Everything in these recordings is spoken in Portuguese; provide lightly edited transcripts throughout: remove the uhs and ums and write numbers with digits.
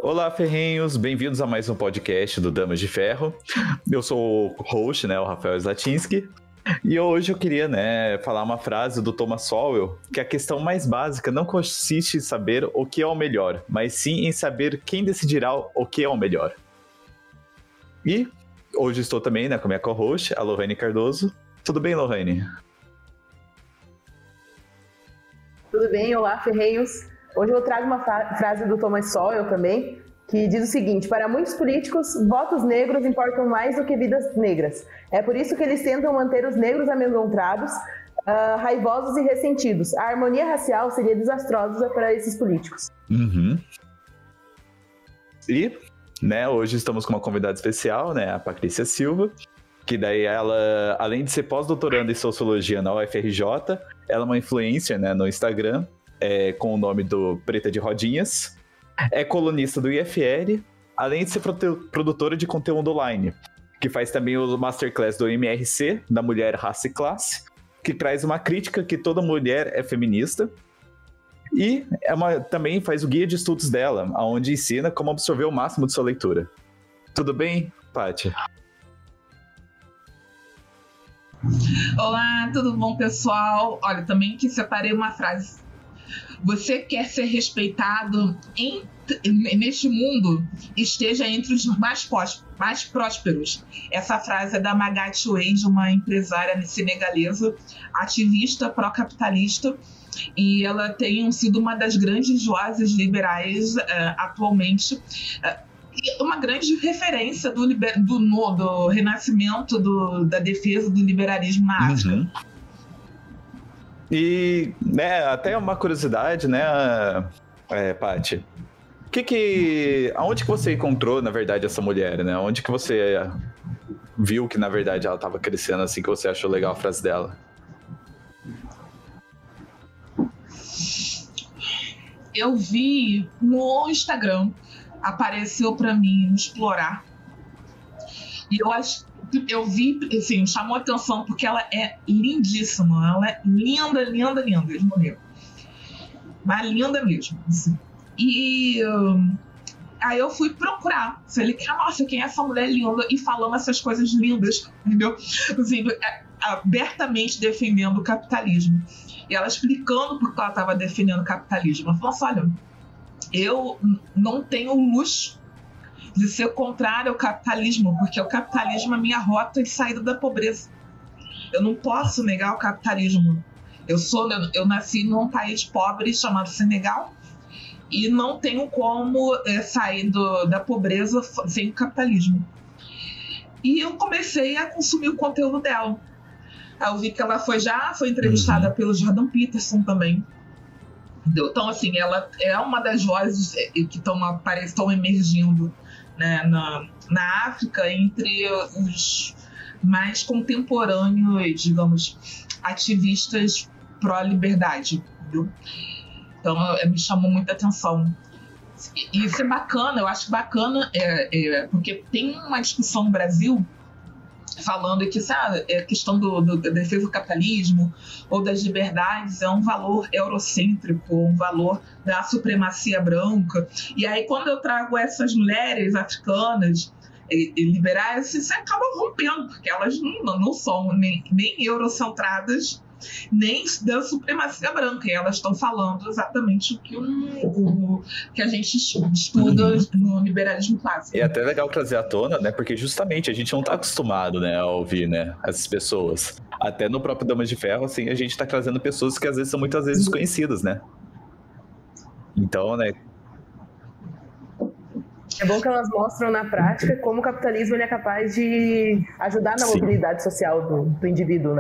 Olá, ferrenhos, bem-vindos a mais um podcast do Damas de Ferro. Eu sou o host, né, o Rafael Zlatinski, e hoje eu queria, falar uma frase do Thomas Sowell, que a questão mais básica não consiste em saber o que é o melhor, mas sim em saber quem decidirá o que é o melhor. E hoje estou também, com a minha co-host, a Lohane Cardoso. Tudo bem, Lohane? Tudo bem, olá, ferrenhos. Hoje eu trago uma frase do Thomas Sowell também, que diz o seguinte: para muitos políticos, votos negros importam mais do que vidas negras. É por isso que eles tentam manter os negros amedrontados, raivosos e ressentidos. A harmonia racial seria desastrosa para esses políticos. Uhum. E, hoje estamos com uma convidada especial, a Patrícia Silva, que daí ela, além de ser pós-doutoranda em Sociologia na UFRJ, ela é uma influencer, no Instagram, com o nome do Preta de Rodinhas, é colunista do IFL, além de ser produtora de conteúdo online, que faz também o Masterclass do MRC, da Mulher, Raça e Classe, que traz uma crítica que toda mulher é feminista, e também faz o guia de estudos dela, onde ensina como absorver o máximo de sua leitura. Tudo bem, Paty? Olá, tudo bom, pessoal? Olha, também que separei uma frase. Você quer ser respeitado neste mundo? Esteja entre os mais prósperos. Essa frase é da Magatte Wade, uma empresária senegalesa, ativista pró-capitalista, e ela tem sido uma das grandes vozes liberais atualmente. Uma grande referência do renascimento da defesa do liberalismo na África. Uhum. E, até uma curiosidade, Paty, aonde que você encontrou, na verdade, essa mulher, Onde que você viu que, na verdade, ela estava crescendo assim, que você achou legal a frase dela? Eu vi no Instagram, apareceu para mim no Explorar, e eu vi, assim, chamou a atenção porque ela é lindíssima, ela é linda, eles morreram, mas linda mesmo, assim. E aí eu fui procurar, falei, nossa, quem é essa mulher linda e falando essas coisas lindas, entendeu? Assim, abertamente defendendo o capitalismo, e ela explicando por que ela estava defendendo o capitalismo. Ela falou assim: olha, eu não tenho luxo de ser contrário ao capitalismo, porque o capitalismo é minha rota de saída da pobreza. Eu não posso negar o capitalismo. Eu nasci num país pobre chamado Senegal e não tenho como sair da pobreza sem o capitalismo. E eu comecei a consumir o conteúdo dela. Eu vi que ela foi entrevistada pelo Jordan Peterson também. Então, assim, ela é uma das vozes que estão emergindo, na África, entre os mais contemporâneos, digamos, ativistas pró-liberdade, entendeu? Então, me chamou muita atenção. E isso é bacana, eu acho bacana, porque tem uma discussão no Brasil falando que a questão da defesa do capitalismo ou das liberdades é um valor eurocêntrico, um valor da supremacia branca. E aí, quando eu trago essas mulheres africanas e liberais, você acaba rompendo, porque elas não são nem eurocentradas, nem da supremacia branca, e elas estão falando exatamente o que a gente estuda no liberalismo clássico. E é até legal trazer à tona, porque justamente a gente não está acostumado, a ouvir, essas pessoas. Até no próprio Damas de Ferro, assim, a gente está trazendo pessoas que às vezes são muitas vezes desconhecidas, Então, É bom que elas mostram na prática como o capitalismo ele é capaz de ajudar na mobilidade social do indivíduo,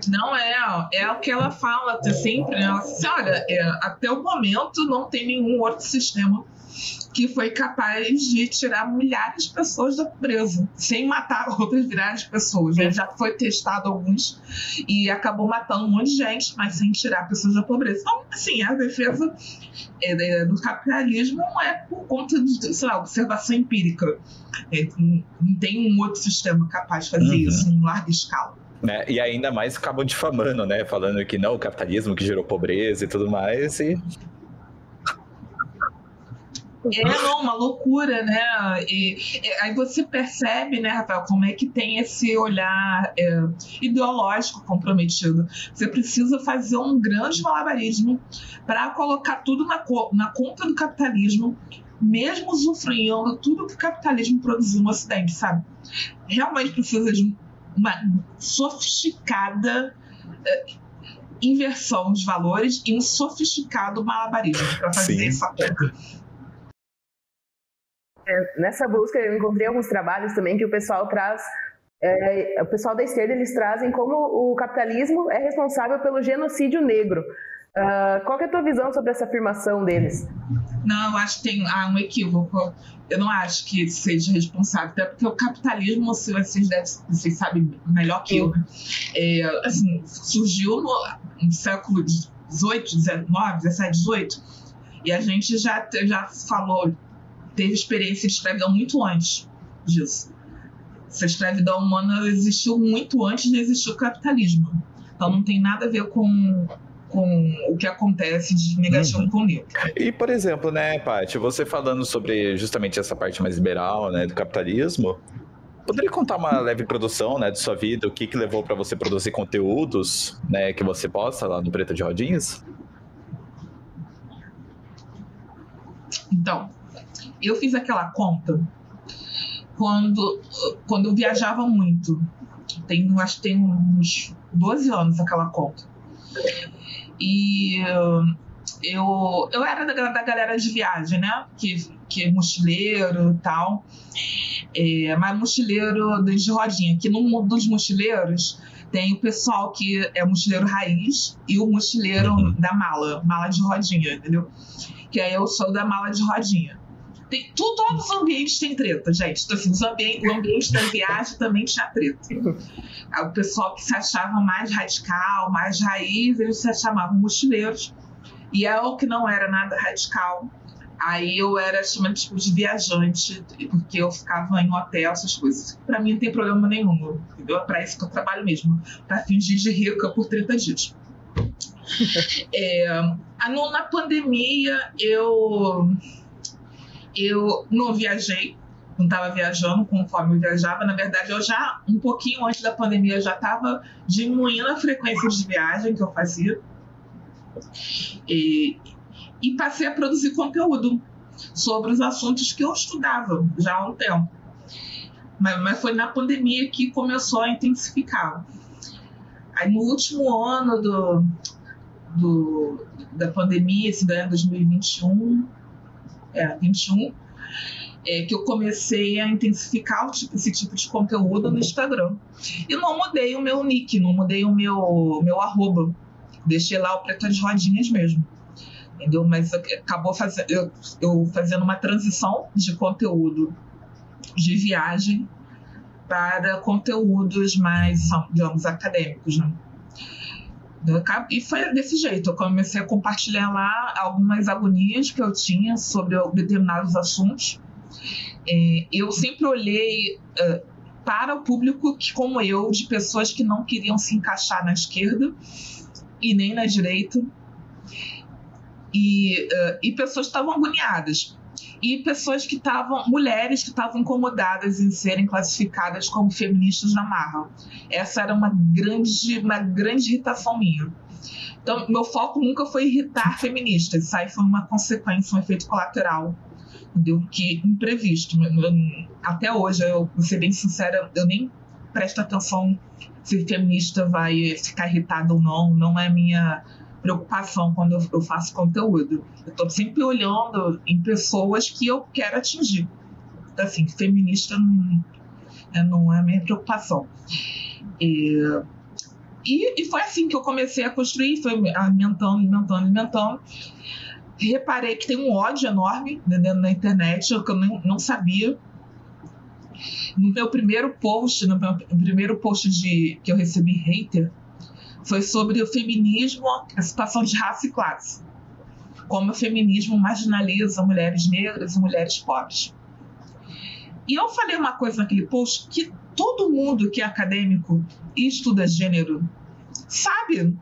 Não é o que ela fala sempre, Ela diz, olha, até o momento não tem nenhum outro sistema que foi capaz de tirar milhares de pessoas da pobreza, sem matar outras milhares de pessoas. Já foi testado alguns e acabou matando um monte de gente, mas sem tirar pessoas da pobreza. Então, assim, a defesa do capitalismo não é por conta de, observação empírica. Não tem um outro sistema capaz de fazer isso em larga escala. E ainda mais acabam difamando, falando que não, o capitalismo que gerou pobreza e tudo mais, e... Não, uma loucura, né? E aí você percebe, né, Rafael, como é que tem esse olhar ideológico comprometido. Você precisa fazer um grande malabarismo para colocar tudo na conta do capitalismo, mesmo usufruindo tudo que o capitalismo produziu no Ocidente, sabe? Realmente precisa de uma sofisticada inversão de valores e um sofisticado malabarismo para fazer essa conta. Nessa busca eu encontrei alguns trabalhos também que o pessoal traz, o pessoal da esquerda, eles trazem como o capitalismo é responsável pelo genocídio negro. Qual que é a tua visão sobre essa afirmação deles? Não, eu acho que tem um equívoco. Eu não acho que seja responsável, até porque o capitalismo, vocês sabem melhor que eu, assim, surgiu no século XVIII, XIX, XVII, XVIII, e a gente já falou, teve experiência de escravidão muito antes disso. Essa escravidão humana existiu muito antes de existir o capitalismo. Então não tem nada a ver com o que acontece de negativo com o negro. E, por exemplo, né, Paty, você falando sobre justamente essa parte mais liberal, né, do capitalismo, poderia contar uma leve produção, né, de sua vida, o que levou para você produzir conteúdos, né, que você posta lá no Preta de Rodinhas? Então, eu fiz aquela conta quando eu viajava muito. Acho que tem uns 12 anos aquela conta. E eu era da galera de viagem, né? Que é mochileiro e tal. Mas mochileiro de rodinha. Que no mundo dos mochileiros tem o pessoal que é mochileiro raiz e o mochileiro da mala de rodinha, entendeu? Que aí eu sou da mala de rodinha. Todos os ambientes têm treta, gente. Então, assim, o ambiente da viagem também tinha treta. O pessoal que se achava mais radical, mais raiz, eles se chamavam mochileiros. E eu, que não era nada radical, aí eu era chamada tipo de viajante, porque eu ficava em hotel, essas coisas. Pra mim não tem problema nenhum, entendeu? É pra isso que eu trabalho mesmo, pra fingir de rica por 30 dias. Na pandemia, eu não viajei, não estava viajando conforme eu viajava. Na verdade, eu já, um pouquinho antes da pandemia, eu já estava diminuindo a frequência de viagem que eu fazia. E passei a produzir conteúdo sobre os assuntos que eu estudava já há um tempo. Mas foi na pandemia que começou a intensificar. Aí, no último ano da pandemia, esse ano 2021, 21, que eu comecei a intensificar esse tipo de conteúdo no Instagram. E não mudei o meu nick, não mudei o meu arroba. Deixei lá o Preta de Rodinhas mesmo. Entendeu? Mas acabou eu fazendo uma transição de conteúdo de viagem para conteúdos mais, digamos, acadêmicos, né? E foi desse jeito. Eu comecei a compartilhar lá algumas agonias que eu tinha sobre determinados assuntos. Eu sempre olhei para o público como eu, de pessoas que não queriam se encaixar na esquerda e nem na direita. E pessoas que estavam agoniadas. E pessoas mulheres que estavam incomodadas em serem classificadas como feministas na marra. Essa era uma grande irritação minha. Então, meu foco nunca foi irritar feministas. Isso aí foi uma consequência, um efeito colateral, entendeu? Que imprevisto. Até hoje, eu vou ser bem sincera, eu nem presto atenção se feminista vai ficar irritada ou não. Não é minha preocupação quando eu faço conteúdo. Eu estou sempre olhando em pessoas que eu quero atingir. Então, assim, feminista não é a minha preocupação. E foi assim que eu comecei a construir, foi alimentando. Reparei que tem um ódio enorme na internet, que eu não sabia. No meu primeiro post que eu recebi hater, foi sobre o feminismo, a situação de raça e classe. Como o feminismo marginaliza mulheres negras e mulheres pobres. E eu falei uma coisa naquele post que todo mundo que é acadêmico e estuda gênero sabe.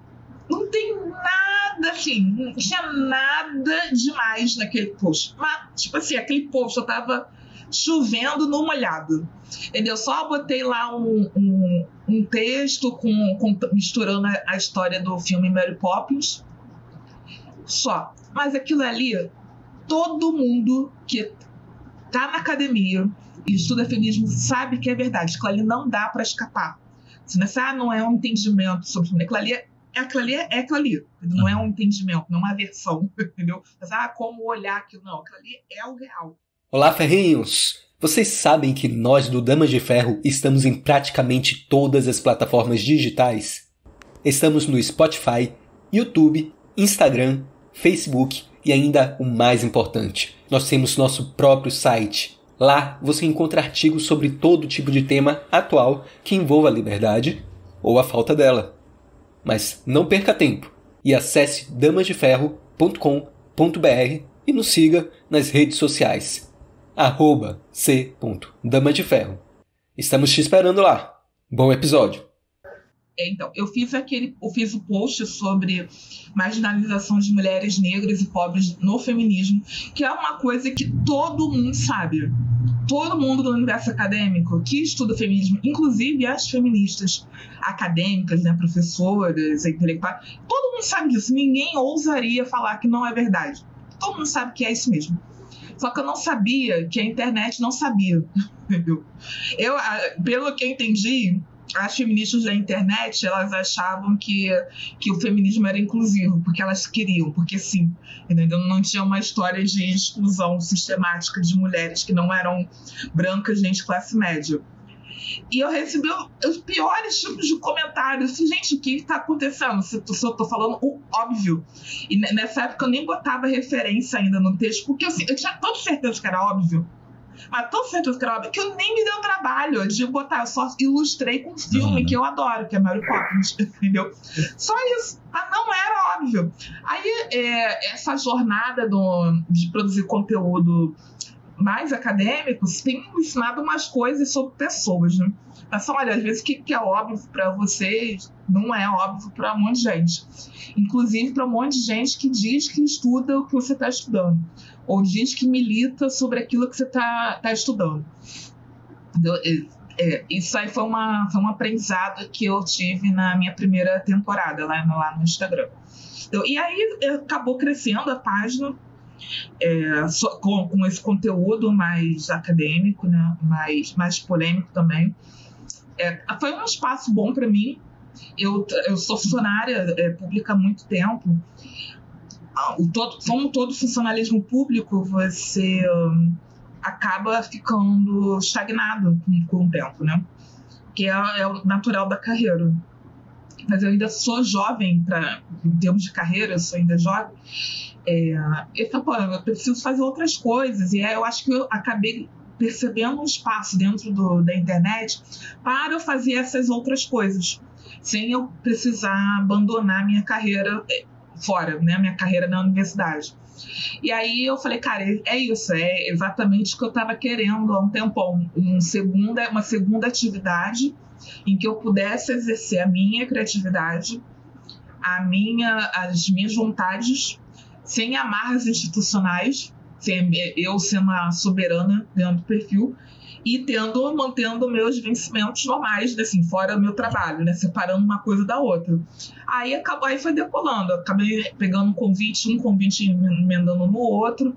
Não tem nada nada, assim, não tinha nada demais naquele post. Mas, tipo assim, aquele post eu tava chovendo no molhado, entendeu? Só botei lá um texto misturando a história do filme Mary Poppins, só. Mas aquilo ali, todo mundo que tá na academia e estuda feminismo sabe que é verdade. Aquilo ali não dá para escapar. Se não é um entendimento sobre aquilo ali, aquilo ali. Não é um entendimento, não é uma versão, entendeu? Mas, como olhar aquilo? Não, aquilo ali é o real. Olá, ferrinhos! Vocês sabem que nós do Damas de Ferro estamos em praticamente todas as plataformas digitais? Estamos no Spotify, YouTube, Instagram, Facebook e ainda o mais importante, nós temos nosso próprio site. Lá você encontra artigos sobre todo tipo de tema atual que envolva a liberdade ou a falta dela. Mas não perca tempo e acesse damasdeferro.com.br e nos siga nas redes sociais. @c.damasdeferro. Estamos te esperando lá. Bom episódio. Então, eu fiz o post sobre marginalização de mulheres negras e pobres no feminismo, que é uma coisa que todo mundo sabe. Todo mundo do universo acadêmico que estuda feminismo, inclusive as feministas acadêmicas, né, professoras, intelectuais, todo mundo sabe disso. Ninguém ousaria falar que não é verdade. Todo mundo sabe que é isso mesmo. Só que eu não sabia que a internet não sabia. Entendeu? Pelo que eu entendi, as feministas da internet, elas achavam que o feminismo era inclusivo, porque elas queriam, porque sim, entendeu? Não tinha uma história de exclusão sistemática de mulheres que não eram brancas nem de classe média. E eu recebi os piores tipos de comentários. Gente, o que está acontecendo? Se eu estou falando o óbvio. E nessa época eu nem botava referência ainda no texto, porque eu tinha tanta certeza que era óbvio. Mas tão certeza que era óbvio que eu nem me dei o trabalho de botar. Eu só ilustrei com um filme que eu adoro, que é Mary Poppins, entendeu? Só isso. Mas não era óbvio. Aí, essa jornada de produzir conteúdo mais acadêmicos tem ensinado umas coisas sobre pessoas, né? Mas olha, às vezes o que é óbvio para vocês não é óbvio para um monte de gente. Inclusive para um monte de gente que diz que estuda o que você está estudando. Ou diz que milita sobre aquilo que você está estudando. Isso aí foi um aprendizado que eu tive na minha primeira temporada lá no Instagram. E aí acabou crescendo a página com esse conteúdo mais acadêmico, né? mais polêmico também. Foi um espaço bom para mim. Eu sou funcionária pública há muito tempo. Como todo funcionalismo público, você acaba ficando estagnado com o tempo, né? Que é o natural da carreira. Mas eu ainda sou jovem, em termos de carreira, eu sou ainda jovem. Eu preciso fazer outras coisas. E eu acho que eu acabei percebendo um espaço dentro da internet para eu fazer essas outras coisas, sem eu precisar abandonar minha carreira fora, né? Minha carreira na universidade. E aí eu falei, cara, é isso, é exatamente o que eu estava querendo há um tempão. Uma segunda atividade em que eu pudesse exercer a minha criatividade, as minhas vontades, sem amarras institucionais, sem eu sendo uma soberana dentro do perfil, e mantendo meus vencimentos normais, assim, fora do meu trabalho, né, separando uma coisa da outra. Aí foi decolando, eu acabei pegando um convite emendando no outro.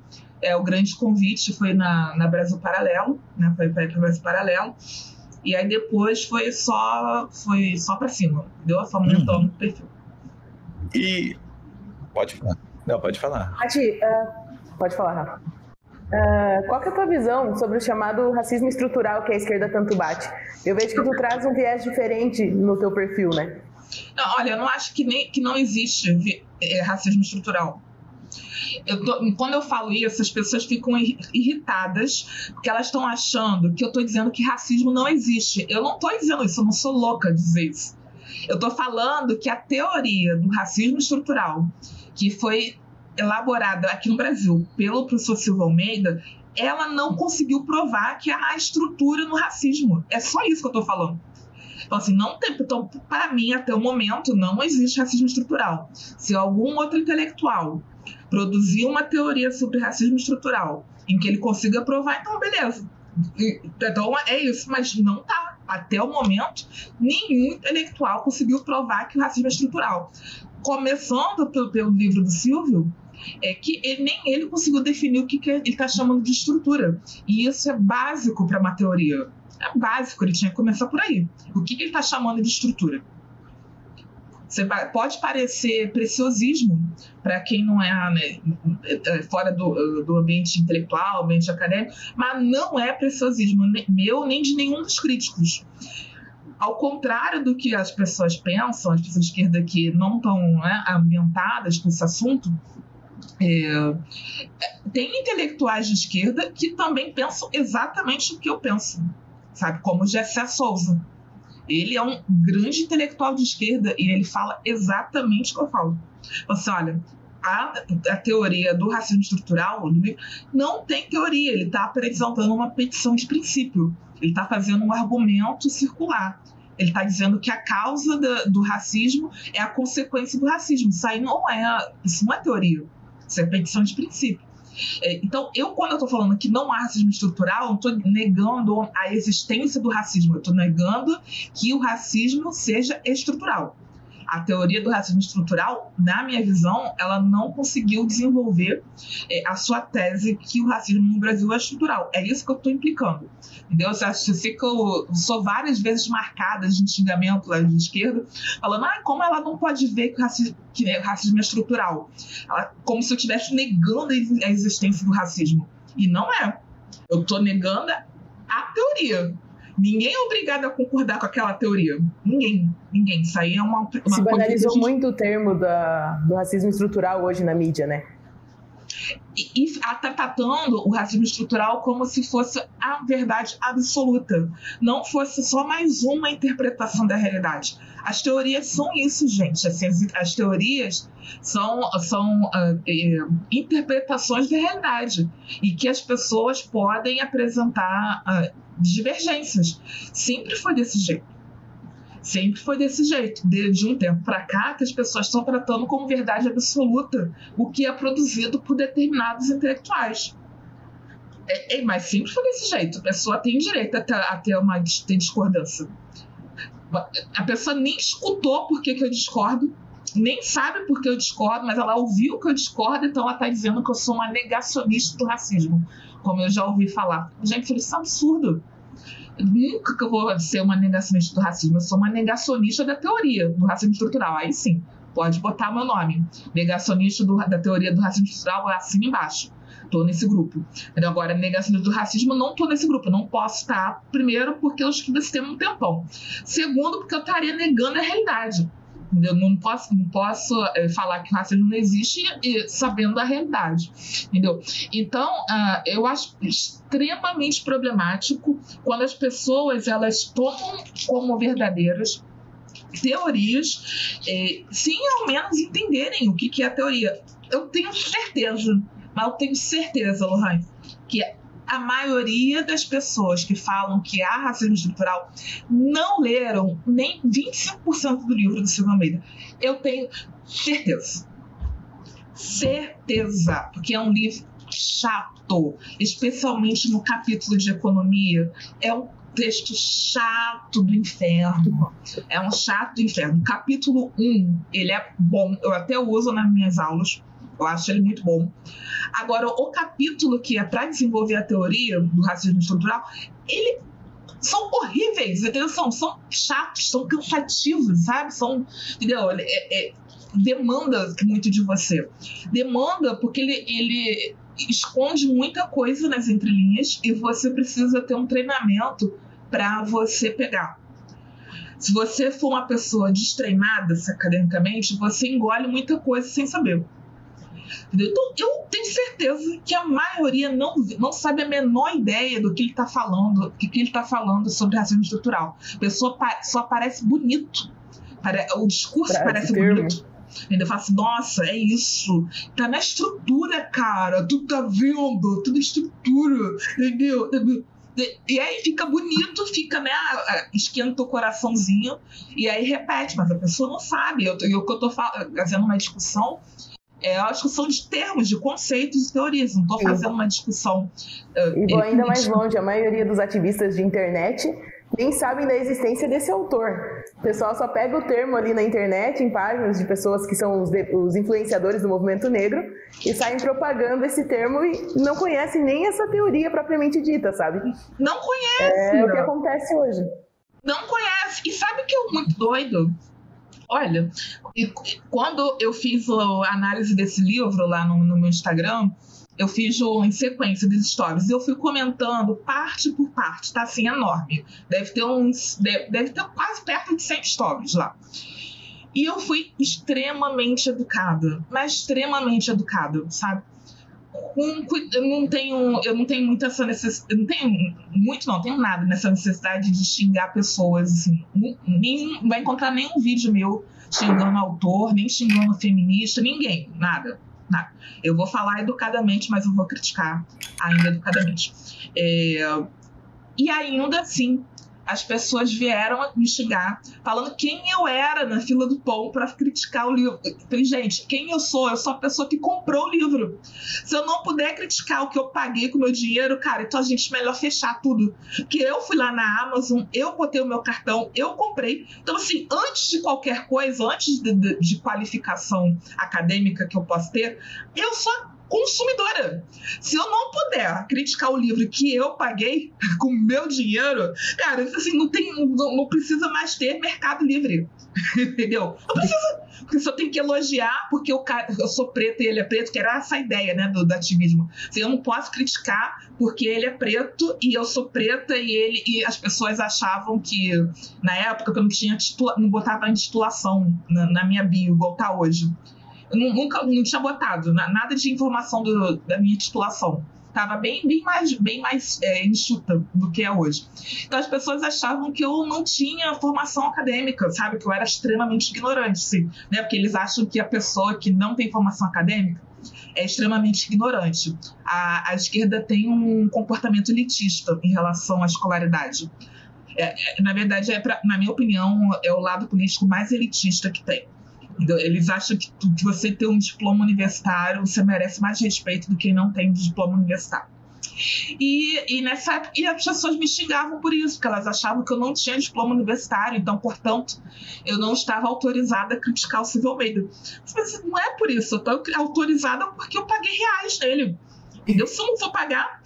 O grande convite foi na Brasil Paralelo, né, foi para o Brasil Paralelo, e aí depois foi só para cima, deu a aumentando o perfil. E pode falar. Não, pode falar. Tati, pode falar, Rafa. Qual que é a tua visão sobre o chamado racismo estrutural que a esquerda tanto bate? Eu vejo que tu traz um viés diferente no teu perfil, né? Não, olha, eu não acho que não existe racismo estrutural. Quando eu falo isso, as pessoas ficam irritadas porque elas estão achando que eu estou dizendo que racismo não existe. Eu não estou dizendo isso, eu não sou louca de dizer isso. Eu estou falando que a teoria do racismo estrutural, que foi elaborada aqui no Brasil pelo professor Silva Almeida, ela não conseguiu provar que há estrutura no racismo. É só isso que eu estou falando. Então, assim, então, para mim, até o momento, não existe racismo estrutural. Se algum outro intelectual produzir uma teoria sobre racismo estrutural em que ele consiga provar, então beleza. Então é isso, mas não tá. Até o momento, nenhum intelectual conseguiu provar que o racismo é estrutural. Começando pelo livro do Silvio, é que nem ele conseguiu definir o que ele está chamando de estrutura. E isso é básico para uma teoria. É básico, ele tinha que começar por aí. O que ele está chamando de estrutura? Pode parecer preciosismo para quem não é, né, fora do ambiente intelectual, ambiente acadêmico, mas não é preciosismo meu nem de nenhum dos críticos. Ao contrário do que as pessoas pensam, as pessoas de esquerda que não estão, né, ambientadas com esse assunto, tem intelectuais de esquerda que também pensam exatamente o que eu penso, sabe? Como o Gessé Souza. Ele é um grande intelectual de esquerda e ele fala exatamente o que eu falo. Você olha, a teoria do racismo estrutural não tem teoria, ele está apresentando uma petição de princípio, ele está fazendo um argumento circular. Ele está dizendo que a causa do racismo é a consequência do racismo. Isso não é teoria, isso é petição de princípio. Então, quando eu estou falando que não há racismo estrutural, não estou negando a existência do racismo, eu estou negando que o racismo seja estrutural. A teoria do racismo estrutural, na minha visão, ela não conseguiu desenvolver a sua tese que o racismo no Brasil é estrutural. É isso que eu estou implicando. Entendeu? Eu sei que eu sou várias vezes marcada de xingamento lá de esquerda, falando, como ela não pode ver que o racismo é estrutural. Como se eu estivesse negando a existência do racismo. E não é. Eu estou negando a teoria. Ninguém é obrigado a concordar com aquela teoria. Ninguém. Isso aí é uma se banalizou muito o termo do racismo estrutural hoje na mídia, né? E está tratando o racismo estrutural como se fosse a verdade absoluta. Não fosse só mais uma interpretação da realidade. As teorias são isso, gente. As teorias são interpretações da realidade. E que as pessoas podem apresentar divergências. Sempre foi desse jeito. De um tempo para cá, que as pessoas estão tratando como verdade absoluta o que é produzido por determinados intelectuais. Mas sempre foi desse jeito. A pessoa tem direito a ter uma discordância. A pessoa nem escutou por que eu discordo, nem sabe por que eu discordo, mas ela ouviu que eu discordo, então ela está dizendo que eu sou uma negacionista do racismo, como eu já ouvi falar. Gente, isso é um absurdo. Nunca que eu vou ser uma negacionista do racismo. Eu sou uma negacionista da teoria do racismo estrutural. Aí sim, pode botar meu nome. Negacionista da teoria do racismo estrutural é assim embaixo. Estou nesse grupo. Agora, negacionista do racismo, não estou nesse grupo. Eu não posso estar, primeiro, porque eu estudo esse tema um tempão. Segundo, porque eu estaria negando a realidade. Eu não posso falar que o racismo não existe sabendo a realidade, entendeu? Então, eu acho extremamente problemático quando as pessoas elas tomam como verdadeiras teorias sem ao menos entenderem o que é a teoria. Eu tenho certeza, Lohane, que a maioria das pessoas que falam que há racismo estrutural não leram nem 25% do livro do Silvio Almeida. Eu tenho certeza. Porque é um livro chato, especialmente no capítulo de economia. É um texto chato do inferno. O capítulo 1, ele é bom. Eu até uso nas minhas aulas. Eu acho ele muito bom. Agora, o capítulo que é para desenvolver a teoria do racismo estrutural, eles são horríveis, entendeu? São chatos, são cansativos, sabe? Entendeu? Demanda muito de você. Demanda porque ele esconde muita coisa nas entrelinhas e você precisa ter um treinamento para você pegar. Se você for uma pessoa destreinada academicamente, você engole muita coisa sem saber. Entendeu? Então, eu tenho certeza que a maioria não sabe a menor ideia do que ele está falando, sobre racismo estrutural. A pessoa só parece bonito. O discurso parece bonito. Eu falo assim, nossa, é isso. Tá na estrutura, cara. Tu tá vendo? Tudo estrutura. Entendeu? E aí fica bonito, fica, né, esquenta o coraçãozinho, e aí repete, mas a pessoa não sabe. O que eu tô fazendo uma discussão é a discussão de termos, de conceitos e teorias. Não estou fazendo uma discussão. E vou ainda mais longe, a maioria dos ativistas de internet nem sabem da existência desse autor. O pessoal só pega o termo ali na internet, em páginas de pessoas que são os influenciadores do movimento negro, e saem propagando esse termo e não conhecem nem essa teoria propriamente dita, sabe? Não conhece! É o que acontece hoje. Não conhece. E sabe o que é muito doido? Olha, quando eu fiz a análise desse livro lá no meu Instagram, eu fiz em sequência dos stories. Eu fui comentando parte por parte, tá assim, enorme. Deve ter quase perto de 100 stories lá. E eu fui extremamente educada, mas extremamente educada, sabe? Eu não tenho muito essa necessidade, não tenho nada nessa necessidade de xingar pessoas, assim. Não vai encontrar nenhum vídeo meu xingando autor, nem xingando feminista, ninguém, nada. Eu vou falar educadamente, mas eu vou criticar ainda educadamente. E ainda assim, as pessoas vieram me xingar, falando quem eu era na fila do pão para criticar o livro. Eu falei, gente, quem eu sou? Eu sou a pessoa que comprou o livro. Se eu não puder criticar o que eu paguei com o meu dinheiro, cara, então a gente melhor fechar tudo. Porque eu fui lá na Amazon, eu botei o meu cartão, eu comprei. Então, assim, antes de qualquer coisa, antes de qualificação acadêmica que eu posso ter, eu sou consumidora. Se eu não puder criticar o livro que eu paguei com o meu dinheiro, cara, assim, não precisa mais ter Mercado Livre. Entendeu? Não precisa. Porque só tem que elogiar porque eu sou preta e ele é preto, que era essa ideia, né, do ativismo. Assim, eu não posso criticar porque ele é preto e eu sou preta e as pessoas achavam que, na época, que eu não botava em titulação na minha bio, igual tá hoje. Eu não tinha botado nada de informação da minha titulação. Estava bem mais enxuta do que é hoje. Então as pessoas achavam que eu não tinha formação acadêmica, sabe? Que eu era extremamente ignorante, sim, né? Porque eles acham que a pessoa que não tem formação acadêmica é extremamente ignorante. A esquerda tem um comportamento elitista em relação à escolaridade. Na verdade, na minha opinião, é o lado político mais elitista que tem. Eles acham que você ter um diploma universitário, você merece mais respeito do que não tem um diploma universitário. E nessa época, as pessoas me xingavam por isso, porque elas achavam que eu não tinha diploma universitário, então, portanto, eu não estava autorizada a criticar o Silvio Almeida. Mas não é por isso, eu estou autorizada porque eu paguei reais nele. Entendeu? Se eu não for pagar,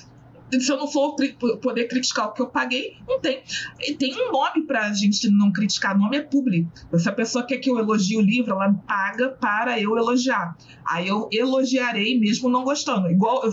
se eu não for poder criticar o que eu paguei, não tem. E tem um nome pra gente não criticar, o nome é publi. Se a pessoa quer que eu elogie o livro, ela paga para eu elogiar. Aí eu elogiarei mesmo não gostando. Igual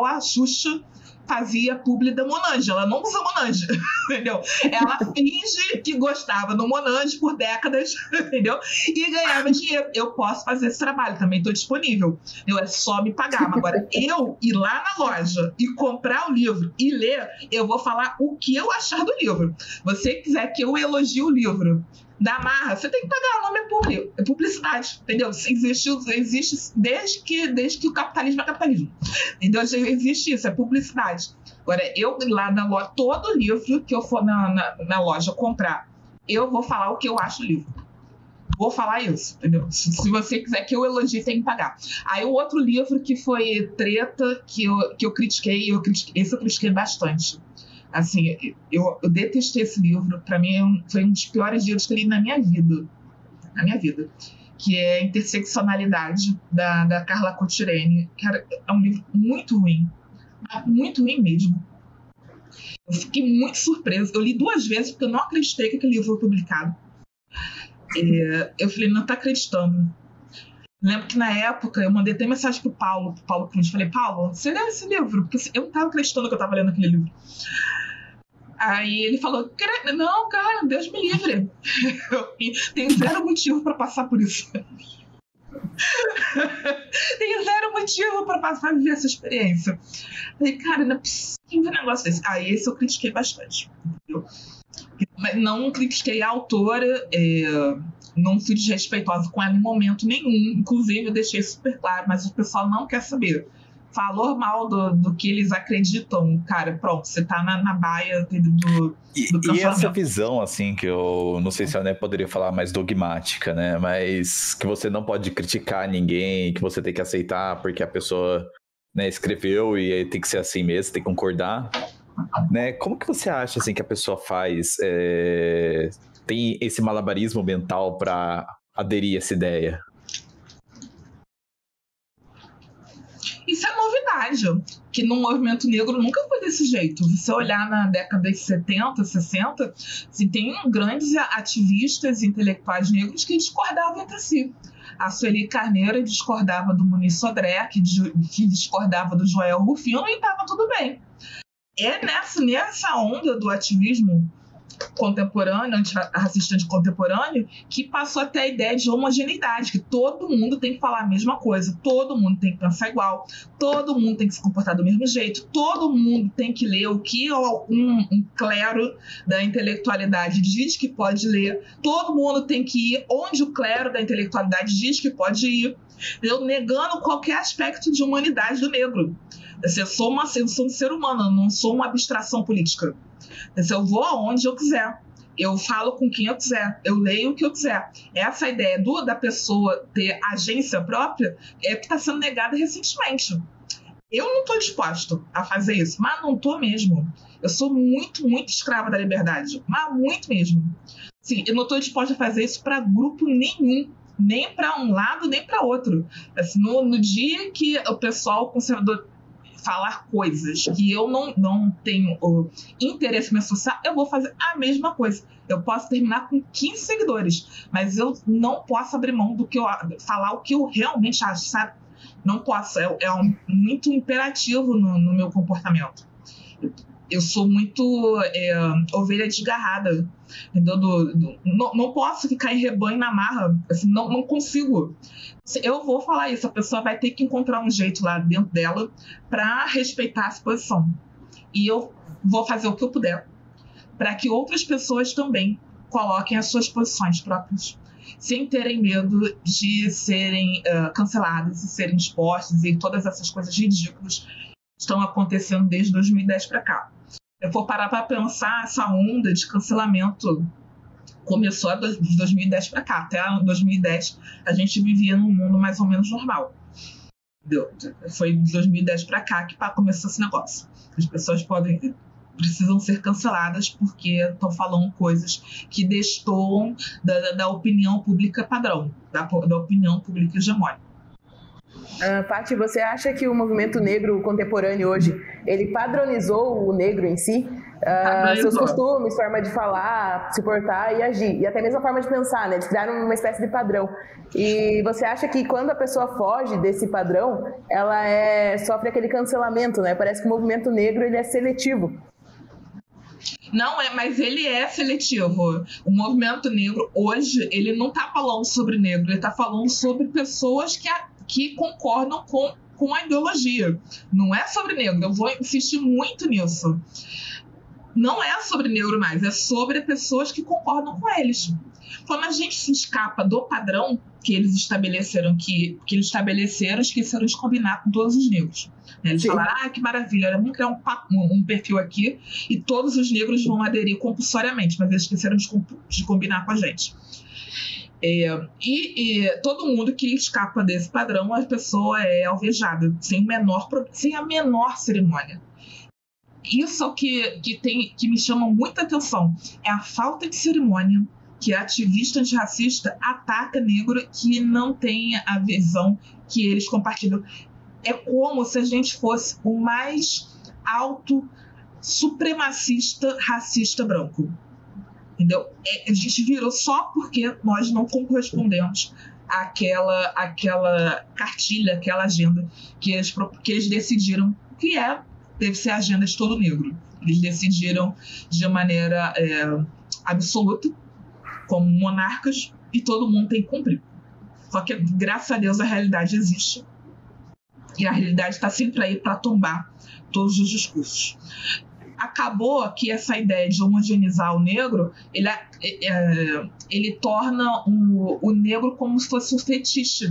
a Xuxa fazia publi da Monange. Ela não usa Monange, entendeu? Ela finge que gostava do Monange por décadas, entendeu? E ganhava dinheiro. Eu posso fazer esse trabalho, também estou disponível. É só me pagar. Mas agora, eu ir lá na loja e comprar o livro e ler, eu vou falar o que eu achar do livro. Você quiser que eu elogie o livro da Marra, você tem que pagar, o nome é publicidade, entendeu? Existe desde que o capitalismo é capitalismo, entendeu? Existe isso, é publicidade. Agora, eu lá na loja, todo livro que eu for na loja comprar, eu vou falar o que eu acho do livro. Vou falar isso, entendeu? Se você quiser que eu elogie, tem que pagar. Aí o outro livro que foi treta, que eu critiquei, esse eu critiquei bastante. Assim, eu detestei esse livro. Para mim, foi um dos piores livros que eu li na minha vida. Que é Interseccionalidade, da Carla Cotirene. Cara, é um livro muito ruim mesmo. Eu fiquei muito surpresa. Eu li 2 vezes porque eu não acreditei que aquele livro foi publicado. Eu falei, não tá acreditando. Lembro que na época eu mandei até mensagem pro Paulo Cruz. Falei, Paulo, você leu esse livro? Porque eu não tava acreditando que eu tava lendo aquele livro. Aí ele falou, não, cara, Deus me livre. Tenho 0 motivo para passar por isso. Tenho 0 motivo para viver essa experiência. Falei, cara, não é possível um negócio desse. Aí esse eu critiquei bastante. Entendeu? Mas não critiquei a autora, não fui desrespeitosa com ela em momento nenhum. Inclusive, eu deixei super claro, mas o pessoal não quer saber. falou mal do que eles acreditam, cara, pronto, você tá na baia do E essa visão, assim, que eu não sei se eu nem poderia falar mais dogmática, né? Mas que você não pode criticar ninguém, que você tem que aceitar porque a pessoa, né, escreveu e aí tem que ser assim mesmo, tem que concordar. Né? Como que você acha, assim, que a pessoa faz? Tem esse malabarismo mental para aderir a essa ideia? Isso é novidade, que no movimento negro nunca foi desse jeito. Se você olhar na década de 70, 60, assim, tem grandes ativistas intelectuais negros que discordavam entre si. A Sueli Carneiro discordava do Muniz Sodré, que discordava do Joel Rufino, e estava tudo bem. É nessa onda do ativismo contemporâneo, antirracista contemporâneo, que passou até a ideia de homogeneidade, que todo mundo tem que falar a mesma coisa, todo mundo tem que pensar igual, todo mundo tem que se comportar do mesmo jeito, todo mundo tem que ler o que um clero da intelectualidade diz que pode ler, todo mundo tem que ir onde o clero da intelectualidade diz que pode ir, eu negando qualquer aspecto de humanidade do negro. Eu sou um ser humano, eu não sou uma abstração política. Eu vou aonde eu quiser, eu falo com quem eu quiser, eu leio o que eu quiser. Essa ideia da pessoa ter agência própria é que está sendo negada recentemente. Eu não estou disposto a fazer isso, mas não estou mesmo. Eu sou muito, muito escrava da liberdade, mas muito mesmo. Sim, eu não estou disposta a fazer isso para grupo nenhum, nem para um lado, nem para outro. Assim, no dia que o pessoal conservador falar coisas que eu não tenho interesse me associar, eu vou fazer a mesma coisa. Eu posso terminar com 15 seguidores, mas eu não posso abrir mão do que eu falar o que eu realmente acho, sabe? Não posso. Muito imperativo no meu comportamento. Eu sou muito ovelha desgarrada, entendeu? Não posso ficar em rebanho na marra, assim, não consigo. Eu vou falar isso, a pessoa vai ter que encontrar um jeito lá dentro dela para respeitar essa posição. E eu vou fazer o que eu puder para que outras pessoas também coloquem as suas posições próprias, sem terem medo de serem canceladas e serem expostas, e todas essas coisas ridículas estão acontecendo desde 2010 para cá. Eu vou parar para pensar, essa onda de cancelamento começou de 2010 para cá. Até 2010 a gente vivia num mundo mais ou menos normal. Entendeu? Foi de 2010 para cá que começou esse negócio. As pessoas precisam ser canceladas porque estão falando coisas que destoam da opinião pública padrão, da opinião pública hegemônica. Paty, você acha que o movimento negro contemporâneo hoje, ele padronizou o negro em si? Seus costumes, forma de falar, se portar e agir, e até mesmo a forma de pensar, né? Eles criaram uma espécie de padrão. E você acha que quando a pessoa foge desse padrão, ela sofre aquele cancelamento, né? Parece que o movimento negro, ele é seletivo. Não, mas ele é seletivo. O movimento negro hoje, ele não está falando sobre negro, ele está falando sobre pessoas que concordam com a ideologia. Não é sobre negro, eu vou insistir muito nisso. Não é sobre negro mais, é sobre pessoas que concordam com eles. Quando a gente se escapa do padrão que eles estabeleceram, esqueceram de combinar com todos os negros. Eles falaram, que maravilha, vamos criar um perfil aqui e todos os negros vão aderir compulsoriamente, mas eles esqueceram de combinar com a gente. E todo mundo que escapa desse padrão, a pessoa é alvejada, sem a menor cerimônia. Isso que me chama muita atenção é a falta de cerimônia que a ativista antirracista ataca negro que não tem a visão que eles compartilham. É como se a gente fosse o mais alto supremacista racista branco. Entendeu? A gente virou só porque nós não correspondemos àquela cartilha, àquela agenda que eles decidiram que deve ser a agenda de todo negro. Eles decidiram de maneira absoluta, como monarcas, e todo mundo tem que cumprir. Só que, graças a Deus, a realidade existe. E a realidade está sempre aí para tombar todos os discursos. acabou que essa ideia de homogeneizar o negro, ele torna o negro como se fosse um fetiche,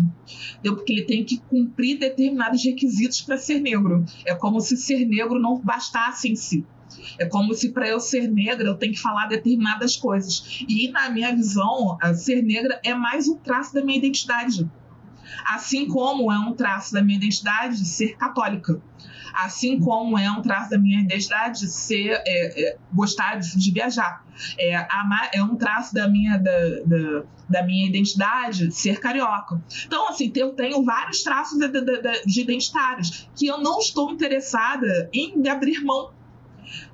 entendeu? Porque ele tem que cumprir determinados requisitos para ser negro. É como se ser negro não bastasse em si. É como se para eu ser negra eu tenho que falar determinadas coisas. E na minha visão, ser negra é mais um traço da minha identidade. Assim como é um traço da minha identidade ser católica. Assim como é um traço da minha identidade ser gostar de viajar. É um traço da minha identidade ser carioca. Então, assim, eu tenho vários traços de identitários que eu não estou interessada em abrir mão.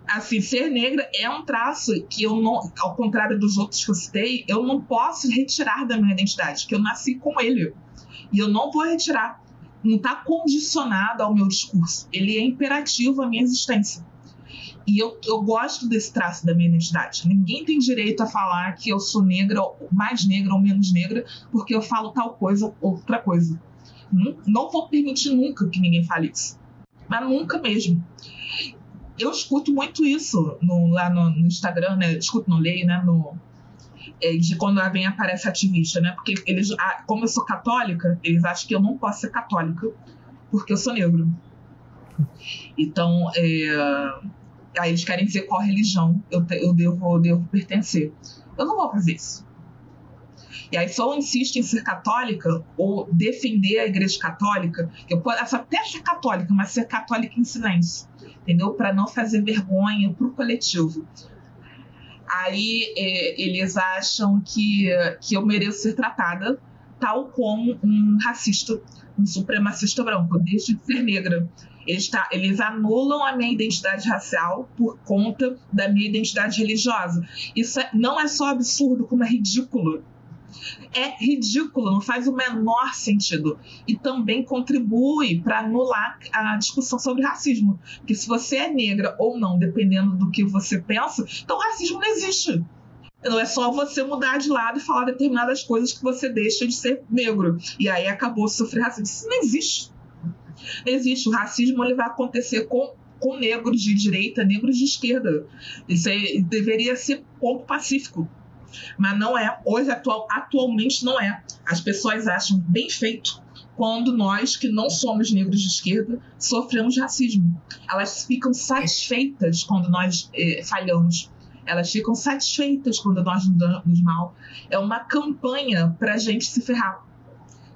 Assim, ser negra é um traço que eu não, ao contrário dos outros que eu citei, eu não posso retirar da minha identidade, que eu nasci com ele. E eu não vou retirar. Não está condicionado ao meu discurso. Ele é imperativo à minha existência. E eu gosto desse traço da minha identidade. Ninguém tem direito a falar que eu sou negra, mais negra ou menos negra, porque eu falo tal coisa ou outra coisa. Não vou permitir nunca que ninguém fale isso. Mas nunca mesmo. Eu escuto muito isso lá no Instagram, né? Escuto, não leio, né? De quando aparece ativista, né? Porque eles, como eu sou católica, eles acham que eu não posso ser católica porque eu sou negro. Então, aí eles querem dizer qual religião eu devo pertencer. Eu não vou fazer isso. E aí, se eu insisto em ser católica ou defender a igreja católica, eu posso até ser católica, mas ser católica em silêncio, entendeu? Para não fazer vergonha para o coletivo. Aí eles acham que eu mereço ser tratada tal como um racista, um supremacista branco, desde de ser negra. Eles anulam a minha identidade racial por conta da minha identidade religiosa. Isso não é só absurdo, como é ridículo. É ridículo, não faz o menor sentido. E também contribui para anular a discussão sobre racismo. Porque se você é negra ou não, dependendo do que você pensa, então racismo não existe. Não é só você mudar de lado e falar determinadas coisas que você deixa de ser negro. E aí acabou de sofrer racismo. Isso não existe. Não existe. O racismo ele vai acontecer com negros de direita, negros de esquerda. Isso aí deveria ser ponto pacífico. Mas não é. Hoje, atualmente, não é. As pessoas acham bem feito quando nós, que não somos negros de esquerda, sofremos racismo. Elas ficam satisfeitas quando nós falhamos. Elas ficam satisfeitas quando nós nos damos mal. É uma campanha para a gente se ferrar.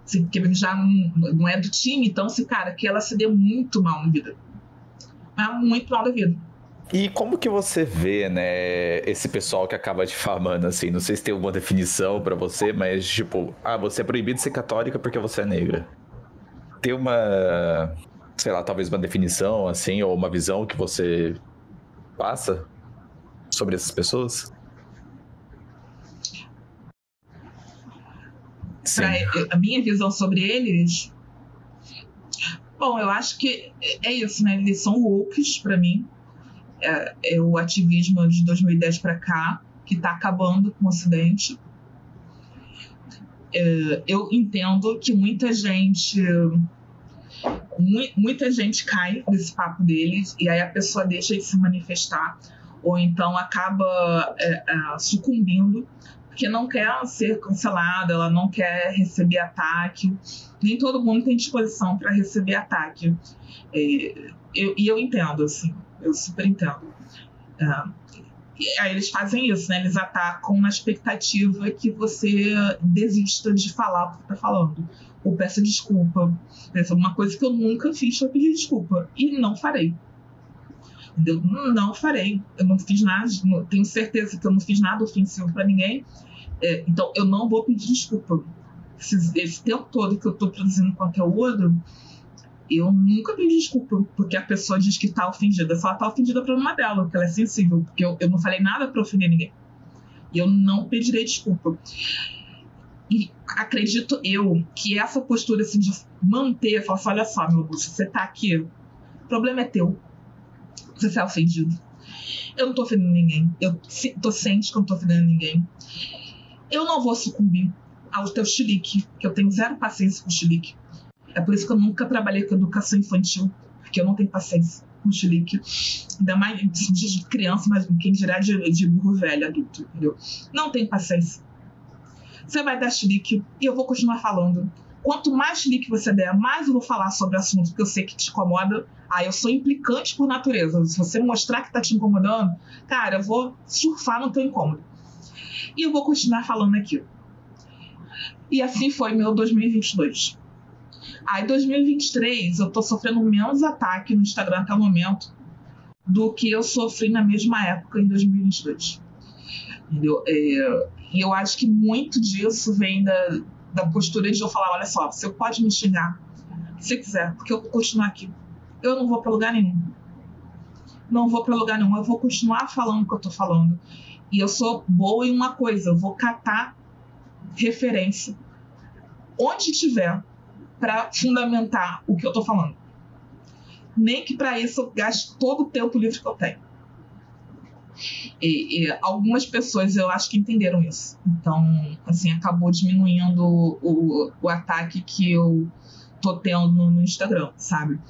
Assim, porque já não é do time, então, cara, que ela se dê muito mal na vida. Mas muito mal da vida. E como que você vê, né, esse pessoal que acaba difamando, assim? Não sei se tem alguma definição pra você, mas tipo, você é proibido de ser católica porque você é negra. Tem uma, sei lá, talvez uma definição, assim, ou uma visão que você passa sobre essas pessoas? Sim. A minha visão sobre eles... Bom, eu acho que é isso, né? Eles são wokes pra mim. É o ativismo de 2010 para cá que está acabando com o Ocidente. Eu entendo que muita gente cai nesse papo deles e aí a pessoa deixa de se manifestar ou então acaba sucumbindo porque não quer ser cancelada, ela não quer receber ataque. Nem todo mundo tem disposição para receber ataque. E eu entendo, assim. Eu super entendo. Aí eles fazem isso, né? Eles atacam na expectativa que você desista de falar o que está falando. Ou peça desculpa. Essa é uma coisa que eu nunca fiz, foi pedir desculpa. E não farei. Entendeu? Não farei. Eu não fiz nada, tenho certeza que eu não fiz nada ofensivo para ninguém. Então eu não vou pedir desculpa. Esse tempo todo que eu estou produzindo conteúdo, eu nunca pedi desculpa porque a pessoa diz que está ofendida. Só ela está ofendida para uma dela, porque ela é sensível. Porque eu não falei nada para ofender ninguém. E eu não pedirei desculpa. E acredito eu que essa postura assim, de manter, falar assim, olha só, meu amor, se você está aqui, o problema é teu. Você é ofendido. Eu não estou ofendendo ninguém. Eu estou ciente que eu não estou ofendendo ninguém. Eu não vou sucumbir ao teu chilique, que eu tenho zero paciência com chilique. É por isso que eu nunca trabalhei com educação infantil, porque eu não tenho paciência. com chilique. Ainda mais de criança, mas quem dirá de burro velho, adulto, entendeu? Não tem paciência. Você vai dar chilique e eu vou continuar falando. Quanto mais chilique você der, mais eu vou falar sobre o assunto que eu sei que te incomoda. Eu sou implicante por natureza. Se você mostrar que tá te incomodando, cara, eu vou surfar no teu incômodo. E eu vou continuar falando aqui. E assim foi meu 2022. Em 2023, eu tô sofrendo menos ataque no Instagram até o momento do que eu sofri na mesma época em 2022. Entendeu? E eu acho que muito disso vem da postura de eu falar, olha só, você pode me xingar se quiser, porque eu vou continuar aqui. Eu não vou pra lugar nenhum. Não vou pra lugar nenhum. Eu vou continuar falando o que eu tô falando. E eu sou boa em uma coisa, eu vou catar referência onde tiver para fundamentar o que eu tô falando. Nem que para isso eu gaste todo o tempo livre que eu tenho. E algumas pessoas eu acho que entenderam isso. Então, assim, acabou diminuindo o ataque que eu tô tendo no Instagram, sabe?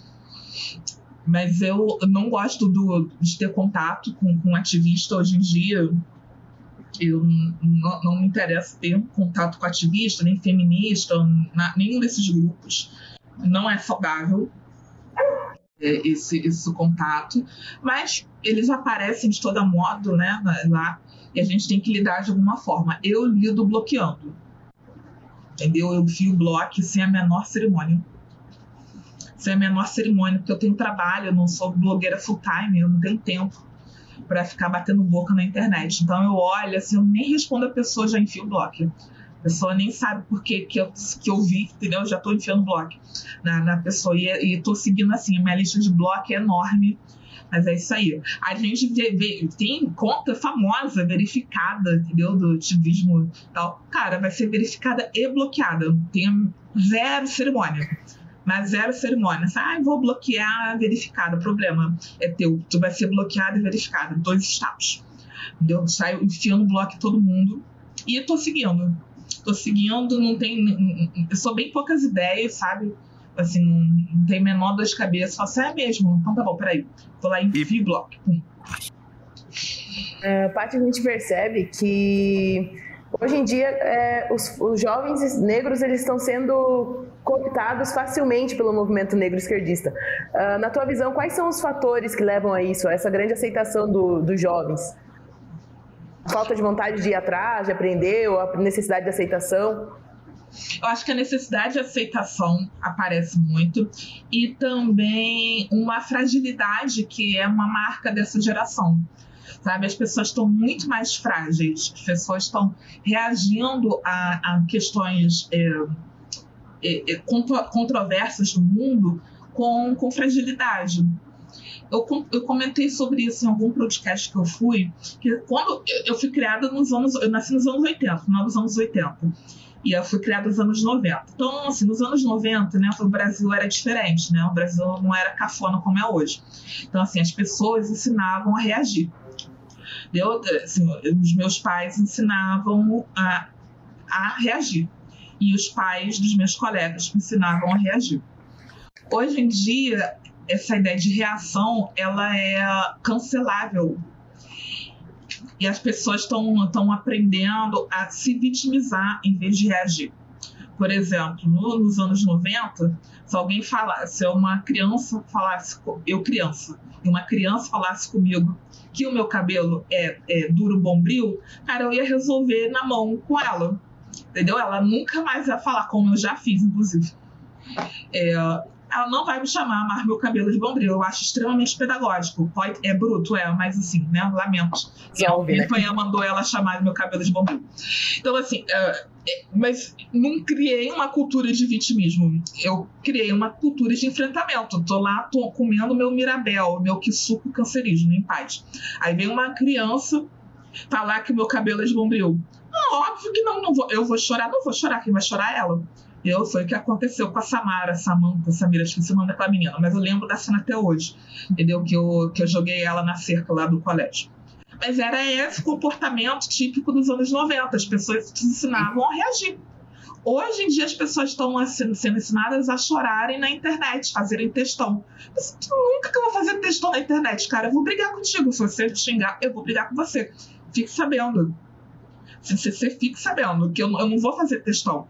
Mas eu não gosto de ter contato com ativista hoje em dia. Eu não me interessa ter contato com ativista, nem feminista, nenhum desses grupos. Não é saudável esse contato. Mas eles aparecem de todo modo, né, lá, e a gente tem que lidar de alguma forma. Eu lido bloqueando. Entendeu? Eu vi o bloco sem a menor cerimônia. Sem a menor cerimônia, porque eu tenho trabalho, eu não sou blogueira full time, eu não tenho tempo para ficar batendo boca na internet. Então eu olho, assim, eu nem respondo a pessoa, já enfio o bloco. A pessoa nem sabe por que eu vi, entendeu? Eu já tô enfiando bloco na pessoa. E tô seguindo assim, a minha lista de bloco é enorme. Mas é isso aí. A gente tem conta famosa, verificada, entendeu? Do ativismo e tal. Cara, vai ser verificada e bloqueada. Tem zero cerimônia. Mas zero cerimônia. Vou bloquear verificado. O problema é teu. Tu vai ser bloqueado e verificado. 2 estados. Entendeu? Saio enfiando bloco em todo mundo. E tô seguindo. Não tem... Eu sou bem poucas ideias, sabe? Assim, não tem menor dor de cabeça. Falo assim, mesmo? Então tá bom, peraí. Vou lá e enfio bloco. Paty, a gente percebe que hoje em dia os jovens negros eles estão sendo cooptados facilmente pelo movimento negro esquerdista. Na tua visão, quais são os fatores que levam a isso, a essa grande aceitação dos jovens? Falta de vontade de ir atrás, de aprender, ou a necessidade de aceitação? Eu acho que a necessidade de aceitação aparece muito e também uma fragilidade que é uma marca dessa geração. Sabe? As pessoas estão muito mais frágeis, as pessoas estão reagindo a questões controversas do mundo com fragilidade. Eu comentei sobre isso em algum podcast que eu fui, que quando eu fui criada eu nasci nos anos 80, no final dos anos 80. E eu fui criada nos anos 90. Então, assim, nos anos 90, né, o Brasil era diferente, né? O Brasil não era cafona como é hoje. Então, assim, as pessoas ensinavam a reagir. Os meus pais ensinavam a reagir. E os pais dos meus colegas me ensinavam a reagir. Hoje em dia, essa ideia de reação, ela é cancelável. E as pessoas estão aprendendo a se vitimizar em vez de reagir. Por exemplo, nos anos 90, se uma criança falasse, e uma criança falasse comigo que o meu cabelo é duro bombril, cara, eu ia resolver na mão com ela. Entendeu? Ela nunca mais ia falar, como eu já fiz, inclusive. Ela não vai me chamar mais meu cabelo de bombril. Eu acho extremamente pedagógico. É bruto, mas assim, né? Lamento. Ela mandou ela chamar meu cabelo de bombril. Então, assim, mas não criei uma cultura de vitimismo. Eu criei uma cultura de enfrentamento. Tô comendo meu Mirabel, meu Kisuko cancerígeno, em paz. Aí vem uma criança falar que meu cabelo é de bombril. Óbvio que não vou. Eu vou chorar, não vou chorar. Quem vai chorar é ela. Foi o que aconteceu com a Samira, esqueci o nome daquela menina, mas eu lembro da cena até hoje, entendeu? Que eu joguei ela na cerca lá do colégio. Mas era esse comportamento típico dos anos 90, as pessoas te ensinavam a reagir. Hoje em dia as pessoas estão sendo ensinadas a chorarem na internet, fazerem textão. Mas nunca que eu vou fazer textão na internet, cara. Eu vou brigar contigo. Se você xingar, eu vou brigar com você. Fique sabendo. Você fique sabendo que eu não vou fazer textão.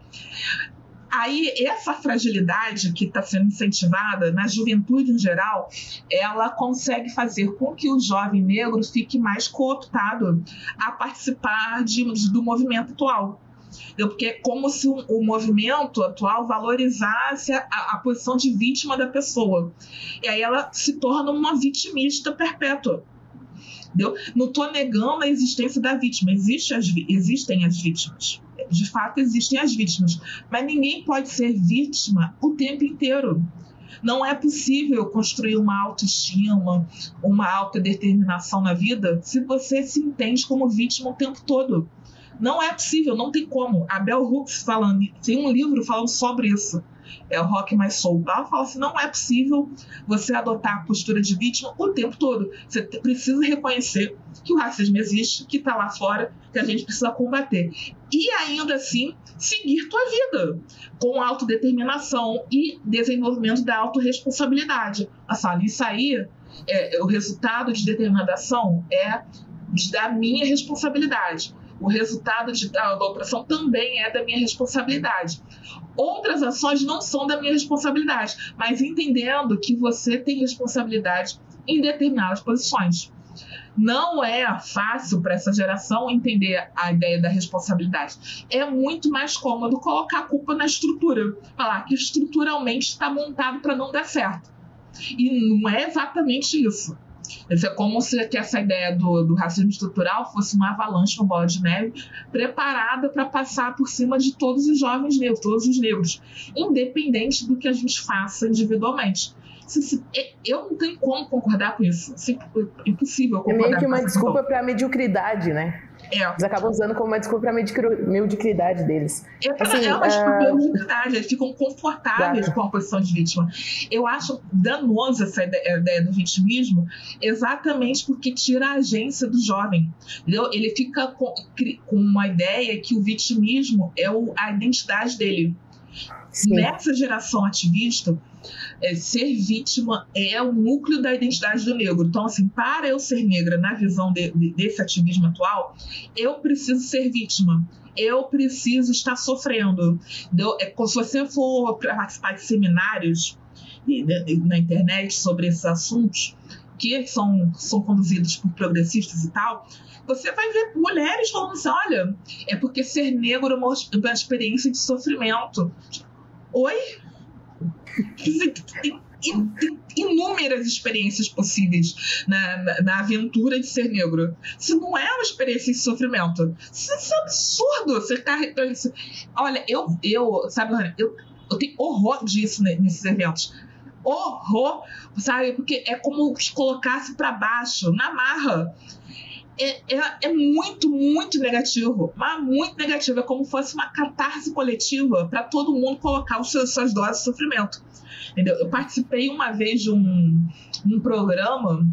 Aí, essa fragilidade que está sendo incentivada na juventude em geral, ela consegue fazer com que o jovem negro fique mais cooptado a participar do movimento atual. Porque é como se o movimento atual valorizasse a posição de vítima da pessoa. E aí ela se torna uma vitimista perpétua. Entendeu? Não estou negando a existência da vítima. Existem as vítimas. De fato, existem as vítimas. Mas ninguém pode ser vítima o tempo inteiro. Não é possível construir uma autoestima, uma autodeterminação na vida se você se entende como vítima o tempo todo. Não é possível, não tem como. A Bell Hooks tem um livro falando sobre isso. É o Rock My Soul. Ela fala assim, não é possível você adotar a postura de vítima o tempo todo. Você precisa reconhecer que o racismo existe, que está lá fora, que a gente precisa combater. E ainda assim, seguir tua vida com autodeterminação e desenvolvimento da autorresponsabilidade. Isso aí, o resultado de determinação é da minha responsabilidade. O resultado da opressão também é da minha responsabilidade. Outras ações não são da minha responsabilidade, mas entendendo que você tem responsabilidade em determinadas posições. Não é fácil para essa geração entender a ideia da responsabilidade. É muito mais cômodo colocar a culpa na estrutura. Falar que estruturalmente está montado para não dar certo. E não é exatamente isso. É como se essa ideia do racismo estrutural fosse uma avalanche, uma bola de neve, preparada para passar por cima de todos os jovens negros, todos os negros, independente do que a gente faça individualmente. Eu não tenho como concordar com isso. É impossível concordar com isso. É meio que uma desculpa para a mediocridade, né? Eles acabam usando como uma desculpa para a mediocridade deles. É uma desculpa para a mediocridade. Eles ficam confortáveis com a posição de vítima. Eu acho danosa essa ideia do vitimismo, exatamente porque tira a agência do jovem. Entendeu? Ele fica com uma ideia que o vitimismo é a identidade dele. Sim. Nessa geração ativista, ser vítima é o núcleo da identidade do negro. Então, assim, para eu ser negra na visão desse ativismo atual, eu preciso ser vítima. Eu preciso estar sofrendo. Se você for participar de seminários na internet sobre esses assuntos, que são conduzidos por progressistas e tal, você vai ver mulheres falando assim, olha, é porque ser negro é uma experiência de sofrimento. Oi? Tem inúmeras experiências possíveis na aventura de ser negro. Isso não é uma experiência de sofrimento. Isso é absurdo. Você carrega isso. Olha, eu tenho horror disso nesses eventos. Horror, sabe? Porque é como se colocasse para baixo, na marra. É muito, muito negativo, mas muito negativo. É como se fosse uma catarse coletiva para todo mundo colocar suas doses de sofrimento. Entendeu? Eu participei uma vez de um programa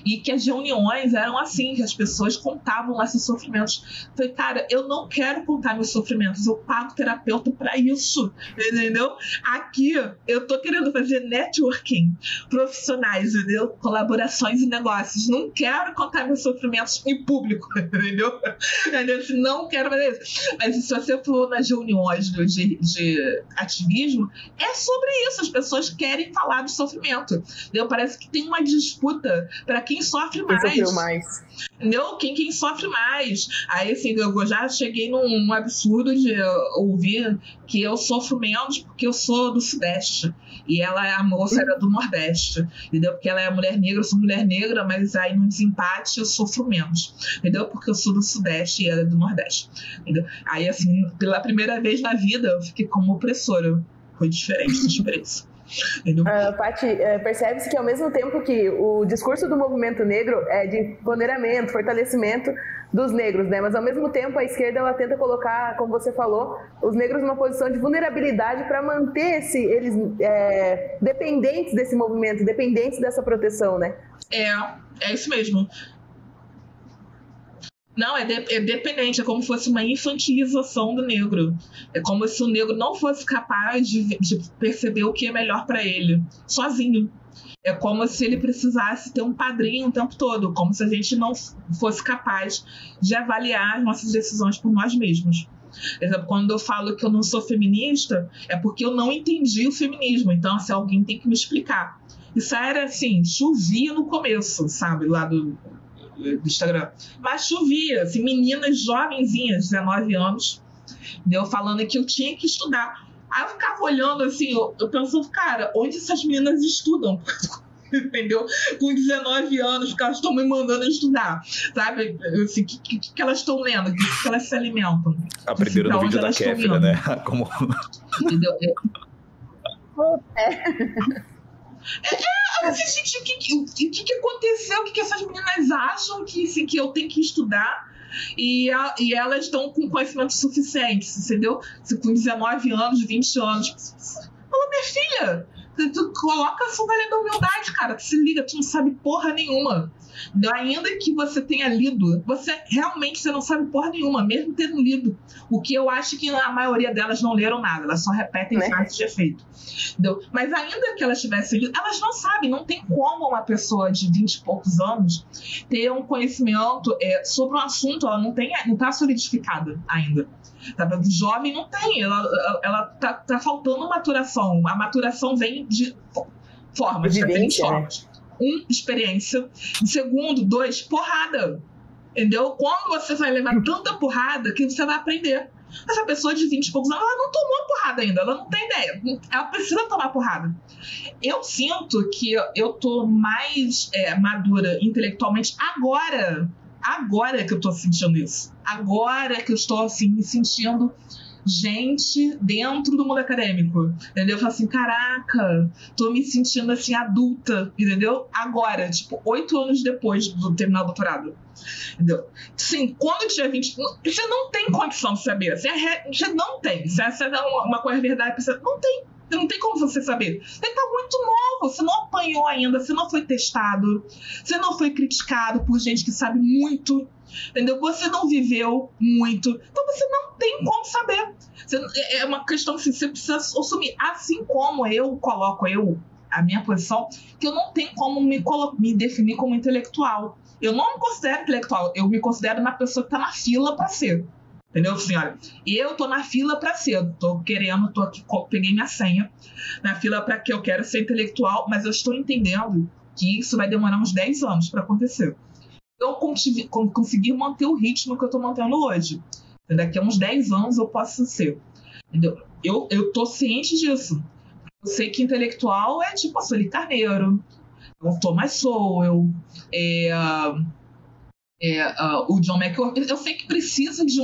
e que as reuniões eram assim, que as pessoas contavam lá seus sofrimentos. Falei, cara, eu não quero contar meus sofrimentos, eu pago terapeuta para isso, entendeu? Aqui eu tô querendo fazer networking profissionais, entendeu? Colaborações e negócios. Não quero contar meus sofrimentos em público, entendeu? Não quero fazer isso. Mas se você for nas reuniões de ativismo, é sobre isso. As pessoas querem falar do sofrimento, entendeu? Parece que tem uma disputa para quem sofre mais. Quem sofreu mais. Entendeu? Quem sofre mais. Aí, assim, eu já cheguei num absurdo de ouvir que eu sofro menos porque eu sou do Sudeste. E a moça era do Nordeste. Entendeu? Porque ela é mulher negra, eu sou mulher negra, mas aí no desempate eu sofro menos. Entendeu? Porque eu sou do Sudeste e ela é do Nordeste. Entendeu? Aí, assim, pela primeira vez na vida, eu fiquei como opressora. Foi diferente da experiência. Paty, percebe-se que ao mesmo tempo que o discurso do movimento negro é de empoderamento, fortalecimento dos negros, né? Mas ao mesmo tempo a esquerda ela tenta colocar, como você falou, os negros numa posição de vulnerabilidade para manter eles dependentes desse movimento, dependentes dessa proteção, né? É isso mesmo. Não, é dependente, é como se fosse uma infantilização do negro. É como se o negro não fosse capaz de perceber o que é melhor para ele, sozinho. É como se ele precisasse ter um padrinho o tempo todo, como se a gente não fosse capaz de avaliar as nossas decisões por nós mesmos. Por exemplo, quando eu falo que eu não sou feminista, é porque eu não entendi o feminismo. Então, assim, alguém tem que me explicar. Isso era assim, chovia no começo, sabe, lá do Instagram. Mas chovia, assim, meninas jovenzinhas, 19 anos, deu falando que eu tinha que estudar. Aí eu ficava olhando assim, eu pensando, cara, onde essas meninas estudam? Entendeu? Com 19 anos, que elas estão me mandando estudar, sabe? Assim, que elas estão lendo, que elas se alimentam. Aprenderam no vídeo da Kéfera, né? Como... Entendeu? Assim, gente, o que aconteceu? O que essas meninas acham que eu tenho que estudar? E elas estão com conhecimento suficiente, entendeu? Com 19 anos, 20 anos. Fala, minha filha, tu coloca a sandália da humildade, cara. Tu se liga, tu não sabe porra nenhuma. Ainda que você tenha lido, você não sabe porra nenhuma, mesmo tendo lido. O que eu acho que a maioria delas não leram nada, elas só repetem frases de efeito. Entendeu? Mas ainda que elas tivessem lido, elas não sabem, não tem como uma pessoa de 20 e poucos anos ter um conhecimento sobre um assunto, ela não está solidificada ainda. Tá? Jovem não tem, ela tá faltando maturação. A maturação vem de formas, diferentes formas. Experiência. Segundo, 2, porrada. Entendeu? Quando você vai levar tanta porrada que você vai aprender. Essa pessoa de 20 e poucos anos, ela não tomou porrada ainda, ela não tem ideia. Ela precisa tomar porrada. Eu sinto que eu tô mais madura intelectualmente agora que eu tô sentindo isso. Agora que eu estou assim, me sentindo gente dentro do mundo acadêmico, entendeu? Eu falo assim, caraca, tô me sentindo assim adulta, entendeu? Agora, tipo, 8 anos depois do terminar o doutorado, entendeu? Sim, quando eu tiver 20, você não tem condição de saber, você não tem, se essa é uma coisa verdade, você não tem como você saber. Você tá muito novo, você não apanhou ainda, você não foi testado, você não foi criticado por gente que sabe muito, entendeu? Você não viveu muito, então você não tem como saber. É uma questão que você precisa assumir. Assim como eu coloco a minha posição, que eu não tenho como me definir como intelectual. Eu não me considero intelectual, eu me considero uma pessoa que tá na fila para ser. Entendeu, senhora? Eu tô na fila para ser, tô aqui, peguei minha senha na fila para que eu quero ser intelectual, mas eu estou entendendo que isso vai demorar uns 10 anos para acontecer. Eu conseguir manter o ritmo que eu tô mantendo hoje. Daqui a uns 10 anos eu posso ser. Entendeu? Eu tô ciente disso. Eu sei que intelectual é tipo a Sueli Carneiro, o Thomas Sowell, o John McWhorter. Eu sei que precisa de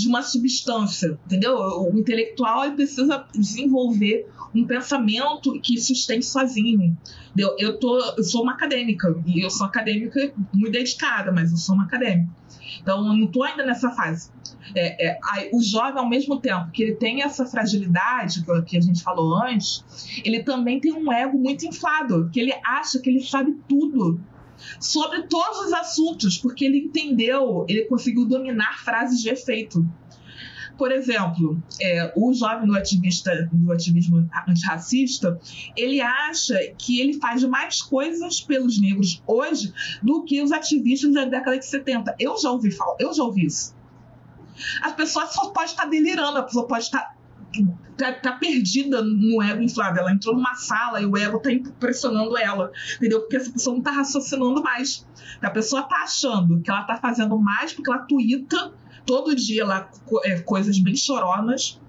uma substância, entendeu? O intelectual ele precisa desenvolver um pensamento que sustente sozinho. Eu sou uma acadêmica, e eu sou acadêmica muito dedicada, mas eu sou uma acadêmica. Então, eu não estou ainda nessa fase. O jovem, ao mesmo tempo que ele tem essa fragilidade que a gente falou antes, ele também tem um ego muito inflado, que ele acha que ele sabe tudo sobre todos os assuntos, porque ele entendeu, ele conseguiu dominar frases de efeito. Por exemplo, o jovem do ativismo antirracista, ele acha que ele faz mais coisas pelos negros hoje do que os ativistas da década de 70. Eu já ouvi isso. A pessoa só pode estar delirando, a pessoa pode estar perdida no ego inflado. Ela entrou numa sala e o ego está impressionando ela, entendeu? Porque essa pessoa não está raciocinando mais. A pessoa está achando que ela está fazendo mais porque ela tuita todo dia lá coisas bem choronas,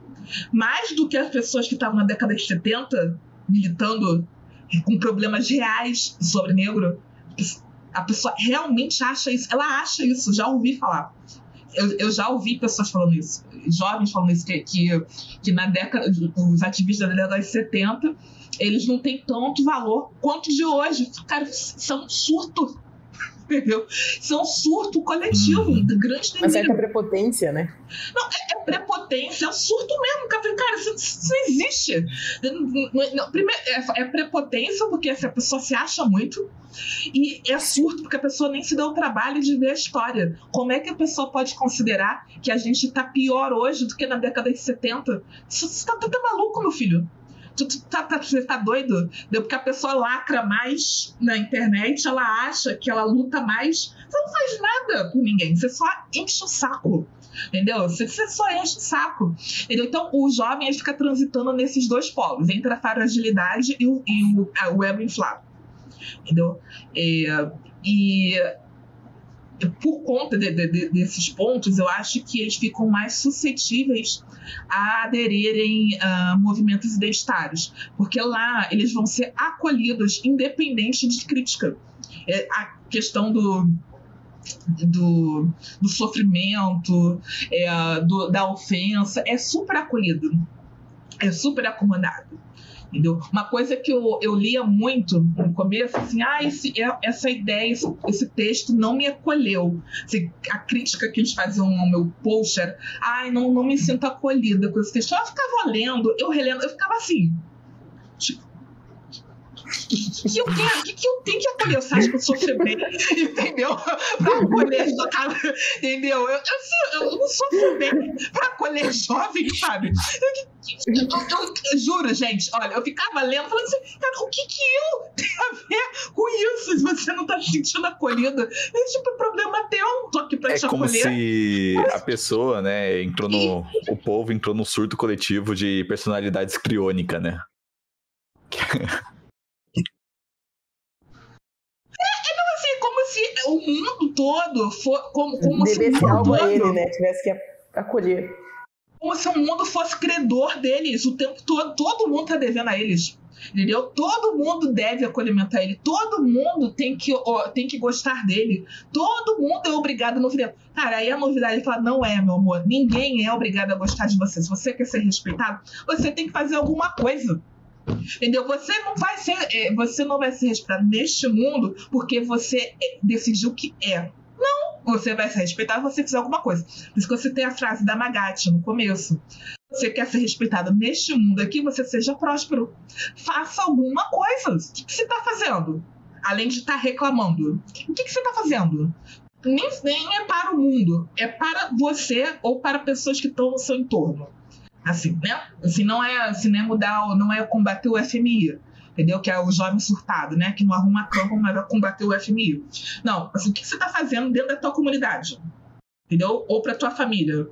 mais do que as pessoas que estavam na década de 70 militando com problemas reais sobre negro. A pessoa realmente acha isso. Ela acha isso, já ouvi falar. Eu já ouvi pessoas falando isso, jovens falando isso, que na década, os ativistas da década de 70, eles não têm tanto valor quanto de hoje. Cara, isso é um surto. entendeu? Isso é um surto coletivo, um grande delírio. Uma certa prepotência, né? Não, é prepotência, é um surto mesmo, cara, isso não existe. Primeiro, é prepotência porque a pessoa se acha muito, e é surto porque a pessoa nem se deu o trabalho de ver a história. Como é que a pessoa pode considerar que a gente tá pior hoje do que na década de 70? Você tá maluco, meu filho? Você tá doido? Porque a pessoa lacra mais na internet, ela acha que ela luta mais. Você não faz nada por ninguém, você só enche o saco. Entendeu? Você só enche o saco. Entendeu? Então, o jovem ele fica transitando nesses dois polos, entre a fragilidade e o ego inflado. Entendeu? E por conta desses pontos, eu acho que eles ficam mais suscetíveis a aderirem a movimentos identitários, porque lá eles vão ser acolhidos independente de crítica. A questão do sofrimento, da ofensa, é super acolhido, é super acomodado. Entendeu? Uma coisa que eu lia muito no começo, assim, essa ideia, esse texto não me acolheu. Assim, a crítica que eles faziam ao meu post era, não me sinto acolhida com esse texto. Eu ficava lendo, eu relendo, eu ficava assim, tipo, o que eu tenho que acolher? Você acha que eu sofro bem? Entendeu? Pra acolher, entendeu? Eu não sofro bem pra acolher jovem, sabe? Eu juro, gente, olha, eu ficava lendo, falando assim, cara, o que eu tenho a ver com isso? Se você não tá se sentindo acolhida, esse tipo de problema teu, eu tô aqui pra te acolher. É como se a pessoa, né, o povo entrou num surto coletivo de personalidade escriônica, né? Como se o mundo todo devesse se algo a ele, né? Tivesse que acolher. Como se o mundo fosse credor deles o tempo todo. Todo mundo tá devendo a eles. Entendeu? Todo mundo deve acolhimento a ele. Todo mundo tem que gostar dele. Todo mundo é obrigado a novidade. Cara, aí a novidade fala, não é, meu amor. Ninguém é obrigado a gostar de você. Se você quer ser respeitado, você tem que fazer alguma coisa. Entendeu? Você não vai ser respeitado neste mundo porque você decidiu que é. Não, você vai ser respeitado se você fizer alguma coisa. Por isso que você tem a frase da Magatti no começo. Você quer ser respeitado neste mundo aqui, você seja próspero. Faça alguma coisa. O que você está fazendo? Além de estar reclamando. O que você está fazendo? Nem é para o mundo. É para você ou para pessoas que estão no seu entorno. Assim, né? Assim, não é mudar, não é combater o FMI, entendeu? Que é o jovem surtado, né? Que não arruma campo, mas vai combater o FMI. Não, assim, o que você está fazendo dentro da tua comunidade, entendeu? Ou para tua família.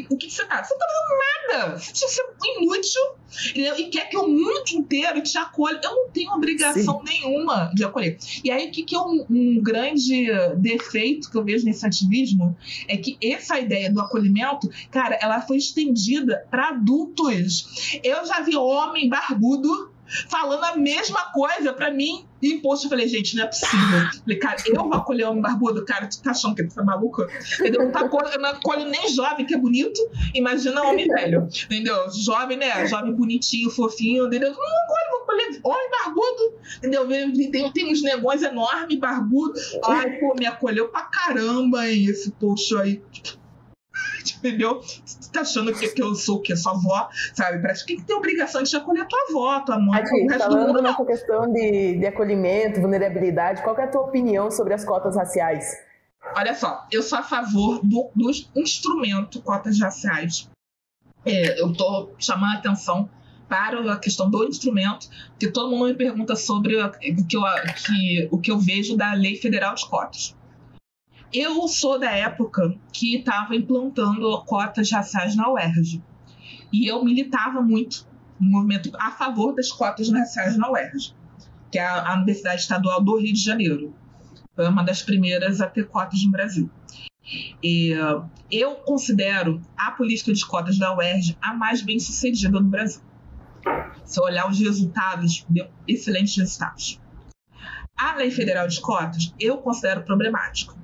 O que você tá? Você não tá fazendo nada. Você é inútil, entendeu? E quer que o mundo inteiro te acolha. Eu não tenho obrigação nenhuma de acolher. E aí, o que é um grande defeito que eu vejo nesse ativismo é que essa ideia do acolhimento, cara, ela foi estendida para adultos. Eu já vi homem barbudo falando a mesma coisa pra mim em post. Eu falei, gente, não é possível. Falei, cara, eu vou acolher homem barbudo? Cara, tu tá achando que tu tá maluco? Entendeu? Eu não acolho nem jovem, que é bonito. Imagina homem velho, entendeu? Jovem, né? Jovem bonitinho, fofinho, entendeu? Não acolho, vou acolher homem barbudo, entendeu? Tem uns negócios enormes, barbudo. Ai, pô, me acolheu pra caramba, hein, esse post aí. Entendeu? Você tá achando que eu sou o quê? Sua avó, sabe? Parece que tem obrigação de te acolher a tua avó, tua mãe. Falando nessa questão de acolhimento, vulnerabilidade, qual que é a tua opinião sobre as cotas raciais? Olha só, eu sou a favor do instrumento cotas raciais. Eu tô chamando a atenção para a questão do instrumento, porque todo mundo me pergunta sobre o que eu vejo da Lei Federal de Cotas. Eu sou da época que estava implantando cotas raciais na UERJ. E eu militava muito no movimento a favor das cotas raciais na UERJ, que é a Universidade Estadual do Rio de Janeiro. Foi uma das primeiras a ter cotas no Brasil. E eu considero a política de cotas da UERJ a mais bem-sucedida no Brasil. Se eu olhar os resultados, deu excelentes resultados. A Lei Federal de Cotas eu considero problemática.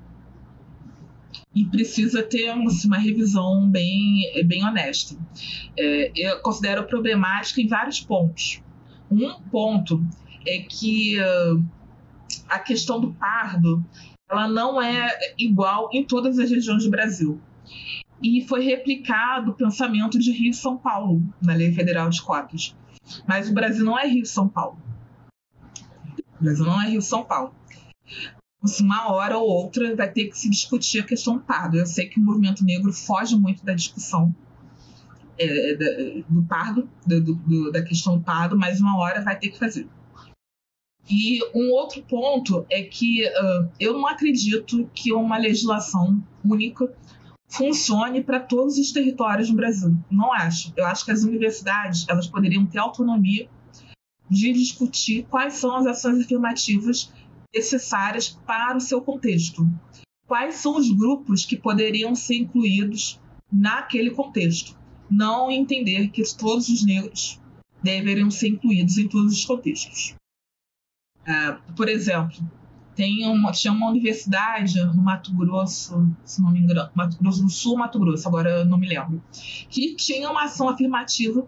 E precisa ter uma revisão bem honesta. Eu considero problemática em vários pontos. Um ponto é que a questão do pardo ela não é igual em todas as regiões do Brasil. E foi replicado o pensamento de Rio e São Paulo na Lei Federal de Cotas. Mas o Brasil não é Rio e São Paulo. O Brasil não é Rio e São Paulo. Uma hora ou outra vai ter que se discutir a questão do pardo. Eu sei que o movimento negro foge muito da discussão do pardo, da questão do pardo, mas uma hora vai ter que fazer. E um outro ponto é que eu não acredito que uma legislação única funcione para todos os territórios no Brasil. Não acho. Eu acho que as universidades elas poderiam ter autonomia de discutir quais são as ações afirmativas necessárias para o seu contexto. Quais são os grupos que poderiam ser incluídos naquele contexto. Não entender que todos os negros deveriam ser incluídos em todos os contextos. Por exemplo, tinha uma universidade no Mato Grosso, se não me engano, Mato Grosso do Sul, Mato Grosso, agora eu não me lembro, que tinha uma ação afirmativa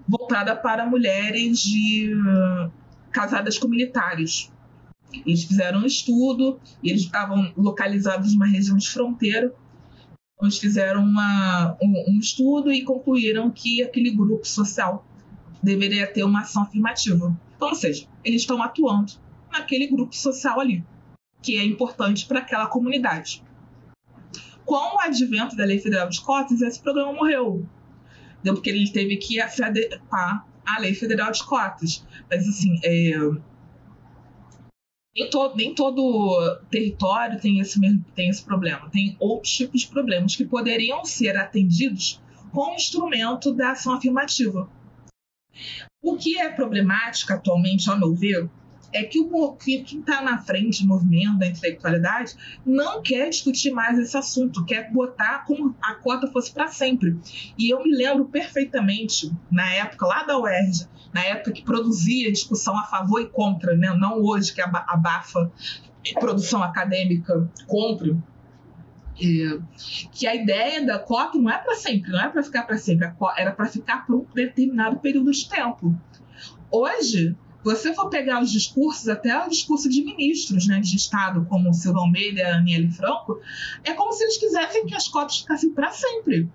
voltada para mulheres casadas com militares. Eles fizeram um estudo, eles estavam localizados numa região de fronteira, eles fizeram um estudo e concluíram que aquele grupo social deveria ter uma ação afirmativa. Então, ou seja, eles estão atuando naquele grupo social ali, que é importante para aquela comunidade. Com o advento da Lei Federal de Cotas, esse programa morreu. Porque ele teve que se adequar à Lei Federal de Cotas. Mas, assim, nem todo território tem esse problema. Tem outros tipos de problemas que poderiam ser atendidos com o instrumento da ação afirmativa. O que é problemático atualmente, ao meu ver, é que quem está na frente do movimento da intelectualidade não quer discutir mais esse assunto, quer botar como a cota fosse para sempre. E eu me lembro perfeitamente, na época lá da UERJ, na época que produzia discussão a favor e contra, né? Não hoje que abafa produção acadêmica contra, que a ideia da cota não é para sempre, não é para ficar para sempre, era para ficar por um determinado período de tempo. Hoje, você for pegar os discursos, até o discurso de ministros, né, de Estado, como o Silvio Almeida e a Aniele Franco, é como se eles quisessem que as cotas ficassem para sempre.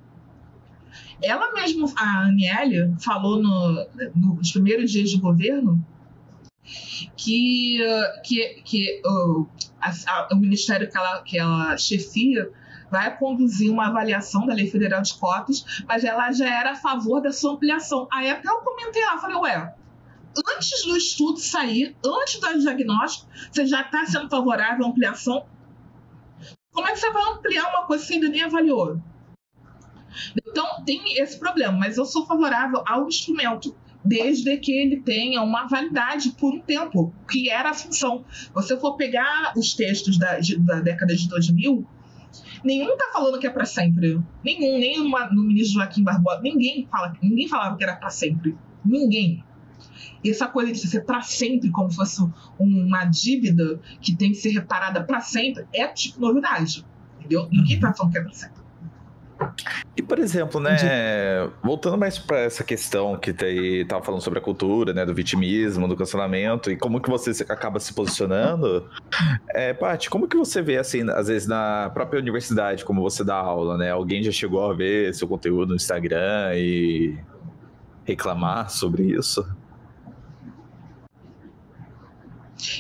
Ela mesma, a Aniele, falou nos primeiros dias de governo que o ministério que ela chefia vai conduzir uma avaliação da Lei Federal de Cotas, mas ela já era a favor da sua ampliação. Aí até eu comentei lá, falei, antes do estudo sair, antes do diagnóstico, você já está sendo favorável à ampliação? Como é que você vai ampliar uma coisa que você ainda nem avaliou? Então, tem esse problema, mas eu sou favorável ao instrumento, desde que ele tenha uma validade por um tempo, que era a função. Se você for pegar os textos da década de 2000, nenhum está falando que é para sempre. Nenhum, nem no ministro Joaquim Barbosa, ninguém falava que era para sempre. Ninguém. E essa coisa de ser para sempre, como se fosse uma dívida que tem que ser reparada para sempre, é tipo novidade. Entendeu? Ninguém está falando que é para sempre. E, por exemplo, né, voltando mais para essa questão que estava falando sobre a cultura, né, do vitimismo, do cancelamento, e como que você acaba se posicionando, Paty, como que você vê, assim, às vezes na própria universidade, como você dá aula, né, alguém já chegou a ver seu conteúdo no Instagram e reclamar sobre isso?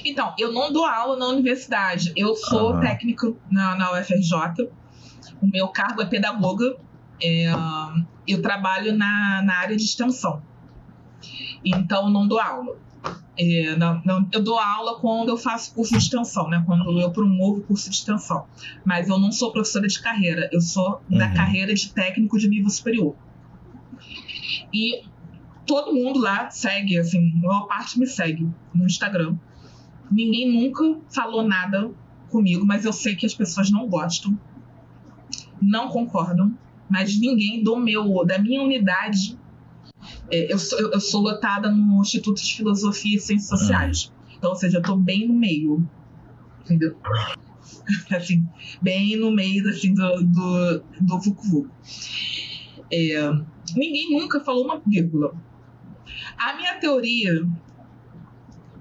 Então, eu não dou aula na universidade, eu sou técnico na UFRJ. O meu cargo é pedagoga, eu trabalho na área de extensão, então não dou aula. Eu dou aula quando eu faço curso de extensão, né? Quando eu promovo curso de extensão, mas eu não sou professora de carreira, eu sou da carreira de técnico de nível superior. E todo mundo lá segue, assim, a maior parte me segue no Instagram. Ninguém nunca falou nada comigo, mas eu sei que as pessoas não gostam, não concordam, mas ninguém da minha unidade. Eu sou lotada no Instituto de Filosofia e Ciências Sociais. Então, ou seja, eu estou bem no meio, entendeu? Assim, bem no meio assim, do vucu-vucu. Ninguém nunca falou uma vírgula. A minha teoria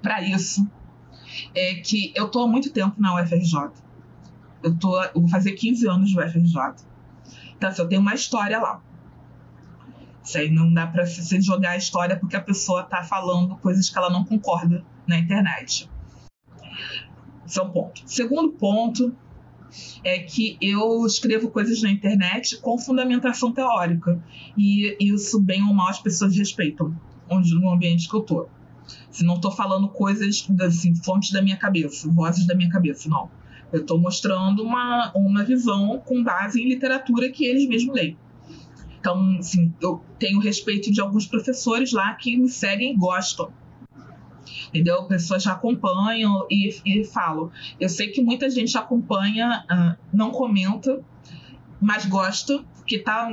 para isso é que eu tô há muito tempo na UFRJ. Eu vou fazer 15 anos no UFRJ. Então, assim, eu tenho uma história lá. Isso aí não dá pra você jogar a história porque a pessoa tá falando coisas que ela não concorda na internet. Esse é um ponto. Segundo ponto é que eu escrevo coisas na internet com fundamentação teórica. E isso, bem ou mal, as pessoas respeitam no ambiente que eu tô. Se não tô falando coisas, assim, fontes da minha cabeça, vozes da minha cabeça, não. Eu tô mostrando uma visão com base em literatura que eles mesmos leem. Então, assim, eu tenho respeito de alguns professores lá que me seguem e gostam. Entendeu? Pessoas já acompanham e falam. Eu sei que muita gente acompanha, não comenta, mas gosta, porque tá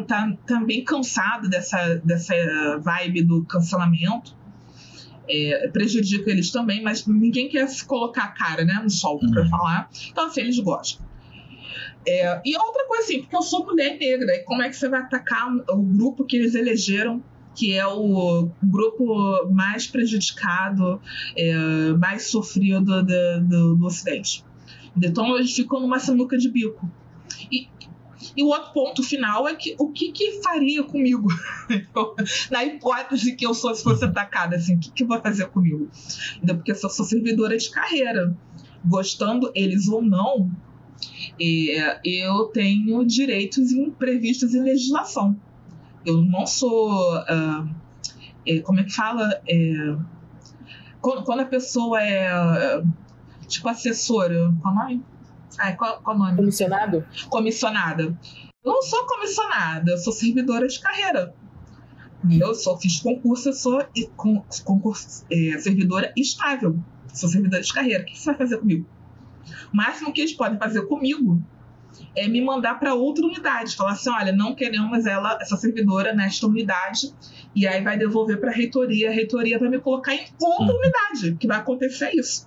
bem cansado dessa vibe do cancelamento. Prejudica eles também, mas ninguém quer se colocar a cara, né, no sol para falar. Então, assim, eles gostam. E outra coisa, assim, porque eu sou mulher negra, e como é que você vai atacar o grupo que eles elegeram, que é o grupo mais prejudicado, mais sofrido do Ocidente? Então, eles ficam numa sinuca de bico. E o outro ponto final é que o que faria comigo? Na hipótese que eu se fosse atacada, assim, o que vai fazer comigo? Porque eu sou servidora de carreira. Gostando eles ou não, eu tenho direitos previstos em legislação. Eu não sou... como é que fala? Quando a pessoa é tipo assessora, qual o nome? Qual o nome? Comissionado? Comissionada. Eu não sou comissionada, eu sou servidora de carreira. Eu fiz concurso, eu sou servidora estável. Sou servidora de carreira. O que você vai fazer comigo? O máximo que eles podem fazer comigo é me mandar para outra unidade. Falar assim, olha, não queremos essa servidora nesta unidade. E aí vai devolver para a reitoria vai me colocar em outra unidade. Que vai acontecer isso.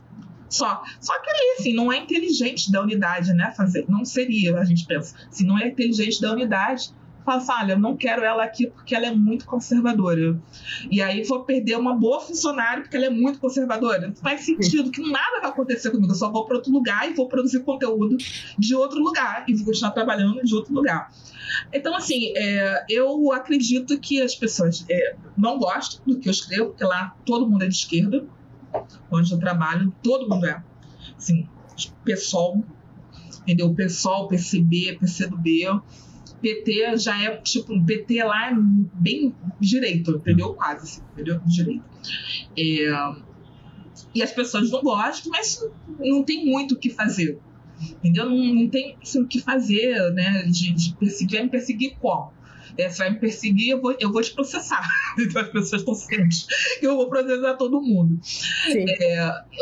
Só que ali, assim, não é inteligente da unidade, né, fazer. Não seria, a gente pensa. Se não é inteligente da unidade, fala assim, olha, eu não quero ela aqui porque ela é muito conservadora. E aí vou perder uma boa funcionária porque ela é muito conservadora. Não faz sentido, que nada vai acontecer comigo. Eu só vou para outro lugar e vou produzir conteúdo de outro lugar. E vou continuar trabalhando de outro lugar. Então, assim, eu acredito que as pessoas não gostam do que eu escrevo, porque lá todo mundo é de esquerda. Onde eu trabalho, todo mundo assim, PSOL, entendeu? PSOL, PCB, PCdoB, PT já é, tipo, PT lá é bem direito, entendeu? Quase, assim, entendeu? Direito. E as pessoas não gostam, mas não tem muito o que fazer, entendeu? Não tem assim, o que fazer, né? De perseguir, vai me perseguir como? Você vai me perseguir, eu vou te processar. Então as pessoas estão cientes que eu vou processar todo mundo.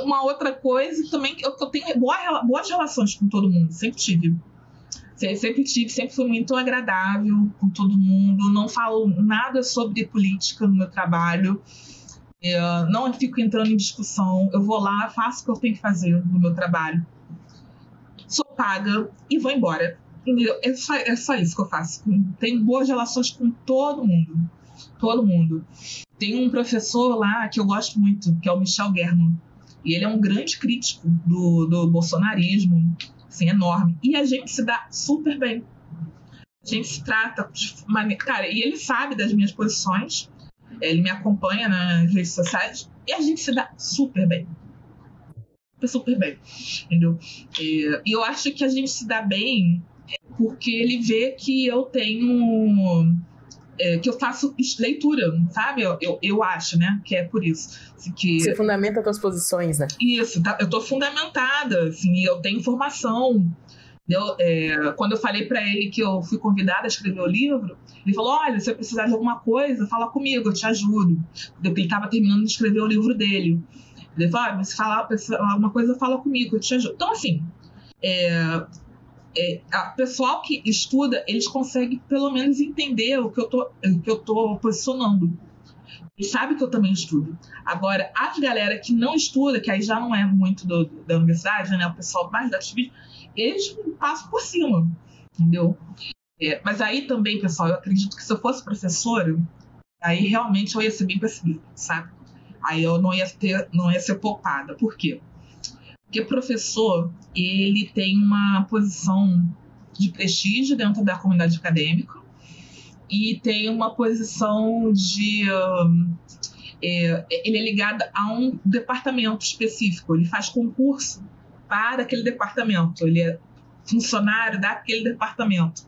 Uma outra coisa também, eu tenho boas relações com todo mundo, sempre tive. Sempre fui muito agradável com todo mundo, não falo nada sobre política no meu trabalho, não fico entrando em discussão, eu vou lá, faço o que eu tenho que fazer no meu trabalho, sou paga e vou embora. É só isso que eu faço. Tenho boas relações com todo mundo. Todo mundo. Tem um professor lá que eu gosto muito, que é o Michel German. E ele é um grande crítico do bolsonarismo, assim, enorme. E a gente se dá super bem. A gente se trata de maneira... Cara, e ele sabe das minhas posições. Ele me acompanha nas redes sociais. E a gente se dá super bem. Super bem. Entendeu? E eu acho que a gente se dá bem porque ele vê que eu tenho... que eu faço leitura, sabe? Eu acho, né? Que é por isso. Assim, que... Você fundamenta as suas posições, né? Isso, tá? Eu tô fundamentada, assim, eu tenho informação. Quando eu falei para ele que eu fui convidada a escrever o livro, ele falou, olha, se você precisar de alguma coisa, fala comigo, eu te ajudo. Porque ele estava terminando de escrever o livro dele. Ele falou, olha, se falar alguma coisa, fala comigo, eu te ajudo. Então, assim... o pessoal que estuda, eles conseguem pelo menos entender o que eu tô posicionando. Eles sabem que eu também estudo. Agora, as galera que não estuda, que aí já não é muito da universidade, né? O pessoal mais da ativismo, eles passam por cima, entendeu? Mas aí também, pessoal, eu acredito que se eu fosse professora, aí realmente eu ia ser bem perseguida, sabe? Aí eu não ia ser poupada. Por quê? Porque professor, ele tem uma posição de prestígio dentro da comunidade acadêmica e tem uma posição de... ele é ligado a um departamento específico, ele faz concurso para aquele departamento, ele é funcionário daquele departamento.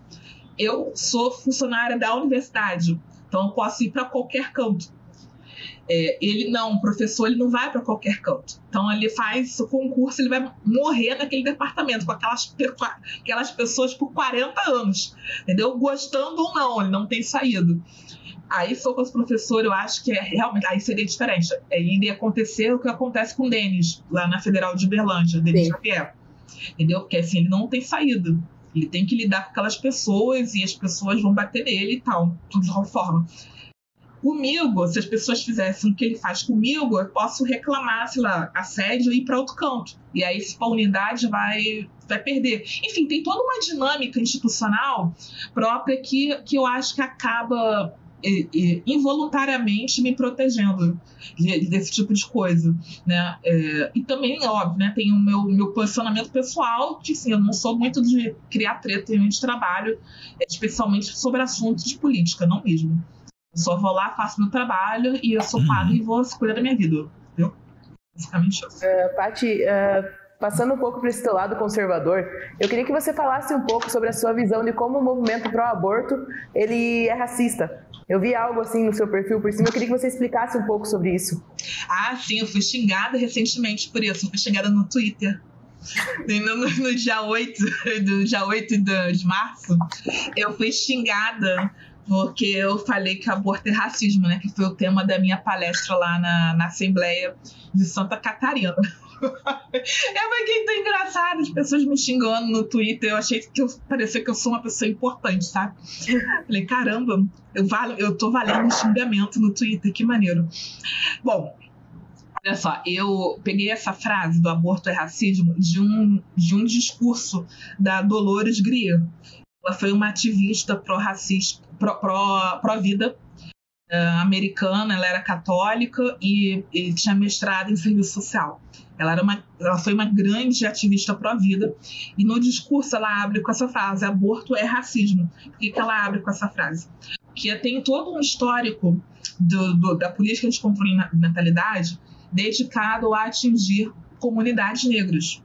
Eu sou funcionária da universidade, então eu posso ir para qualquer canto. Ele não, o professor, ele não vai para qualquer canto. Então ele faz o concurso, ele vai morrer naquele departamento com aquelas pessoas por 40 anos, entendeu? Gostando ou não, ele não tem saído. Aí, se eu fosse professor, eu acho que realmente aí seria diferente. Aí iria acontecer o que acontece com o Denis, lá na Federal de Uberlândia, Denis Xavier. Entendeu? Porque assim, ele não tem saída. Ele tem que lidar com aquelas pessoas e as pessoas vão bater nele e tal, tudo de alguma forma. Comigo, se as pessoas fizessem o que ele faz comigo, eu posso reclamar, sei lá, assédio e ir para outro canto. E aí, se a unidade vai perder. Enfim, tem toda uma dinâmica institucional própria que eu acho que acaba involuntariamente me protegendo desse tipo de coisa, né? E também, óbvio, né, tem o meu posicionamento pessoal, que sim, eu não sou muito de criar treta em de trabalho, especialmente sobre assuntos de política, não mesmo. Eu só vou lá, faço meu trabalho e eu sou paga e vou cuidar da minha vida, entendeu? Basicamente isso. Paty, passando um pouco para esse teu lado conservador, eu queria que você falasse um pouco sobre a sua visão de como o movimento pró-aborto ele é racista. Eu vi algo assim no seu perfil por cima, eu queria que você explicasse um pouco sobre isso. Ah, sim, eu fui xingada recentemente por isso, eu fui xingada no Twitter. No dia 8 de março, eu fui xingada porque eu falei que aborto é racismo, né? Que foi o tema da minha palestra lá na Assembleia de Santa Catarina. É muito engraçado, as pessoas me xingando no Twitter. Eu achei que parecia que eu sou uma pessoa importante, sabe? Falei, caramba, eu tô valendo xingamento no Twitter, que maneiro. Bom, olha só, eu peguei essa frase do aborto é racismo de um discurso da Dolores Grier. Ela foi uma ativista pró-racista, pró-vida americana, ela era católica e tinha mestrado em serviço social. Ela foi uma grande ativista pró-vida e no discurso ela abre com essa frase, aborto é racismo. Por que ela abre com essa frase? Porque tem todo um histórico da política de controle de natalidade dedicado a atingir comunidades negras.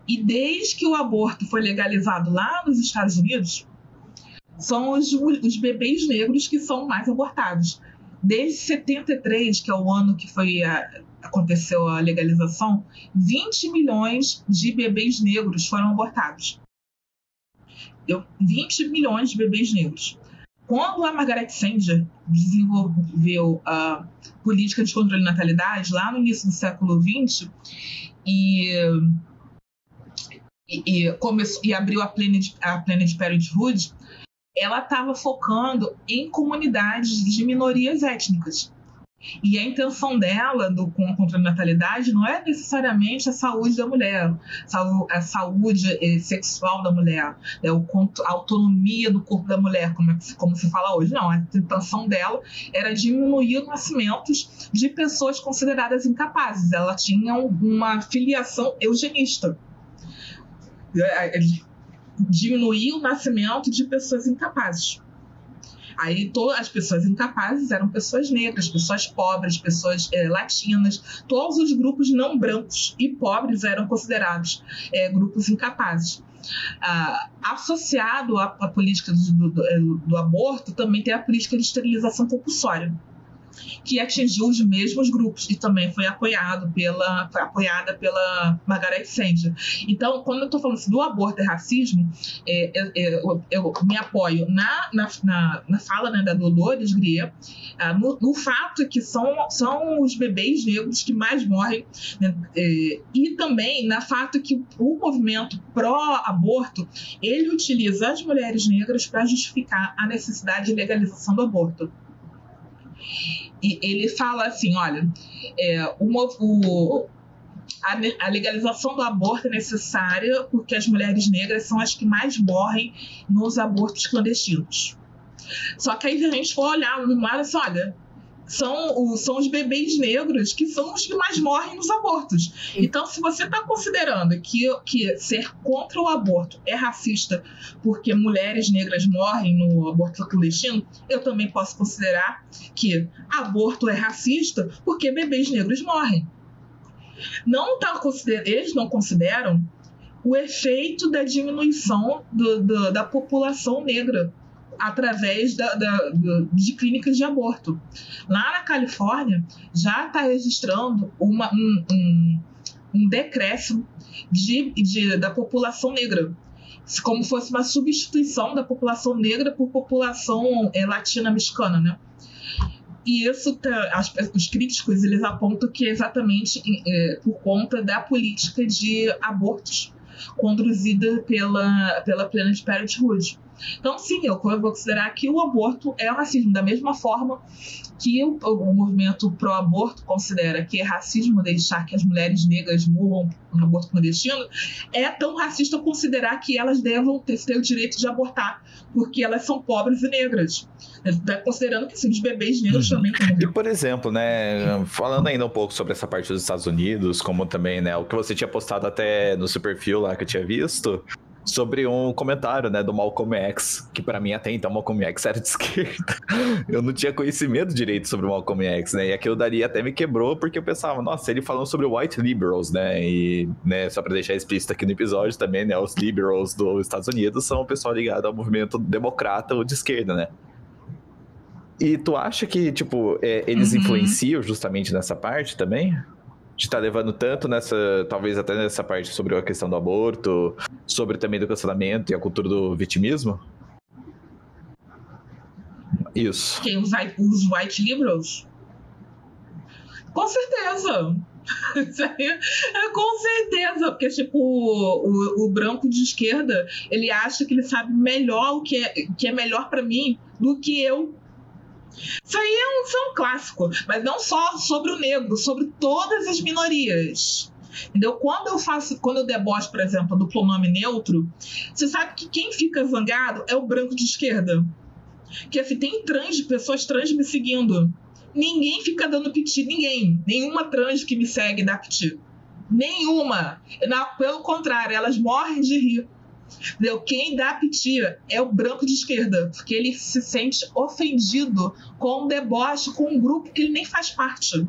E desde que o aborto foi legalizado lá nos Estados Unidos, são os bebês negros que são mais abortados. Desde 73, que é o ano que aconteceu a legalização, 20 milhões de bebês negros foram abortados. 20 milhões de bebês negros. Quando a Margaret Sanger desenvolveu a política de controle de natalidade, lá no início do século XX, e abriu a Planned Parenthood, ela estava focando em comunidades de minorias étnicas. E a intenção dela com o controle de natalidade não é necessariamente a saúde da mulher, a saúde sexual da mulher, a autonomia do corpo da mulher, como se fala hoje. Não, a intenção dela era diminuir os nascimentos de pessoas consideradas incapazes. Ela tinha uma filiação eugenista. Diminuir o nascimento de pessoas incapazes. Aí todas as pessoas incapazes eram pessoas negras, pessoas pobres, pessoas latinas. Todos os grupos não brancos e pobres eram considerados grupos incapazes. Associado à política do aborto, também tem a política de esterilização compulsória, que atingiu os mesmos grupos e também foi apoiada pela Margaret Sanger. Então, quando eu estou falando assim, do aborto é racismo, eu me apoio na fala, né, da Dolores Grier, no fato que são os bebês negros que mais morrem, né, e também no fato que o movimento pró-aborto ele utiliza as mulheres negras para justificar a necessidade de legalização do aborto. E ele fala assim, olha, a legalização do aborto é necessária porque as mulheres negras são as que mais morrem nos abortos clandestinos. Só que aí a gente for olhar no mar assim, olha, são os bebês negros, que são os que mais morrem nos abortos. Então, se você está considerando que ser contra o aborto é racista porque mulheres negras morrem no aborto clandestino, eu também posso considerar que aborto é racista porque bebês negros morrem. Eles não consideram o efeito da diminuição da população negra através de clínicas de aborto. Lá na Califórnia, já está registrando um decréscimo da população negra, como fosse uma substituição da população negra por população latino-americana, né? E isso, os críticos, eles apontam que é exatamente por conta da política de abortos conduzida pela Planned Parenthood. Então, sim, eu vou considerar que o aborto é racismo, da mesma forma que o movimento pró-aborto considera que é racismo deixar que as mulheres negras morram no aborto clandestino, é tão racista considerar que elas devam ter o direito de abortar, porque elas são pobres e negras. Está considerando que sim, os bebês negros também têm. E, por exemplo, né, falando ainda um pouco sobre essa parte dos Estados Unidos, como também, né, o que você tinha postado até no seu perfil lá que eu tinha visto, sobre um comentário, né, do Malcolm X, que pra mim até então Malcolm X era de esquerda. Eu não tinha conhecimento direito sobre o Malcolm X, né, e aquilo dali até me quebrou, porque eu pensava, nossa, ele falando sobre white liberals, né, e, né, só pra deixar explícito aqui no episódio também, né, os liberals dos Estados Unidos são o pessoal ligado ao movimento democrata ou de esquerda, né. E tu acha que, tipo, eles influenciam justamente nessa parte também? De estar levando tanto nessa, talvez até nessa parte sobre a questão do aborto, sobre também do cancelamento e a cultura do vitimismo? Isso. Quem os white liberals? Com certeza. Com certeza, porque tipo, o branco de esquerda, ele acha que ele sabe melhor o que é melhor pra mim do que eu. Isso aí é um clássico, mas não só sobre o negro, sobre todas as minorias. Entendeu? Quando eu debocho, por exemplo, do pronome neutro, você sabe que quem fica zangado é o branco de esquerda. Que assim, tem pessoas trans me seguindo. Ninguém fica dando piti, nenhuma trans que me segue dá piti. Nenhuma. Pelo contrário, elas morrem de rir. Entendeu? Quem dá piti é o branco de esquerda, porque ele se sente ofendido com um deboche, com um grupo que ele nem faz parte.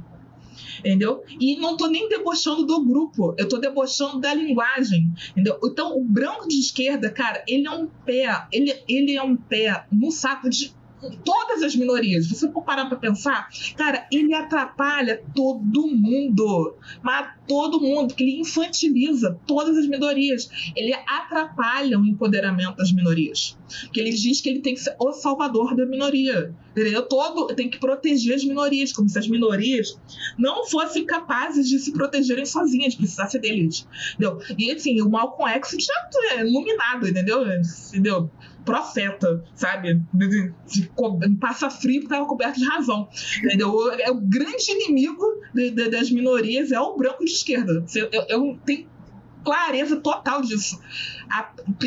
Entendeu? E não tô nem debochando do grupo, eu tô debochando da linguagem. Entendeu? Então, o branco de esquerda, cara, ele é um pé no saco de todas as minorias. Se você for parar pra pensar, cara, ele atrapalha todo mundo, mas todo mundo, que ele infantiliza todas as minorias. Ele atrapalha o empoderamento das minorias, porque ele diz que ele tem que ser o salvador da minoria, entendeu? Tem que proteger as minorias, como se as minorias não fossem capazes de se protegerem sozinhas, precisasse deles, entendeu? E assim, o Malcolm X já é iluminado, entendeu? Profeta, sabe? Passa frio porque estava coberto de razão. Entendeu? É o grande inimigo das minorias, é o branco de esquerda. Eu tenho clareza total disso.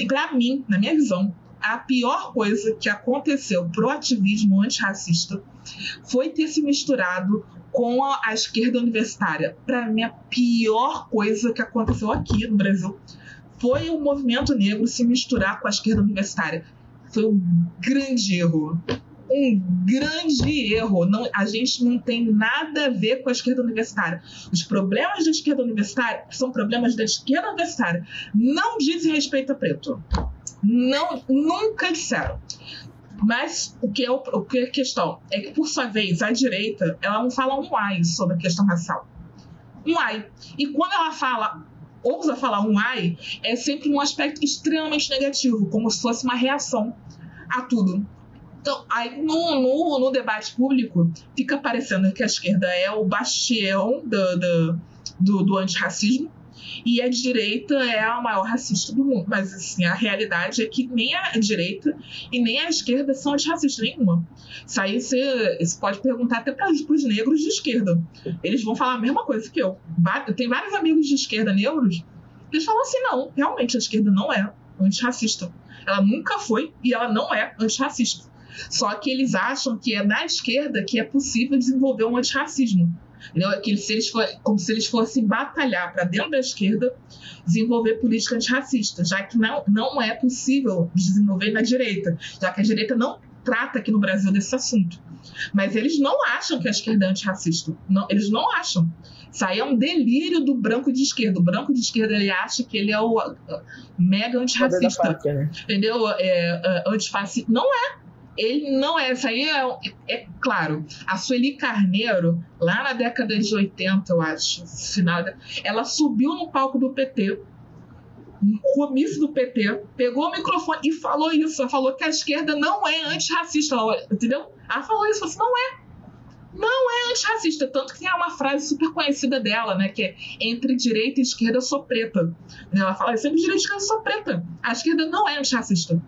Para mim, na minha visão, a pior coisa que aconteceu pro ativismo antirracista foi ter se misturado com a esquerda universitária. Para mim, a pior coisa que aconteceu aqui no Brasil foi o movimento negro se misturar com a esquerda universitária. Foi um grande erro. Um grande erro. A gente não tem nada a ver com a esquerda universitária. Os problemas da esquerda universitária são problemas da esquerda universitária. Não dizem respeito a preto. Não, nunca disseram. Mas o que é a questão? É que, por sua vez, a direita, ela não fala um ai sobre a questão racial. Um ai. E quando ela ousa falar um ai, é sempre um aspecto extremamente negativo, como se fosse uma reação a tudo. Então, aí no debate público, fica parecendo que a esquerda é o bastião do antirracismo e a direita é a maior racista do mundo. Mas, assim, a realidade é que nem a direita e nem a esquerda são antirracistas nenhuma. Isso aí você pode perguntar até para os negros de esquerda. Eles vão falar a mesma coisa que eu. Tem vários amigos de esquerda negros, eles falam assim, não, realmente a esquerda não é antirracista. Ela nunca foi e ela não é antirracista. Só que eles acham que é na esquerda que é possível desenvolver um antirracismo. Como se eles fossem batalhar para dentro da esquerda desenvolver política antirracista, já que não é possível desenvolver na direita, já que a direita não trata aqui no Brasil desse assunto. Mas eles não acham que a esquerda é antirracista. Não, eles não acham. Isso aí é um delírio do branco de esquerda. O branco de esquerda, ele acha que ele é o mega antirracista. Pátria, né? Entendeu? Antifascista. Não é. Ele não é. Isso aí é claro. A Sueli Carneiro, lá na década de 80, eu acho, final, ela subiu no palco do PT, no comício do PT, pegou o microfone e falou isso. Ela falou que a esquerda não é antirracista. Entendeu? Ela falou isso. Falou assim, não é antirracista. Tanto que tem uma frase super conhecida dela, né? Que é: entre direita e esquerda eu sou preta. Ela fala: entre direita e esquerda eu sou preta. A esquerda não é antirracista.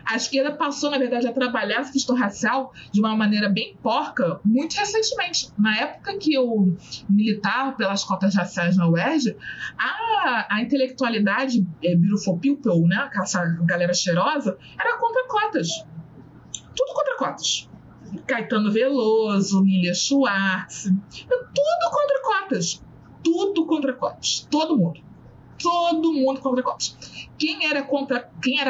A esquerda passou, na verdade, a trabalhar essa questão racial de uma maneira bem porca muito recentemente. Na época que eu militava pelas cotas raciais na UERJ, a intelectualidade beautiful people, né, essa galera cheirosa, era contra cotas. Tudo contra cotas. Caetano Veloso, Lilia Schwartz, tudo contra cotas. Tudo contra cotas. Todo mundo contra cotas. Quem era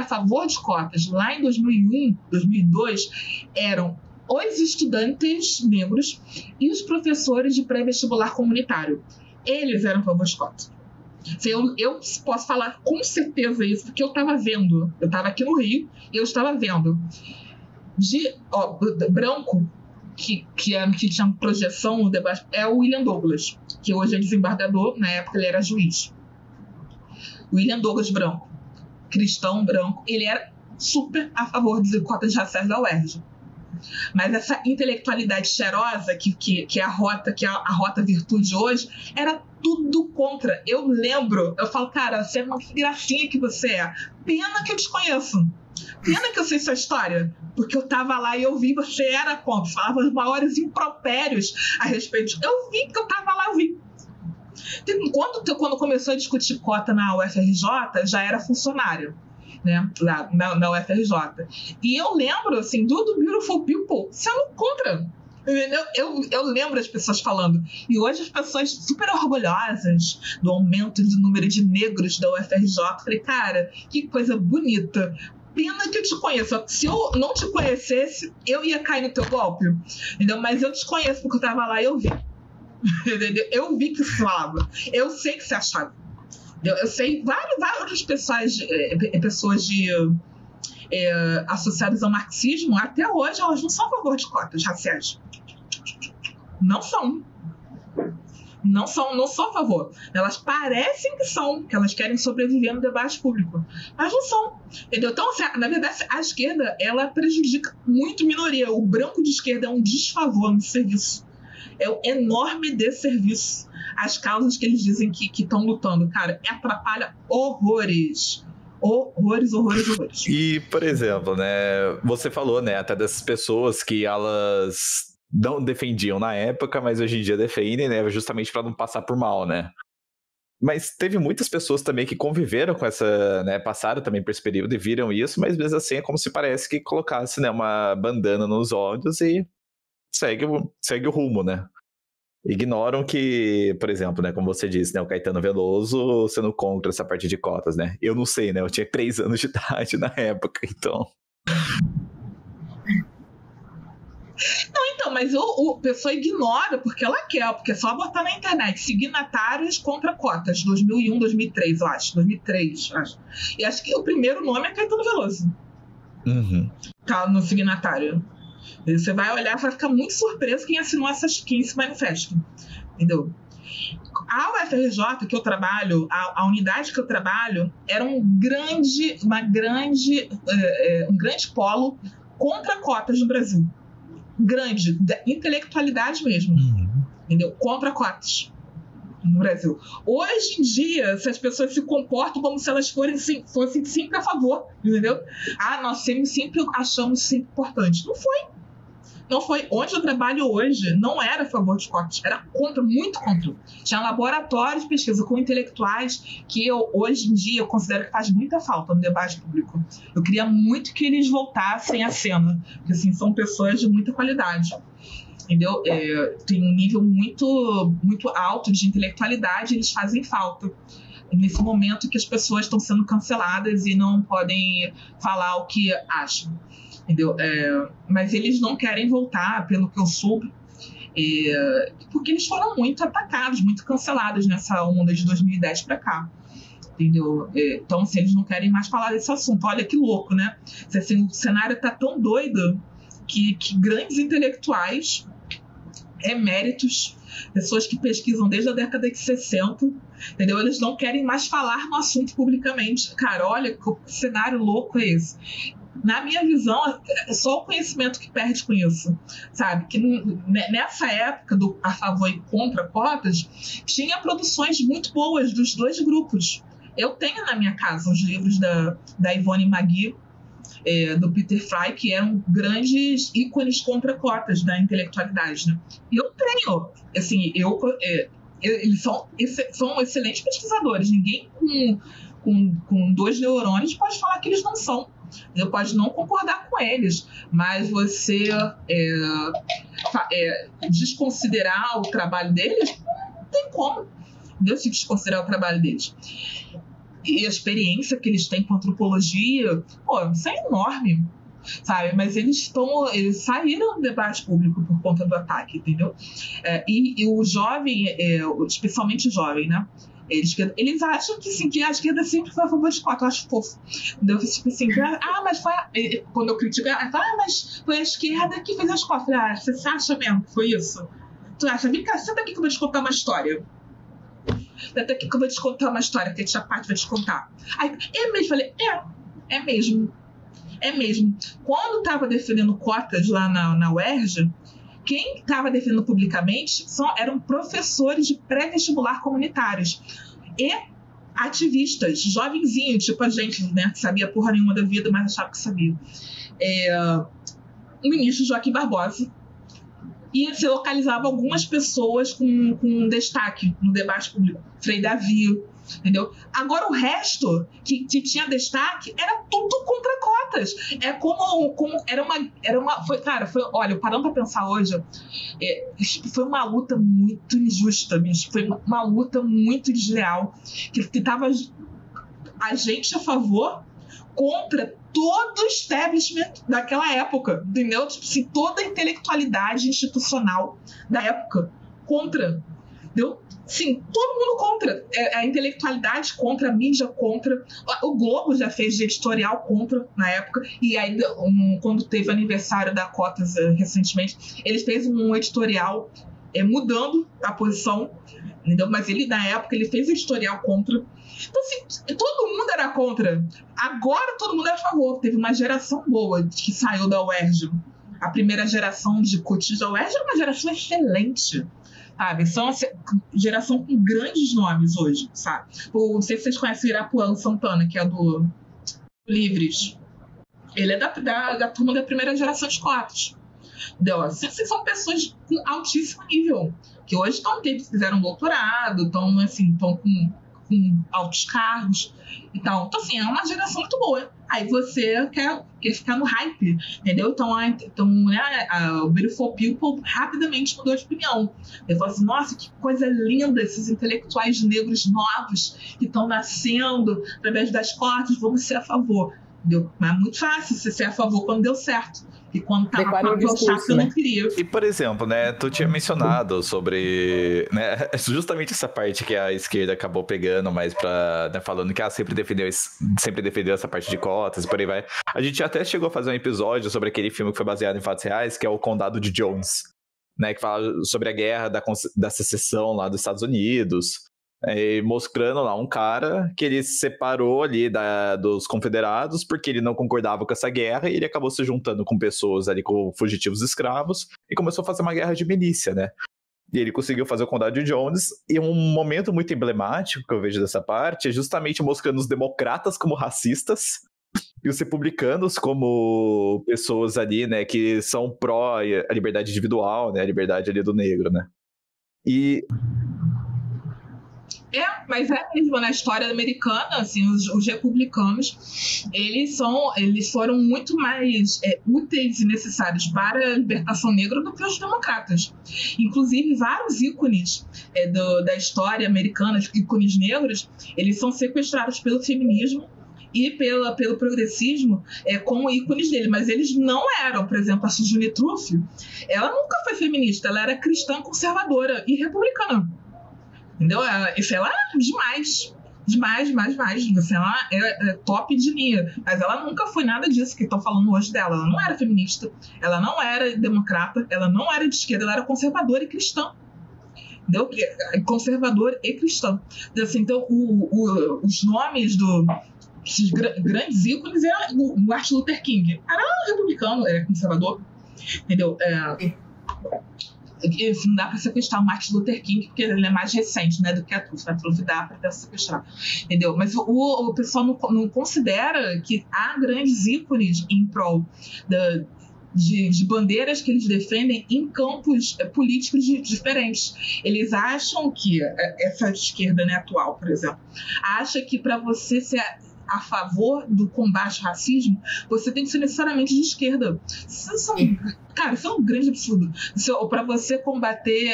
a favor de cotas lá em 2001, 2002, eram os estudantes negros e os professores de pré-vestibular comunitário. Eles eram a favor de cotas. Eu posso falar com certeza isso, porque eu estava vendo. Eu estava aqui no Rio e eu estava vendo. Branco, que tinha projeção no debate, é o William Douglas, que hoje é desembargador, na época ele era juiz. William Douglas branco, cristão branco, ele era super a favor de cotas raciais da UERJ. Mas essa intelectualidade cheirosa, que é a rota virtude hoje, era tudo contra. Eu lembro, eu falo, cara, você é uma gracinha que você é. Pena que eu te conheço. Pena que eu sei sua história. Porque eu tava lá e eu vi, você era contra. Falava os maiores impropérios a respeito. Eu vi que eu tava lá, eu vi. Quando começou a discutir cota na UFRJ, já era funcionário, né, lá na UFRJ. E eu lembro, assim, do Beautiful People sendo contra. Eu lembro as pessoas falando. E hoje as pessoas super orgulhosas do aumento do número de negros da UFRJ. Falei, cara, que coisa bonita. Pena que eu te conheço. Se eu não te conhecesse, eu ia cair no teu golpe. Entendeu? Mas eu te conheço porque eu tava lá e eu vi. Eu vi que você falava. Eu sei que você achava. Eu sei várias pessoas associadas ao marxismo, até hoje elas não são a favor de cotas raciais. Não são. Não são a favor. Elas parecem que são, que elas querem sobreviver no debate público. Mas não são. Entendeu? Então, na verdade, a esquerda, ela prejudica muito a minoria. O branco de esquerda é um desfavor no serviço. É um enorme desserviço às causas que eles dizem que estão lutando. Cara, atrapalha horrores. Horrores. E, por exemplo, né, você falou, né, até dessas pessoas que elas não defendiam na época, mas hoje em dia defendem, né, justamente para não passar por mal, né. Mas teve muitas pessoas também que conviveram com essa, né, passaram também por esse período e viram isso, mas mesmo assim é como se parece que colocasse, né, uma bandana nos olhos e segue o rumo, né? Ignoram que, por exemplo, né, como você disse, né, o Caetano Veloso sendo contra essa parte de cotas, né? Eu não sei, né? Eu tinha 3 anos de idade na época, então... Não, mas o pessoa ignora porque ela quer, porque é só botar na internet signatários contra cotas, 2001, 2003, eu acho. 2003, acho. E acho que o primeiro nome é Caetano Veloso. Uhum. Tá no signatário. Você vai olhar e vai ficar muito surpreso quem assinou quem esse manifesto. Entendeu? A UFRJ que eu trabalho, a unidade que eu trabalho, era um grande polo contra cotas no Brasil. Grande, da intelectualidade mesmo. Entendeu? Contra cotas no Brasil. Hoje em dia, se as pessoas se comportam como se elas fossem sempre a favor, entendeu? Nós sempre achamos sempre importante. Não foi. não foi. Onde eu trabalho hoje não era a favor de cotas, era contra, muito contra. Tinha laboratórios de pesquisa com intelectuais que hoje em dia eu considero que faz muita falta no debate público. Eu queria muito que eles voltassem à cena, porque assim, são pessoas de muita qualidade. Entendeu? Tem um nível muito, muito alto de intelectualidade, eles fazem falta. Nesse momento que as pessoas estão sendo canceladas e não podem falar o que acham. Entendeu? Mas eles não querem voltar, pelo que eu soube, porque eles foram muito atacados, muito cancelados nessa onda de 2010 para cá. Entendeu? Então, se eles não querem mais falar desse assunto, olha que louco, né? Assim, o cenário está tão doido que grandes intelectuais, eméritos, pessoas que pesquisam desde a década de 60, entendeu? Eles não querem mais falar no assunto publicamente. Cara, olha que cenário louco é esse. Na minha visão, é só o conhecimento que perde com isso, sabe? Que nessa época do a favor e contra cotas, tinha produções muito boas dos dois grupos. Eu tenho na minha casa os livros da Ivone Magui, do Peter Fry, que eram grandes ícones contra cotas da intelectualidade, né? E eu tenho, assim, eles são excelentes pesquisadores. Ninguém com 2 neurônios pode falar que eles não são. Você pode não concordar com eles, mas você desconsiderar o trabalho deles, não tem como, entendeu? Se desconsiderar o trabalho deles. E a experiência que eles têm com antropologia, isso é enorme, sabe? Mas eles saíram do debate público por conta do ataque, entendeu? E o jovem, especialmente o jovem, né? Eles acham que, sim, que a esquerda sempre foi a favor de cota. Eu acho fofo. Entendeu? Tipo assim, mas foi quando eu critico, mas foi a esquerda que fez as cotas. Você acha mesmo que foi isso? Tu acha? Vem cá, senta aqui que eu vou te contar uma história. Senta aqui que eu vou te contar uma história que a tia Paty vai te contar. Aí, eu mesmo falei, é mesmo. É mesmo. Quando estava defendendo cotas lá na UERJ, quem estava defendendo publicamente eram professores de pré-vestibular comunitários e ativistas, jovenzinhos, tipo a gente, né, que sabia porra nenhuma da vida, mas achava que sabia. O ministro Joaquim Barbosa, e se localizava algumas pessoas com destaque no debate público. Frei Davi, entendeu? Agora o resto que tinha destaque era tudo contra cotas. Olha, parando pra pensar hoje, foi uma luta muito injusta, bicho. Foi uma luta muito desleal, que tava a gente a favor contra todo o establishment daquela época, entendeu? Tipo assim, toda a intelectualidade institucional da época contra, entendeu? Sim, todo mundo contra. A intelectualidade contra, a mídia contra. O Globo já fez de editorial contra na época. E aí, quando teve aniversário da Cotas recentemente, ele fez um editorial mudando a posição, entendeu? Mas ele, na época, ele fez editorial contra. Então, assim, todo mundo era contra. Agora todo mundo é a favor. Teve uma geração boa que saiu da UERJ. A primeira geração de cotistas da UERJ é uma geração excelente, sabe? São uma geração com grandes nomes hoje, sabe? Não sei se vocês conhecem o Irapuã Santana, que é do Livres. Ele é da turma da primeira geração de cotas. São pessoas com altíssimo nível, que hoje fizeram doutorado, estão com altos cargos e tal. Então, assim, é uma geração muito boa. Aí você quer ficar no hype, entendeu? Então o Beautiful People rapidamente mudou de opinião. Ele falou assim, nossa, que coisa linda esses intelectuais negros novos que estão nascendo através das cotas, vamos ser a favor. Entendeu? Mas é muito fácil você ser a favor quando deu certo. E quando tava chato, eu não queria. E, por exemplo, né, tu tinha mencionado sobre, né, justamente essa parte que a esquerda acabou pegando mais pra, né, falando que sempre defendeu essa parte de cotas e por aí vai. A gente até chegou a fazer um episódio sobre aquele filme que foi baseado em fatos reais, que é o Condado de Jones, né, que fala sobre a guerra da secessão lá dos Estados Unidos, mostrando lá um cara que ele se separou ali dos confederados porque ele não concordava com essa guerra e ele acabou se juntando com pessoas ali, com fugitivos escravos, e começou a fazer uma guerra de milícia, né? E ele conseguiu fazer o Condado de Jones, e um momento muito emblemático que eu vejo dessa parte é justamente mostrando os democratas como racistas e os republicanos como pessoas ali, né, que são pró a liberdade individual, né, a liberdade ali do negro, né. E Mas é mesmo, na história americana, assim, os republicanos, eles foram muito mais úteis e necessários para a libertação negra do que os democratas. Inclusive, vários ícones da história americana, ícones negros, eles são sequestrados pelo feminismo e pelo progressismo como ícones dele, mas eles não eram. Por exemplo, a Sojourner Truth, ela nunca foi feminista, ela era cristã conservadora e republicana. Entendeu? Isso ela é demais. Assim, ela é top de linha. Mas ela nunca foi nada disso que estão falando hoje dela. Ela não era feminista, ela não era democrata, ela não era de esquerda, ela era conservadora e cristã. Entendeu? Conservadora e cristã. Então, os nomes desses grandes ícones eram o Martin Luther King. Era republicano, era conservador. Entendeu? Não dá para sequestrar o Martin Luther King, porque ele é mais recente, né, do que a Truth. A Truth dá para sequestrar, entendeu? Mas o pessoal não considera que há grandes ícones em prol de bandeiras que eles defendem em campos políticos diferentes. Eles acham que essa esquerda, né, atual, por exemplo, acha que para você ser a favor do combate ao racismo, você tem que ser necessariamente de esquerda. Cara, isso é um grande absurdo. Para você combater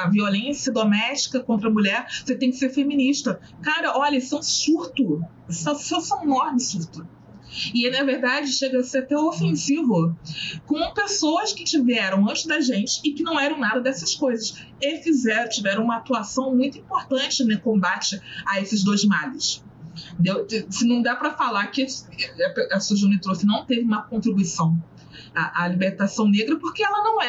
a violência doméstica contra a mulher, você tem que ser feminista. Cara, olha, isso é um surto. Isso é um enorme surto. E, na verdade, chega a ser até ofensivo com pessoas que tiveram antes da gente e que não eram nada dessas coisas. E tiveram uma atuação muito importante no combate a esses dois males. Se não dá para falar que a Sojourner Truth não teve uma contribuição à libertação negra, porque ela não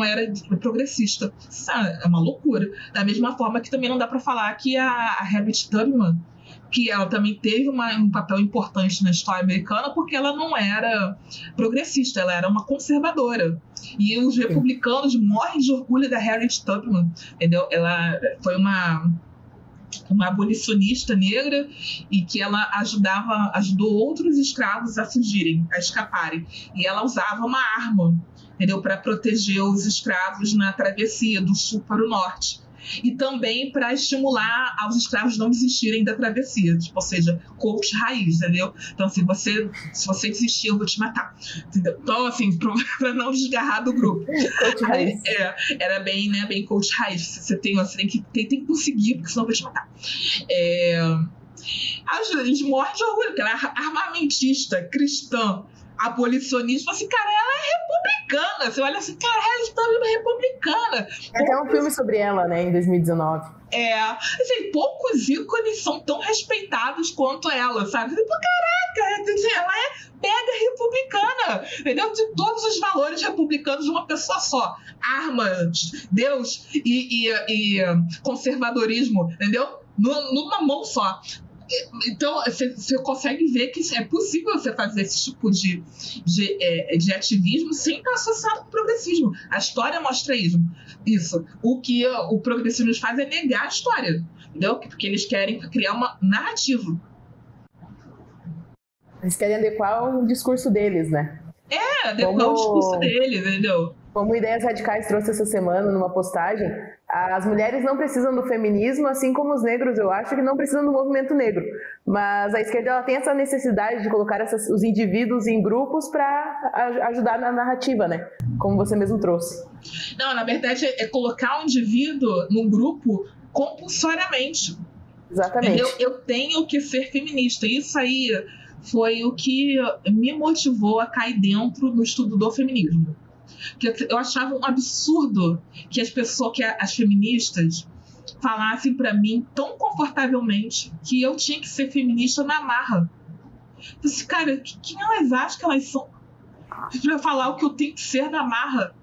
era progressista. Isso é uma loucura. Da mesma forma que também não dá para falar que a Harriet Tubman, que ela também teve um papel importante na história americana, porque ela não era progressista, ela era uma conservadora. E os republicanos morrem de orgulho da Harriet Tubman, entendeu? Ela foi uma abolicionista negra e que ela ajudou outros escravos a fugirem, a escaparem. E ela usava uma arma, entendeu? Para proteger os escravos na travessia do sul para o norte. E também para estimular aos escravos não desistirem da travessia, ou seja, coach raiz, entendeu? Então, assim, se você desistir, eu vou te matar. Entendeu? Então, assim, para não desgarrar do grupo. Coach raiz. Era bem, né, bem coach raiz. Você tem que conseguir, porque senão eu vou te matar. Eles morrem de orgulho, porque ela é armamentista, cristã, abolicionista. Assim, cara, ela é republicana. Você olha assim, cara, ela é republicana. Tem até um filme sobre ela, né, em 2019. Assim, poucos ícones são tão respeitados quanto ela, sabe? Tipo, caraca, ela é mega republicana, entendeu? De todos os valores republicanos de uma pessoa só. Armas, Deus e conservadorismo, entendeu? Numa mão só. Então, você consegue ver que é possível você fazer esse tipo de ativismo sem estar associado com o progressismo. A história mostra isso. O que o progressismo faz é negar a história, entendeu? Porque eles querem criar uma narrativa. Eles querem adequar o discurso deles, né? Adequar o discurso deles, entendeu? Como Ideias Radicais trouxe essa semana numa postagem, as mulheres não precisam do feminismo, assim como os negros, eu acho, que não precisam do movimento negro. Mas a esquerda ela tem essa necessidade de colocar os indivíduos em grupos para ajudar na narrativa, né? Como você mesmo trouxe. Não, na verdade, é colocar o indivíduo num grupo compulsoriamente. Exatamente. Eu tenho que ser feminista. Isso aí foi o que me motivou a cair dentro do estudo do feminismo. Porque eu achava um absurdo que as feministas falassem para mim tão confortavelmente que eu tinha que ser feminista na marra. Eu disse, cara, quem elas acham que elas são para falar o que eu tenho que ser na marra?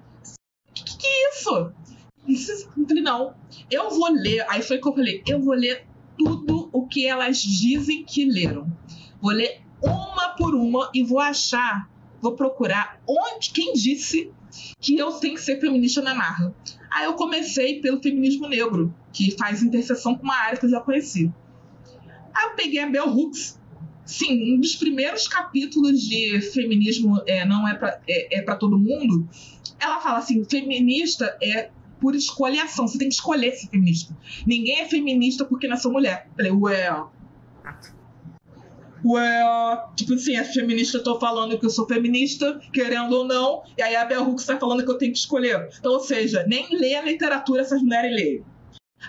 Que é isso? Eu falei, não, eu vou ler. Aí foi que eu falei, eu vou ler tudo o que elas dizem que leram. Vou ler uma por uma e vou procurar quem disse que eu tenho que ser feminista na marra. Aí eu comecei pelo feminismo negro, que faz interseção com uma área que eu já conheci. Aí eu peguei a Bell Hooks, sim, um dos primeiros capítulos de Feminismo não é para todo mundo, ela fala assim, feminista é por escolha e ação, você tem que escolher ser feminista. Ninguém é feminista porque nasceu mulher. Eu falei, tipo assim, as feministas estão falando que eu sou feminista, querendo ou não, e aí a Bell Hooks está falando que eu tenho que escolher. Então, ou seja, nem ler a literatura essas mulheres leem.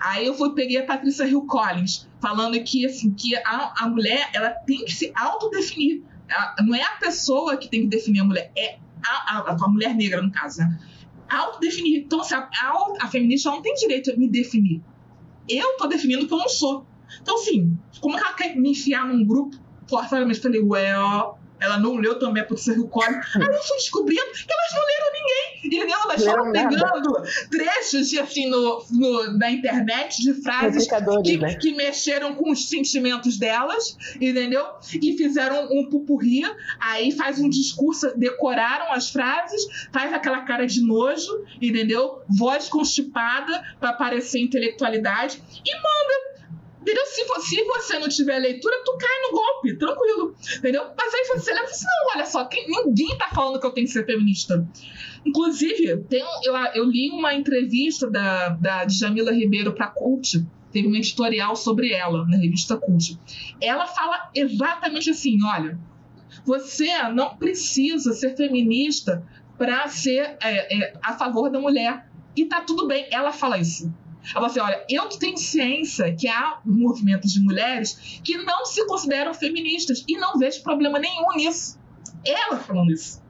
Aí eu peguei a Patrícia Hill Collins, falando que, assim, que a mulher ela tem que se autodefinir. Não é a pessoa que tem que definir a mulher, é a mulher negra, no caso, né? Autodefinir. Então, assim, a feminista não tem direito a me definir. Eu tô definindo que eu não sou. Então, assim, como que ela quer me enfiar num grupo? Forçadamente falei, ela não leu também a Patrícia Hill Collins. Aí eu fui descobrindo que elas não leram ninguém. Entendeu? Elas estavam pegando trechos de, assim, na internet de frases que mexeram com os sentimentos delas, entendeu? E fizeram um pupurri. Aí faz um discurso, decoraram as frases, faz aquela cara de nojo, entendeu? Voz constipada para parecer intelectualidade e manda. Entendeu? Se você não tiver leitura, tu cai no golpe, tranquilo. Entendeu? Mas aí você lembra assim, não, olha só, ninguém tá falando que eu tenho que ser feminista. Inclusive, eu li uma entrevista da Djamila Ribeiro pra Cult, teve um editorial sobre ela, na revista Cult. Ela fala exatamente assim, olha, você não precisa ser feminista para ser a favor da mulher. E tá tudo bem, ela fala isso. Ela fala assim, olha, eu tenho ciência que há movimentos de mulheres que não se consideram feministas e não vejo problema nenhum nisso. Ela falando isso.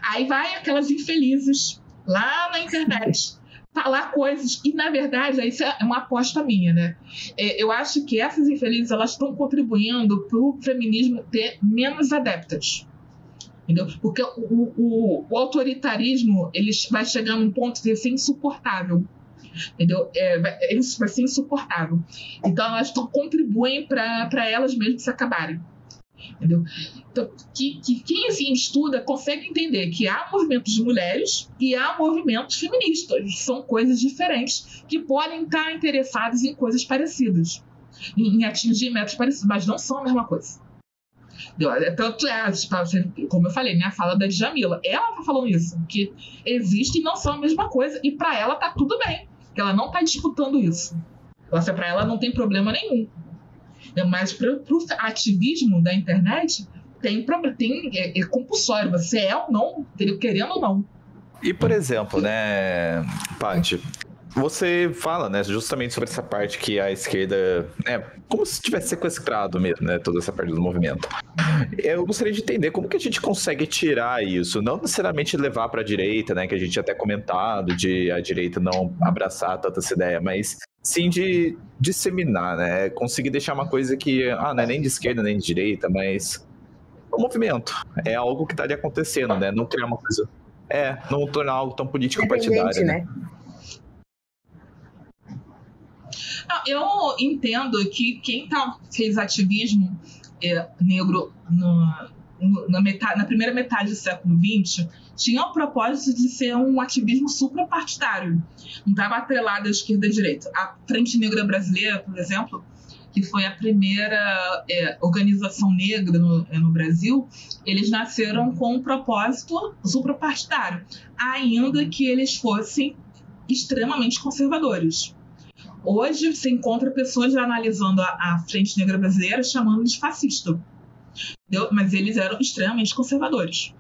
Aí vai aquelas infelizes lá na internet falar coisas, e na verdade isso é uma aposta minha, né? Eu acho que essas infelizes elas estão contribuindo para o feminismo ter menos adeptas. Entendeu? Porque o autoritarismo ele vai chegar num ponto de ser insuportável. Entendeu? Isso vai ser insuportável. Então elas contribuem para elas mesmas se acabarem. Entendeu? Então, quem assim estuda consegue entender que há movimentos de mulheres e há movimentos feministas. São coisas diferentes que podem estar interessadas em coisas parecidas, em atingir metas parecidas, mas não são a mesma coisa. Tanto como eu falei, né, a fala da Djamila, ela tá falando isso, que existem e não são a mesma coisa, e para ela tá tudo bem, que ela não tá disputando isso. Para ela não tem problema nenhum. Mas pro ativismo da internet é compulsório, você é ou não, querendo ou não. E por exemplo, né, Paty, você fala, né, justamente sobre essa parte que a esquerda, né, como se tivesse sequestrado mesmo, né, toda essa parte do movimento. Eu gostaria de entender como que a gente consegue tirar isso, não necessariamente levar para a direita, né, que a gente já até comentado de a direita não abraçar tanta essa ideia, mas sim de disseminar, né, conseguir deixar uma coisa que, não é nem de esquerda nem de direita, mas o movimento é algo que está ali acontecendo, né, não criar uma coisa, não tornar algo tão político-partidário, né? Eu entendo que quem fez ativismo negro na primeira metade do século XX tinha o propósito de ser um ativismo suprapartidário. Não estava atrelado à esquerda e à direita. A Frente Negra Brasileira, por exemplo, que foi a primeira organização negra no Brasil, eles nasceram com um propósito suprapartidário, ainda que eles fossem extremamente conservadores. Hoje você encontra pessoas analisando a Frente Negra Brasileira chamando de fascista. Entendeu? Mas eles eram extremamente conservadores.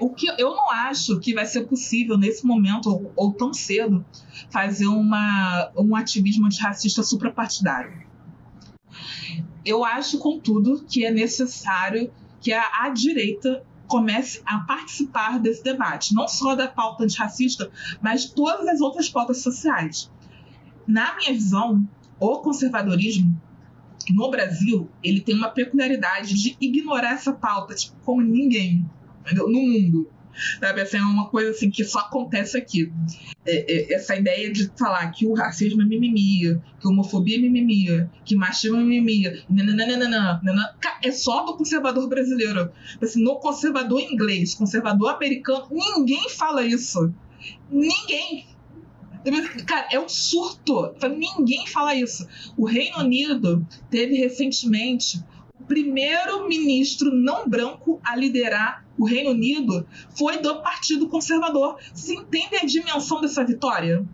O que eu não acho que vai ser possível nesse momento, ou tão cedo, fazer um ativismo antirracista suprapartidário. Eu acho, contudo, que é necessário que a direita comece a participar desse debate, não só da pauta antirracista, mas todas as outras pautas sociais. Na minha visão, o conservadorismo no Brasil, ele tem uma peculiaridade de ignorar essa pauta, tipo, como ninguém, entendeu? No mundo. Sabe? Assim, é uma coisa assim, que só acontece aqui. Essa ideia de falar que o racismo é mimimi, que a homofobia é mimimi, que machismo é mimimi, é só do conservador brasileiro. Assim, no conservador inglês, conservador americano, ninguém fala isso. Ninguém. Cara, é um surto. Ninguém fala isso. O Reino Unido teve recentemente o primeiro ministro não branco a liderar o Reino Unido foi do Partido Conservador. Você entende a dimensão dessa vitória?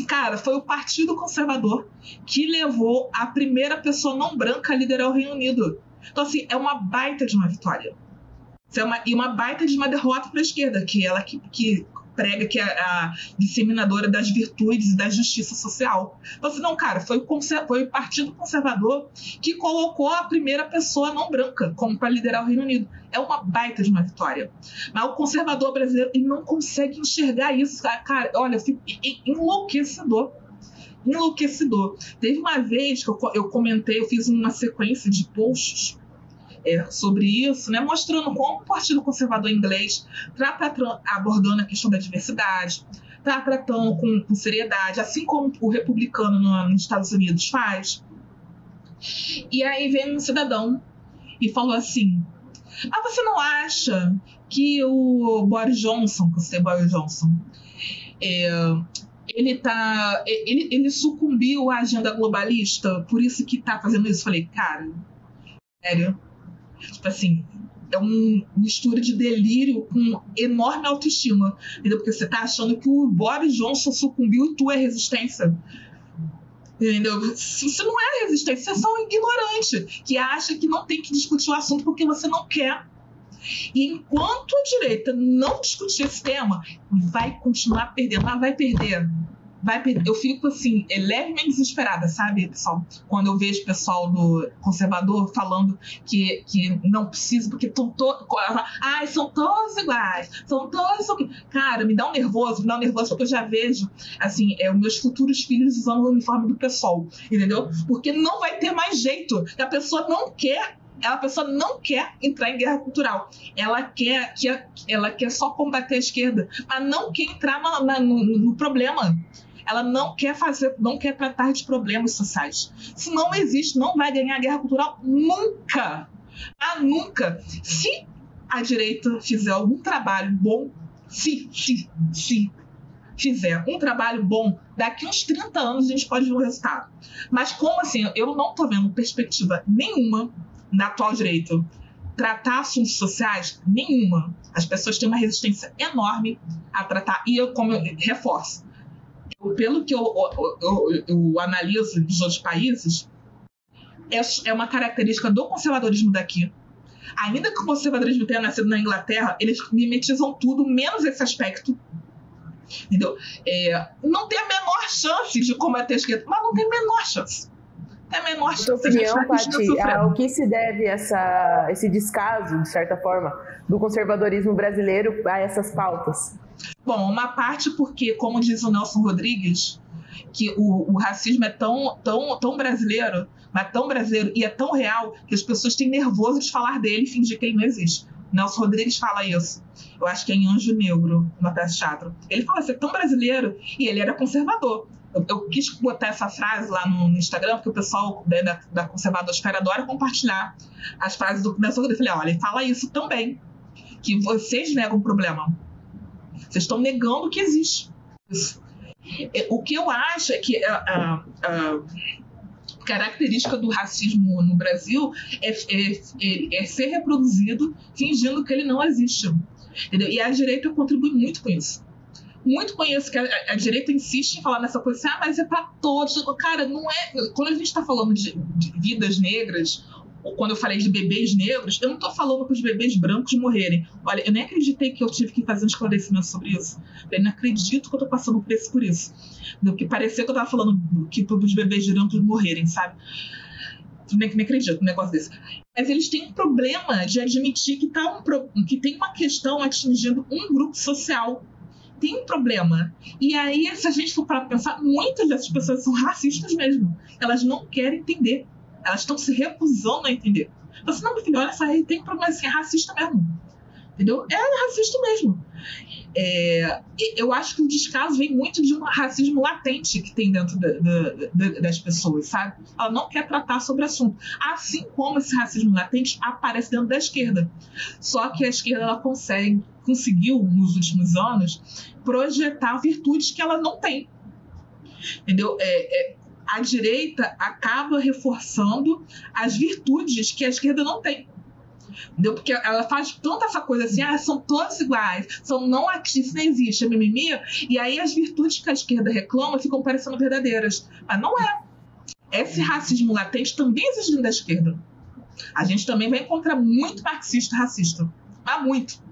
Cara, foi o Partido Conservador que levou a primeira pessoa não branca a liderar o Reino Unido. Então, assim, é uma baita de uma vitória. E uma baita de uma derrota para a esquerda, que ela que prega que é a disseminadora das virtudes e da justiça social. Então, assim, não, cara, foi o Partido Conservador que colocou a primeira pessoa não branca como para liderar o Reino Unido. É uma baita de uma vitória. Mas o conservador brasileiro, ele não consegue enxergar isso. Cara, olha, eu fico enlouquecedor. Teve uma vez que eu comentei, eu fiz uma sequência de posts sobre isso, né, mostrando como o Partido Conservador inglês está abordando a questão da diversidade, está tratando com seriedade, assim como o republicano nos Estados Unidos faz. E aí veio um cidadão e falou assim: você não acha que o Boris Johnson, ele sucumbiu à agenda globalista, por isso que está fazendo isso? Eu falei, cara, sério? Tipo assim, é uma mistura de delírio com enorme autoestima, entendeu? Porque você tá achando que o Boris Johnson sucumbiu e tu é resistência, entendeu? Você não é resistência, você é só um ignorante que acha que não tem que discutir o assunto porque você não quer. E enquanto a direita não discutir esse tema, vai continuar perdendo, vai perder. Eu fico assim, levemente desesperada, sabe, pessoal? Quando eu vejo o pessoal do conservador falando que não precisa, porque estão todos. Ai, são todos iguais, são todos. Cara, me dá um nervoso, porque eu já vejo, assim, os meus futuros filhos usando o uniforme do PSOL, entendeu? Porque não vai ter mais jeito. A pessoa não quer entrar em guerra cultural. Ela quer só combater a esquerda, mas não quer entrar no problema. Ela não quer tratar de problemas sociais. Se não existe, não vai ganhar a guerra cultural nunca. Nunca. Se a direita fizer algum trabalho bom, se fizer um trabalho bom, daqui uns 30 anos a gente pode ver o resultado. Mas como assim? Eu não estou vendo perspectiva nenhuma na atual direita tratar assuntos sociais, nenhuma. As pessoas têm uma resistência enorme a tratar. E eu reforço, pelo que eu analiso dos outros países, é uma característica do conservadorismo daqui. Ainda que o conservadorismo tenha nascido na Inglaterra, eles mimetizam tudo, menos esse aspecto. Entendeu? Não tem a menor chance de combater a esquerda, mas não tem a menor chance. Na sua opinião, Paty, ao que se deve esse descaso, de certa forma, do conservadorismo brasileiro a essas pautas? Bom, uma parte porque, como diz o Nelson Rodrigues, que o racismo é tão brasileiro, mas tão brasileiro e é tão real que as pessoas têm nervoso de falar dele e fingir que ele não existe. Nelson Rodrigues fala isso. Eu acho que é em Anjo Negro, uma peça de teatro. Ele fala assim, é tão brasileiro, e ele era conservador. Eu quis botar essa frase lá no Instagram, porque o pessoal da conservadosfera adora compartilhar as frases do Nelson Rodrigues. Eu falei, olha, ele fala isso também, que vocês negam o problema. Vocês estão negando que existe isso. O que eu acho é que a característica do racismo no Brasil é ser reproduzido fingindo que ele não existe. Entendeu? E a direita contribui muito com isso. Muito com isso, que a direita insiste em falar nessa coisa assim, mas é para todos. Cara, não é. Quando a gente está falando de vidas negras, ou quando eu falei de bebês negros, eu não estou falando para os bebês brancos morrerem. Olha, eu nem acreditei que eu tive que fazer um esclarecimento sobre isso. Eu não acredito que eu estou passando por isso. Porque parecia que eu estava falando que para os bebês brancos morrerem, sabe? Eu nem acredito num negócio desse. Mas eles têm um problema de admitir que tem uma questão atingindo um grupo social. Tem um problema. E aí, se a gente for para pensar, muitas dessas pessoas são racistas mesmo. Elas não querem entender. Elas estão se recusando a entender. Então, assim, não, meu filho, olha só, aí tem um problema assim, é racista mesmo. entendeu? É racista mesmo. Eu acho que o descaso vem muito de um racismo latente que tem dentro das pessoas, sabe? Ela não quer tratar sobre o assunto. Assim como esse racismo latente aparece dentro da esquerda. Só que a esquerda ela conseguiu, nos últimos anos, projetar virtudes que ela não tem. Entendeu? A direita acaba reforçando as virtudes que a esquerda não tem. Entendeu? Porque ela faz tanta essa coisa assim, são todos iguais, são não aqui, isso não existe, é mimimi, e aí as virtudes que a esquerda reclama ficam parecendo verdadeiras. Mas não é. Esse racismo latente também existe dentro da esquerda. A gente também vai encontrar muito marxista racista. Mas muito.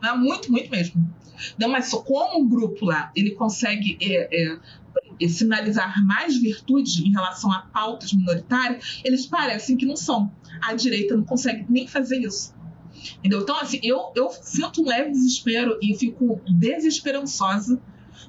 Mas muito, muito mesmo. Não, mas como o grupo lá, ele consegue sinalizar mais virtude em relação a pautas minoritárias, eles parecem que não são. A direita não consegue nem fazer isso. Entendeu? Então, assim, eu sinto um leve desespero e fico desesperançosa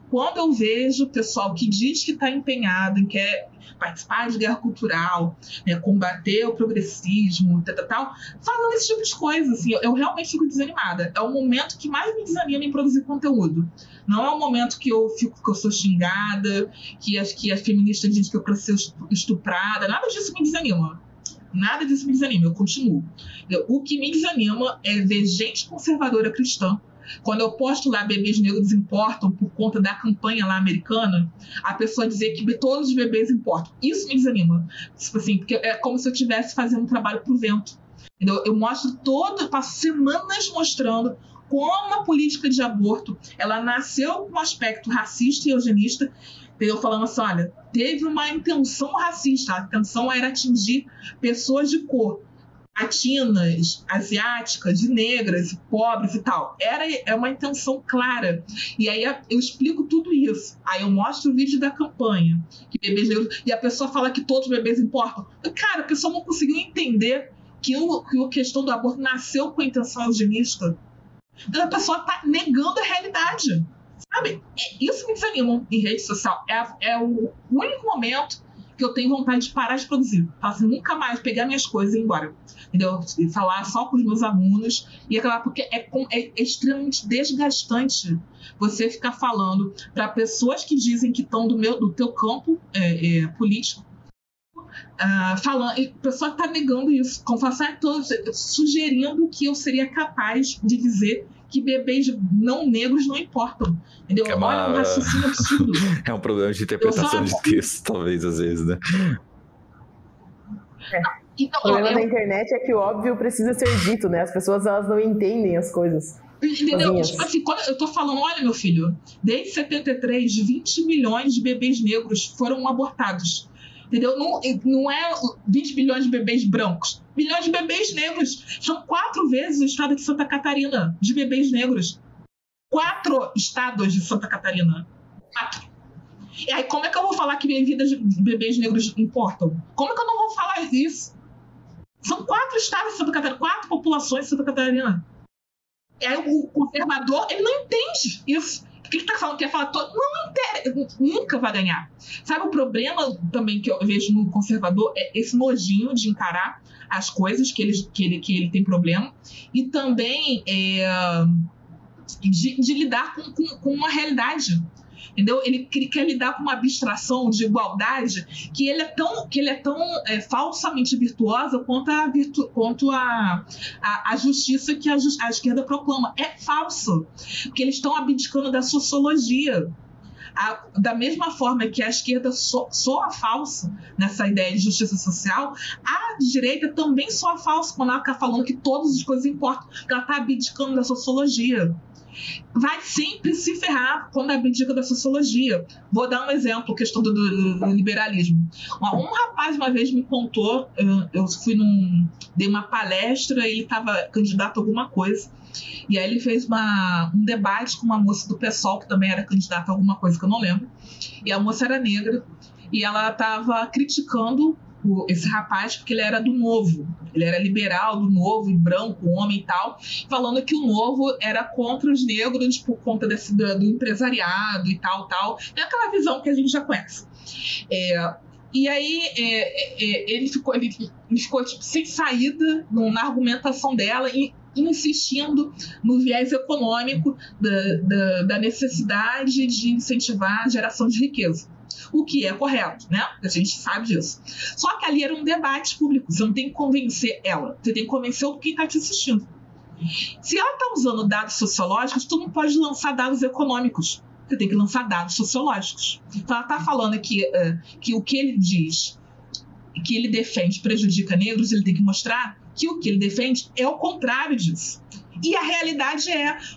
quando eu vejo o pessoal que diz que está empenhado em quer participar de guerra cultural, né, combater o progressismo, tal, falando esse tipo de coisa. Assim, eu realmente fico desanimada. É o momento que mais me desanima em produzir conteúdo. Não é o momento que eu sou xingada, que as feministas dizem que eu quero ser estuprada. Nada disso me desanima. Nada disso me desanima. Eu continuo. O que me desanima é ver gente conservadora cristã. Quando eu posto lá bebês negros importam por conta da campanha lá americana, a pessoa dizer que todos os bebês importam. Isso me desanima. Tipo assim, porque é como se eu estivesse fazendo um trabalho pro vento. Entendeu? Eu passo semanas mostrando como a política de aborto ela nasceu com um aspecto racista e eugenista. Entendeu? Falando assim, olha, teve uma intenção racista. A intenção era atingir pessoas de cor. Latinas, asiáticas, negras, pobres e tal. É uma intenção clara. E aí eu explico tudo isso. Aí eu mostro o vídeo da campanha. Que bebês negros, e a pessoa fala que todos os bebês importam. Cara, a pessoa não conseguiu entender que a questão do aborto nasceu com a intenção eugenista. Então a pessoa está negando a realidade. Sabe? Isso me desanima em rede social. É o único momento que eu tenho vontade de parar de produzir. Assim, nunca mais pegar minhas coisas e ir embora. Entendeu? E falar só com os meus alunos e acabar, porque é extremamente desgastante você ficar falando para pessoas que dizem que estão do teu campo político, falando, e a pessoa está negando isso, sugerindo que eu seria capaz de dizer que bebês não negros não importam. Entendeu? Olha, um raciocínio absurdo. É um problema de interpretação de texto, talvez, às vezes, né? Então, o problema da internet é que o óbvio precisa ser dito, né? As pessoas elas não entendem as coisas. Entendeu? Tipo assim, quando eu tô falando, olha, meu filho, desde 73, 20 milhões de bebês negros foram abortados. Entendeu? Não é 20 milhões de bebês brancos. Milhões de bebês negros. São 4 vezes o estado de Santa Catarina de bebês negros. 4 estados de Santa Catarina. 4. E aí, como é que eu vou falar que minha vida de bebês negros importam? Como é que eu não vou falar isso? São 4 estados de Santa Catarina, 4 populações de Santa Catarina. E aí o conservador, ele não entende isso. O que ele está falando? Quer falar todo? Não interessa, nunca vai ganhar. Sabe o problema também que eu vejo no conservador? É esse nojinho de encarar as coisas que ele tem problema. E também de lidar com uma realidade. Entendeu? Ele quer lidar com uma abstração de igualdade que ele é tão falsamente virtuosa quanto a justiça que a esquerda proclama. É falso, porque eles estão abdicando da sociologia. Da mesma forma que a esquerda soa falsa nessa ideia de justiça social, a direita também soa falsa quando ela está falando que todas as coisas importam, que ela está abdicando da sociologia. Vai sempre se ferrar quando abdica da sociologia. Vou dar um exemplo, questão do liberalismo. Um rapaz uma vez me contou, eu dei uma palestra, ele estava candidato a alguma coisa, e aí ele fez um debate com uma moça do PSOL, que também era candidata a alguma coisa que eu não lembro, e a moça era negra, e ela estava criticando esse rapaz porque ele era do Novo, ele era liberal do Novo, e branco, homem e tal, falando que o Novo era contra os negros por conta do empresariado e tal. É aquela visão que a gente já conhece. E aí ele ficou tipo, sem saída na argumentação dela e insistindo no viés econômico da necessidade de incentivar a geração de riqueza. O que é correto, né? A gente sabe disso. Só que ali era um debate público. Você não tem que convencer ela. Você tem que convencer quem está te assistindo. Se ela está usando dados sociológicos, tu não pode lançar dados econômicos. Você tem que lançar dados sociológicos. Então, ela está falando que o que ele diz, que ele defende, prejudica negros, ele tem que mostrar que o que ele defende é o contrário disso. E a realidade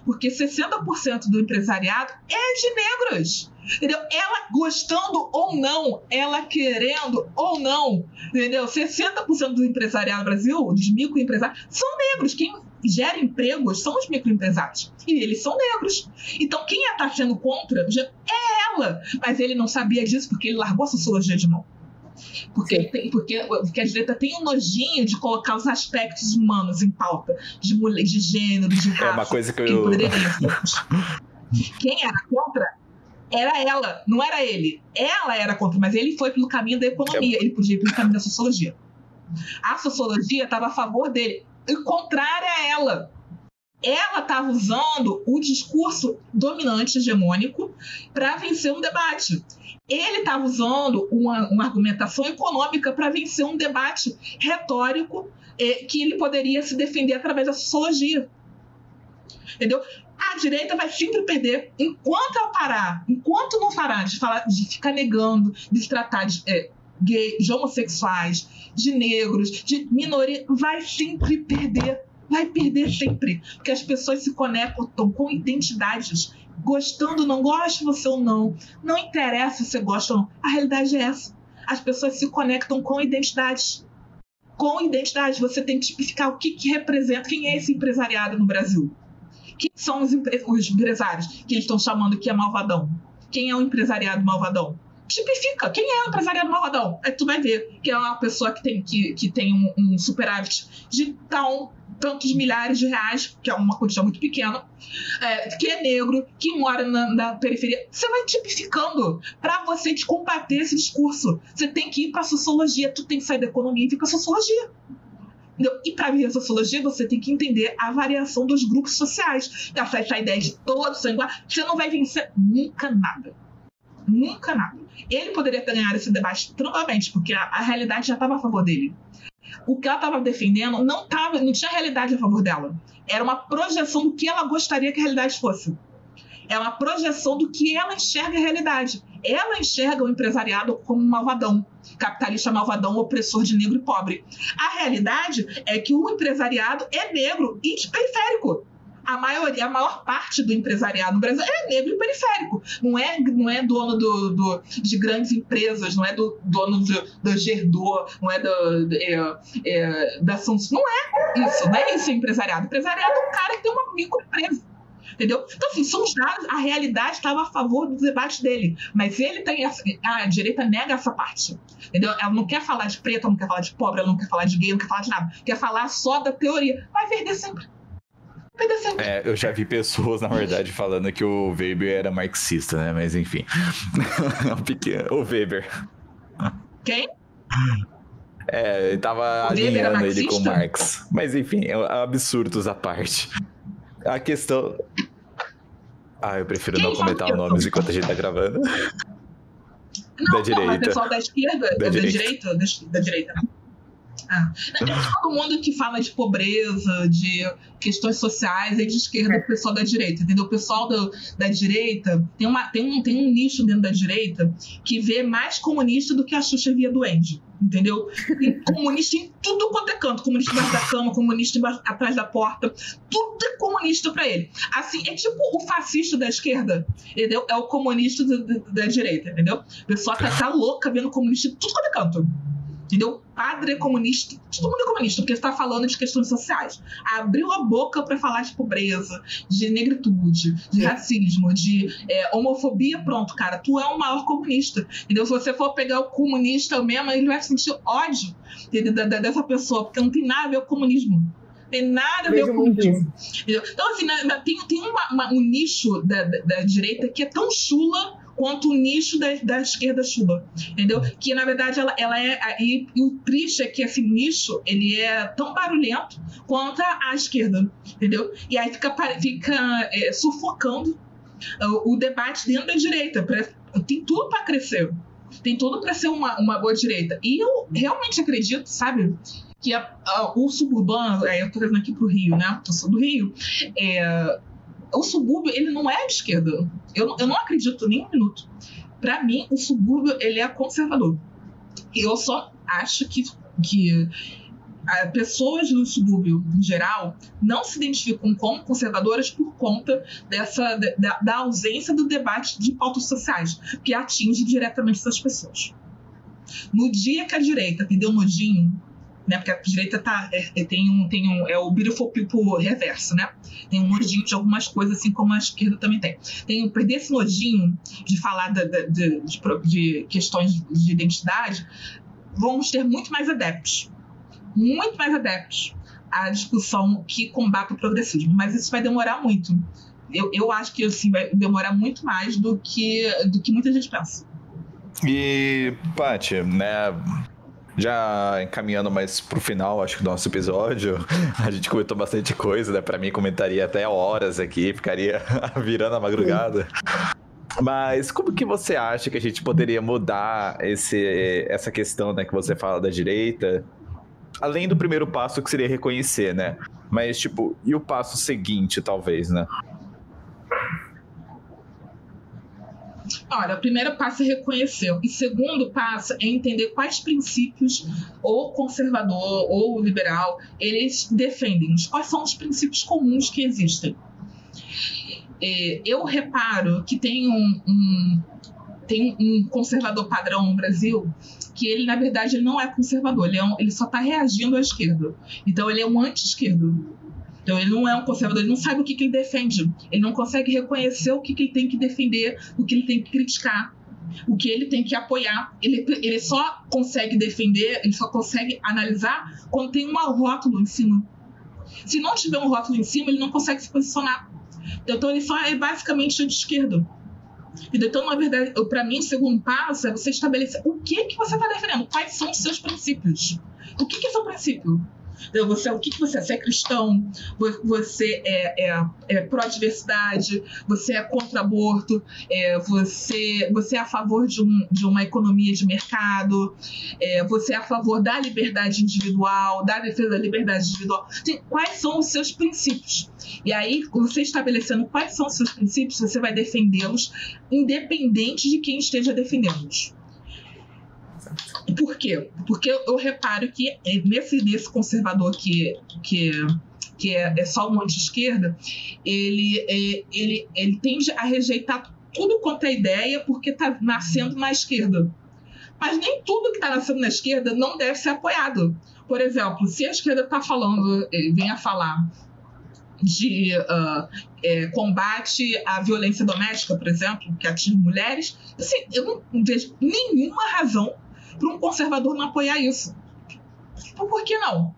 porque 60% do empresariado é de negros. Entendeu? Ela gostando ou não, ela querendo ou não, entendeu? 60% do empresariado no Brasil, dos microempresários, são negros. Quem gera empregos são os microempresários. E eles são negros. Então, quem está sendo contra é ela. Mas ele não sabia disso porque ele largou a sociologia de mão. Porque a direita tem um nojinho de colocar os aspectos humanos em pauta, de mulher, de gênero, de raça. É uma coisa que Quem era contra era ela, não era ele. Ela era contra, mas ele foi pelo caminho da economia, ele podia ir pelo caminho da sociologia. A sociologia estava a favor dele, e contrária a ela. Ela estava usando o discurso dominante, hegemônico, para vencer um debate. Ele estava usando uma argumentação econômica para vencer um debate retórico que ele poderia se defender através da sociologia. Entendeu? A direita vai sempre perder enquanto não parar de ficar negando, de tratar de gays, de homossexuais, de negros, de minoria, vai sempre perder. Vai perder sempre, porque as pessoas se conectam com identidades, gostando, não gosta você ou não interessa se você gosta ou não, a realidade é essa, as pessoas se conectam com identidades, você tem que tipificar o que representa, quem é esse empresariado no Brasil, quem são os empresários que eles estão chamando que é malvadão, quem é o empresariado malvadão, tipifica, quem é o empresariado malvadão, aí tu vai ver que é uma pessoa que tem um superávit de tantos milhares de reais, que é uma quantia muito pequena, que é negro, que mora na periferia. Você vai tipificando para você te combater esse discurso. Você tem que ir para a sociologia, tu tem que sair da economia e vir para a sociologia. Entendeu? E para vir a sociologia, você tem que entender a variação dos grupos sociais. Essa ideia de todos são iguais, você não vai vencer nunca nada. Nunca nada. Ele poderia ter ganhado esse debate tranquilamente, porque a realidade já estava a favor dele. O que ela estava defendendo não tinha realidade a favor dela. Era uma projeção do que ela gostaria que a realidade fosse. É uma projeção do que ela enxerga a realidade. Ela enxerga o empresariado como um malvadão, capitalista malvadão, opressor de negro e pobre. A realidade é que o empresariado é negro e periférico. A maior parte do empresariado no Brasil é negro e periférico. Não é dono de grandes empresas, não é dono do Gerdau, não é da Samsung. Não é isso o empresariado. O empresariado é um cara que tem uma microempresa. Entendeu? Então, assim, são os dados, a realidade estava a favor do debate dele. Mas ele tem a direita nega essa parte. Entendeu? Ela não quer falar de preto, ela não quer falar de pobre, ela não quer falar de gay, não quer falar de nada. Quer falar só da teoria. Vai perder sempre. Eu já vi pessoas, na verdade, falando que o Weber era marxista, né? Mas enfim. O Weber. Quem? Ele tava alinhando ele com Marx. Mas enfim, absurdos à parte. A questão... eu prefiro não comentar nomes enquanto a gente tá gravando. Da direita. Não, é pessoal da esquerda? Da direita? Da direita, né? Todo mundo que fala de pobreza, de questões sociais é de esquerda, o pessoal da direita, entendeu? O pessoal da direita tem um nicho dentro da direita que vê mais comunista do que a Xuxa via do Andy, entendeu? Tem comunista em tudo quanto é canto, comunista embaixo da cama, comunista atrás da porta, tudo é comunista pra ele. Assim, é tipo o fascista da esquerda, entendeu? É o comunista da direita, entendeu? O pessoal tá louca vendo comunista em tudo quanto é canto. Entendeu? Padre é comunista, todo mundo é comunista, porque está falando de questões sociais. Abriu a boca para falar de pobreza, de negritude, de racismo, de homofobia, pronto, cara, tu é o maior comunista. Entendeu? Se você for pegar o comunista mesmo, ele vai sentir ódio dessa pessoa, porque não tem nada a ver com o comunismo. Tem nada a ver com o comunismo. Então, assim, tem um nicho da direita que é tão chula quanto o nicho da esquerda chuba, entendeu? Que, na verdade, ela é... E o triste é que esse nicho, ele é tão barulhento quanto a esquerda, entendeu? E aí fica sufocando o debate dentro da direita. Tem tudo para crescer. Tem tudo para ser uma boa direita. E eu realmente acredito, sabe, que o suburbano... eu tô trazendo aqui pro Rio, né? Eu sou do Rio. O subúrbio, ele não é de esquerda. Eu não acredito nem um minuto. Para mim, o subúrbio, ele é conservador. E eu só acho que pessoas do subúrbio, em geral, não se identificam como conservadoras por conta da ausência do debate de pautas sociais, que atinge diretamente essas pessoas. No dia que a direita perdeu o nojinho, né, porque a direita é o beautiful people reverso, né? Tem um nojinho de algumas coisas, assim como a esquerda também tem. Perder esse nojinho de falar de questões de identidade, vamos ter muito mais adeptos à discussão que combate o progressismo, mas isso vai demorar muito. Eu acho que assim, vai demorar muito mais do que muita gente pensa. E, Paty, né, já encaminhando mais pro final, acho que do nosso episódio, a gente comentou bastante coisa, né? Pra mim, comentaria até horas aqui, ficaria virando a madrugada. Mas como que você acha que a gente poderia mudar essa questão, né, que você fala da direita? Além do primeiro passo, que seria reconhecer, né? Mas, tipo, e o passo seguinte, talvez, né? Olha, o primeiro passo é reconhecer. E o segundo passo é entender quais princípios o conservador ou o liberal eles defendem. Quais são os princípios comuns que existem. Eu reparo que tem um conservador padrão no Brasil que ele, na verdade, ele não é conservador. Ele só está reagindo à esquerda. Então, ele é um anti-esquerdo. Então, ele não é um conservador, ele não sabe o que ele defende. Ele não consegue reconhecer o que ele tem que defender, o que ele tem que criticar, o que ele tem que apoiar. Ele só consegue defender, ele só consegue analisar quando tem um rótulo em cima. Se não tiver um rótulo em cima, ele não consegue se posicionar. Então, ele só é basicamente anti-esquerda. Então, na verdade, para mim, o segundo passo é você estabelecer o que você está defendendo, quais são os seus princípios. O que é seu princípio? Então, o que você é? Você é cristão? Você é pró-diversidade? Você é contra aborto? Você é a favor de uma economia de mercado? Você é a favor da liberdade individual, da defesa da liberdade individual? Assim, quais são os seus princípios? E aí, você estabelecendo quais são os seus princípios, você vai defendê-los independente de quem esteja defendendo-los. Por quê? Porque eu reparo que nesse conservador que é só um anti-esquerda, ele tende a rejeitar tudo quanto é ideia porque está nascendo na esquerda. Mas nem tudo que está nascendo na esquerda não deve ser apoiado. Por exemplo, se a esquerda está vem a falar de combate à violência doméstica, por exemplo, que atinge mulheres, assim, eu não vejo nenhuma razão para um conservador não apoiar isso. Por que não?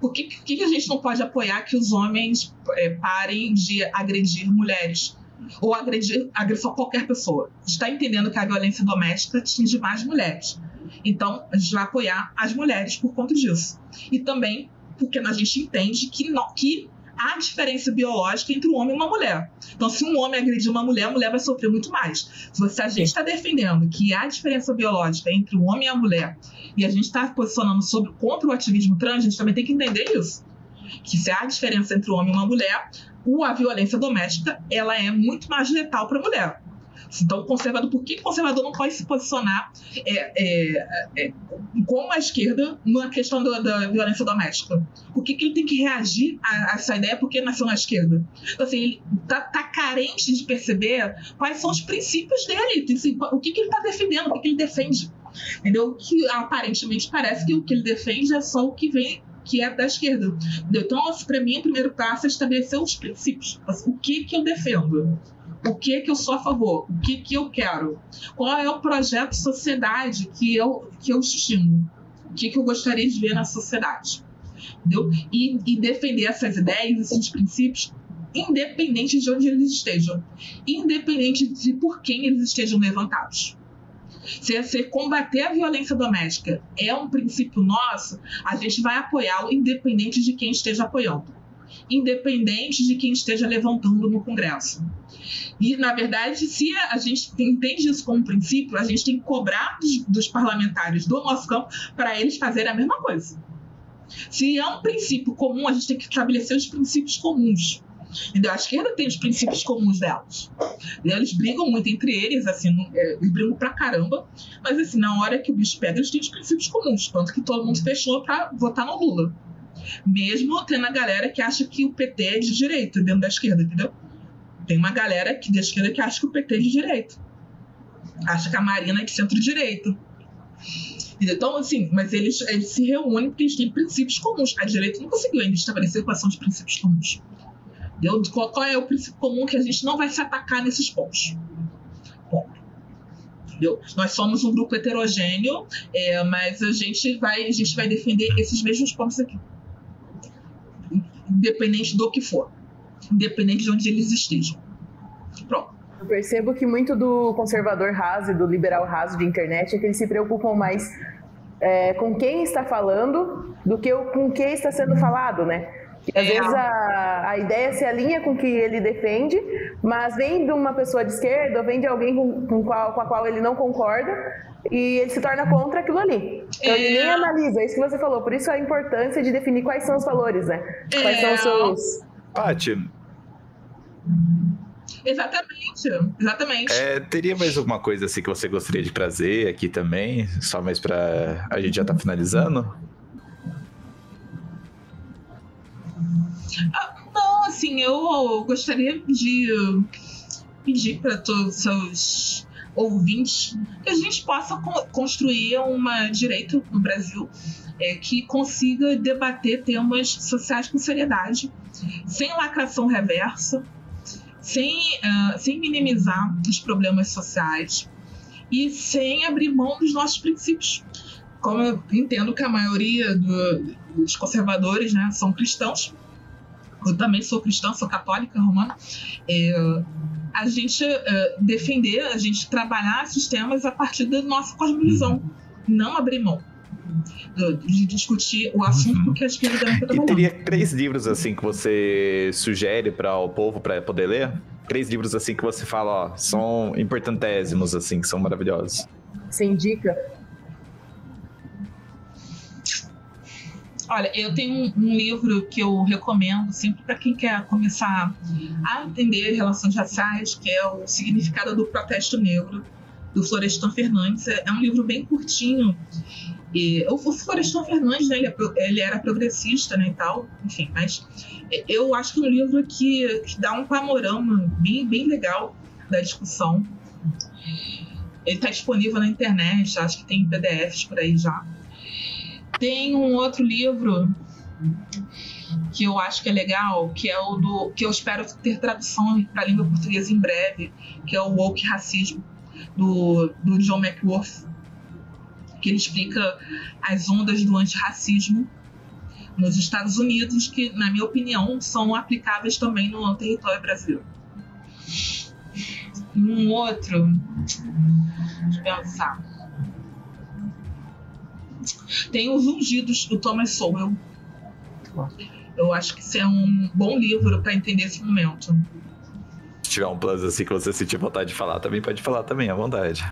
Por que a gente não pode apoiar que os homens parem de agredir mulheres? Ou agredir qualquer pessoa? A gente está entendendo que a violência doméstica atinge mais mulheres. Então, a gente vai apoiar as mulheres por conta disso. E também porque a gente entende que há diferença biológica entre um homem e uma mulher. Então, se um homem agredir uma mulher, a mulher vai sofrer muito mais. Se a gente está defendendo que há diferença biológica entre o homem e a mulher, e a gente está posicionando contra o ativismo trans, a gente também tem que entender isso. Que se há diferença entre um homem e uma mulher, a violência doméstica ela é muito mais letal para a mulher. Então, por que o conservador não pode se posicionar como a esquerda na questão da violência doméstica? Por que ele tem que reagir a essa ideia porque nasceu na esquerda? Então, assim, ele tá carente de perceber quais são os princípios dele, assim, o que ele está defendendo, o que ele defende. Entendeu? Que aparentemente parece que o que ele defende é só o que vem, que é da esquerda. Entendeu? Então, para mim, o primeiro passo é estabelecer os princípios. Assim, o que eu defendo? O que eu sou a favor? O que eu quero? Qual é o projeto de sociedade que eu estimo? O que eu gostaria de ver na sociedade? Entendeu? E defender essas ideias, esses princípios, independente de onde eles estejam, independente de por quem eles estejam levantados. Se combater a violência doméstica é um princípio nosso, a gente vai apoiá-lo independente de quem esteja apoiando, independente de quem esteja levantando no Congresso. E, na verdade, se a gente entende isso como princípio, a gente tem que cobrar dos parlamentares do nosso campo para eles fazerem a mesma coisa. Se é um princípio comum, a gente tem que estabelecer os princípios comuns. Entendeu? A esquerda tem os princípios comuns delas. Eles brigam muito entre eles, assim, eles brigam pra caramba, mas assim, na hora que o bicho pega, eles têm os princípios comuns, tanto que todo mundo fechou pra votar no Lula. Mesmo tendo a galera que acha que o PT é de direita dentro da esquerda, entendeu? Tem uma galera da esquerda que acha que o PT é de direita. Acha que a Marina é de centro-direita. Então, assim, mas eles se reúnem porque eles têm princípios comuns. A direita não conseguiu ainda estabelecer quais são os princípios comuns. Qual é o princípio comum que a gente não vai se atacar nesses pontos? Bom, entendeu? Nós somos um grupo heterogêneo, mas a gente vai defender esses mesmos pontos aqui. Independente do que for. Independente de onde eles estejam. Pronto. Eu percebo que muito do conservador raso e do liberal raso de internet é que eles se preocupam mais com quem está falando do que com quem está sendo falado, né? E às vezes a ideia se alinha com o que ele defende, mas vem de uma pessoa de esquerda ou vem de alguém com a qual ele não concorda e ele se torna contra aquilo ali. Então ele nem analisa, é isso que você falou. Por isso a importância de definir quais são os valores, né? Quais são os seus... Paty. Exatamente. Teria mais alguma coisa assim que você gostaria de trazer aqui também? Só mais pra... A gente já tá finalizando? Não, assim, eu gostaria de pedir para todos os seus ouvintes que a gente possa construir uma direita no Brasil que consiga debater temas sociais com seriedade, sem lacração reversa, sem minimizar os problemas sociais e sem abrir mão dos nossos princípios. Como eu entendo que a maioria dos conservadores, né, são cristãos, eu também sou cristã, sou católica romana, a gente defender, a gente trabalhar esses temas a partir da nossa cosmovisão, não abrir mão de discutir o assunto porque a esquerda deve trabalhar. E teria 3 livros assim que você sugere para o povo para poder ler? 3 livros assim que você fala, ó, são importantésimos assim, que são maravilhosos. Você indica? Olha, eu tenho um livro que eu recomendo sempre para quem quer começar a entender relações raciais, que é O Significado do Protesto Negro, do Florestan Fernandes. É um livro bem curtinho. E o Florestan Fernandes, né, ele era progressista, né, e tal, enfim, mas eu acho que é um livro que dá um panorama bem legal da discussão. Ele está disponível na internet, acho que tem PDFs por aí já. Tem um outro livro que eu acho que é legal, que é o que eu espero ter tradução para a língua portuguesa em breve, que é o Woke Racismo, do John McWhorter, que ele explica as ondas do antirracismo nos Estados Unidos, que, na minha opinião, são aplicáveis também no território brasileiro. Um outro, deixa eu pensar. Tem Os Ungidos, do Thomas Sowell. Eu acho que isso é um bom livro para entender esse momento. Se tiver um plus assim que você sentir vontade de falar, também pode falar também, à vontade.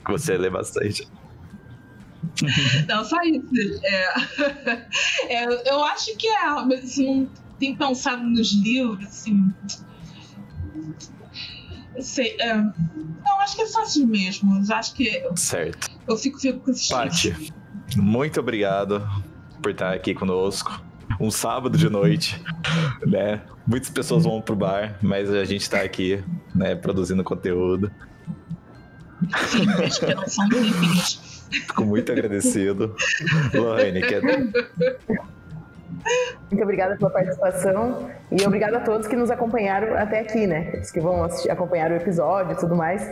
Você lê bastante. Não, só isso. Eu acho que assim, tem pensado nos livros, assim... Eu sei, não, acho que é só assim mesmo. Eu acho que... Certo. Eu fico com esses Paty, muito obrigado por estar aqui conosco. Um sábado de noite, né? Muitas pessoas vão pro bar, mas a gente tá aqui, né, produzindo conteúdo. Sim, acho que não são limpinhos. Fico muito agradecido. Lohane, Muito obrigada pela participação e obrigada a todos que nos acompanharam até aqui, né? Os que vão acompanhar o episódio e tudo mais.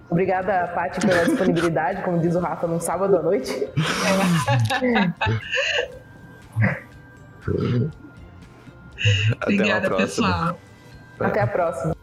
Obrigada, Paty, pela disponibilidade, como diz o Rafa, num sábado à noite. Obrigada, pessoal. Até a próxima.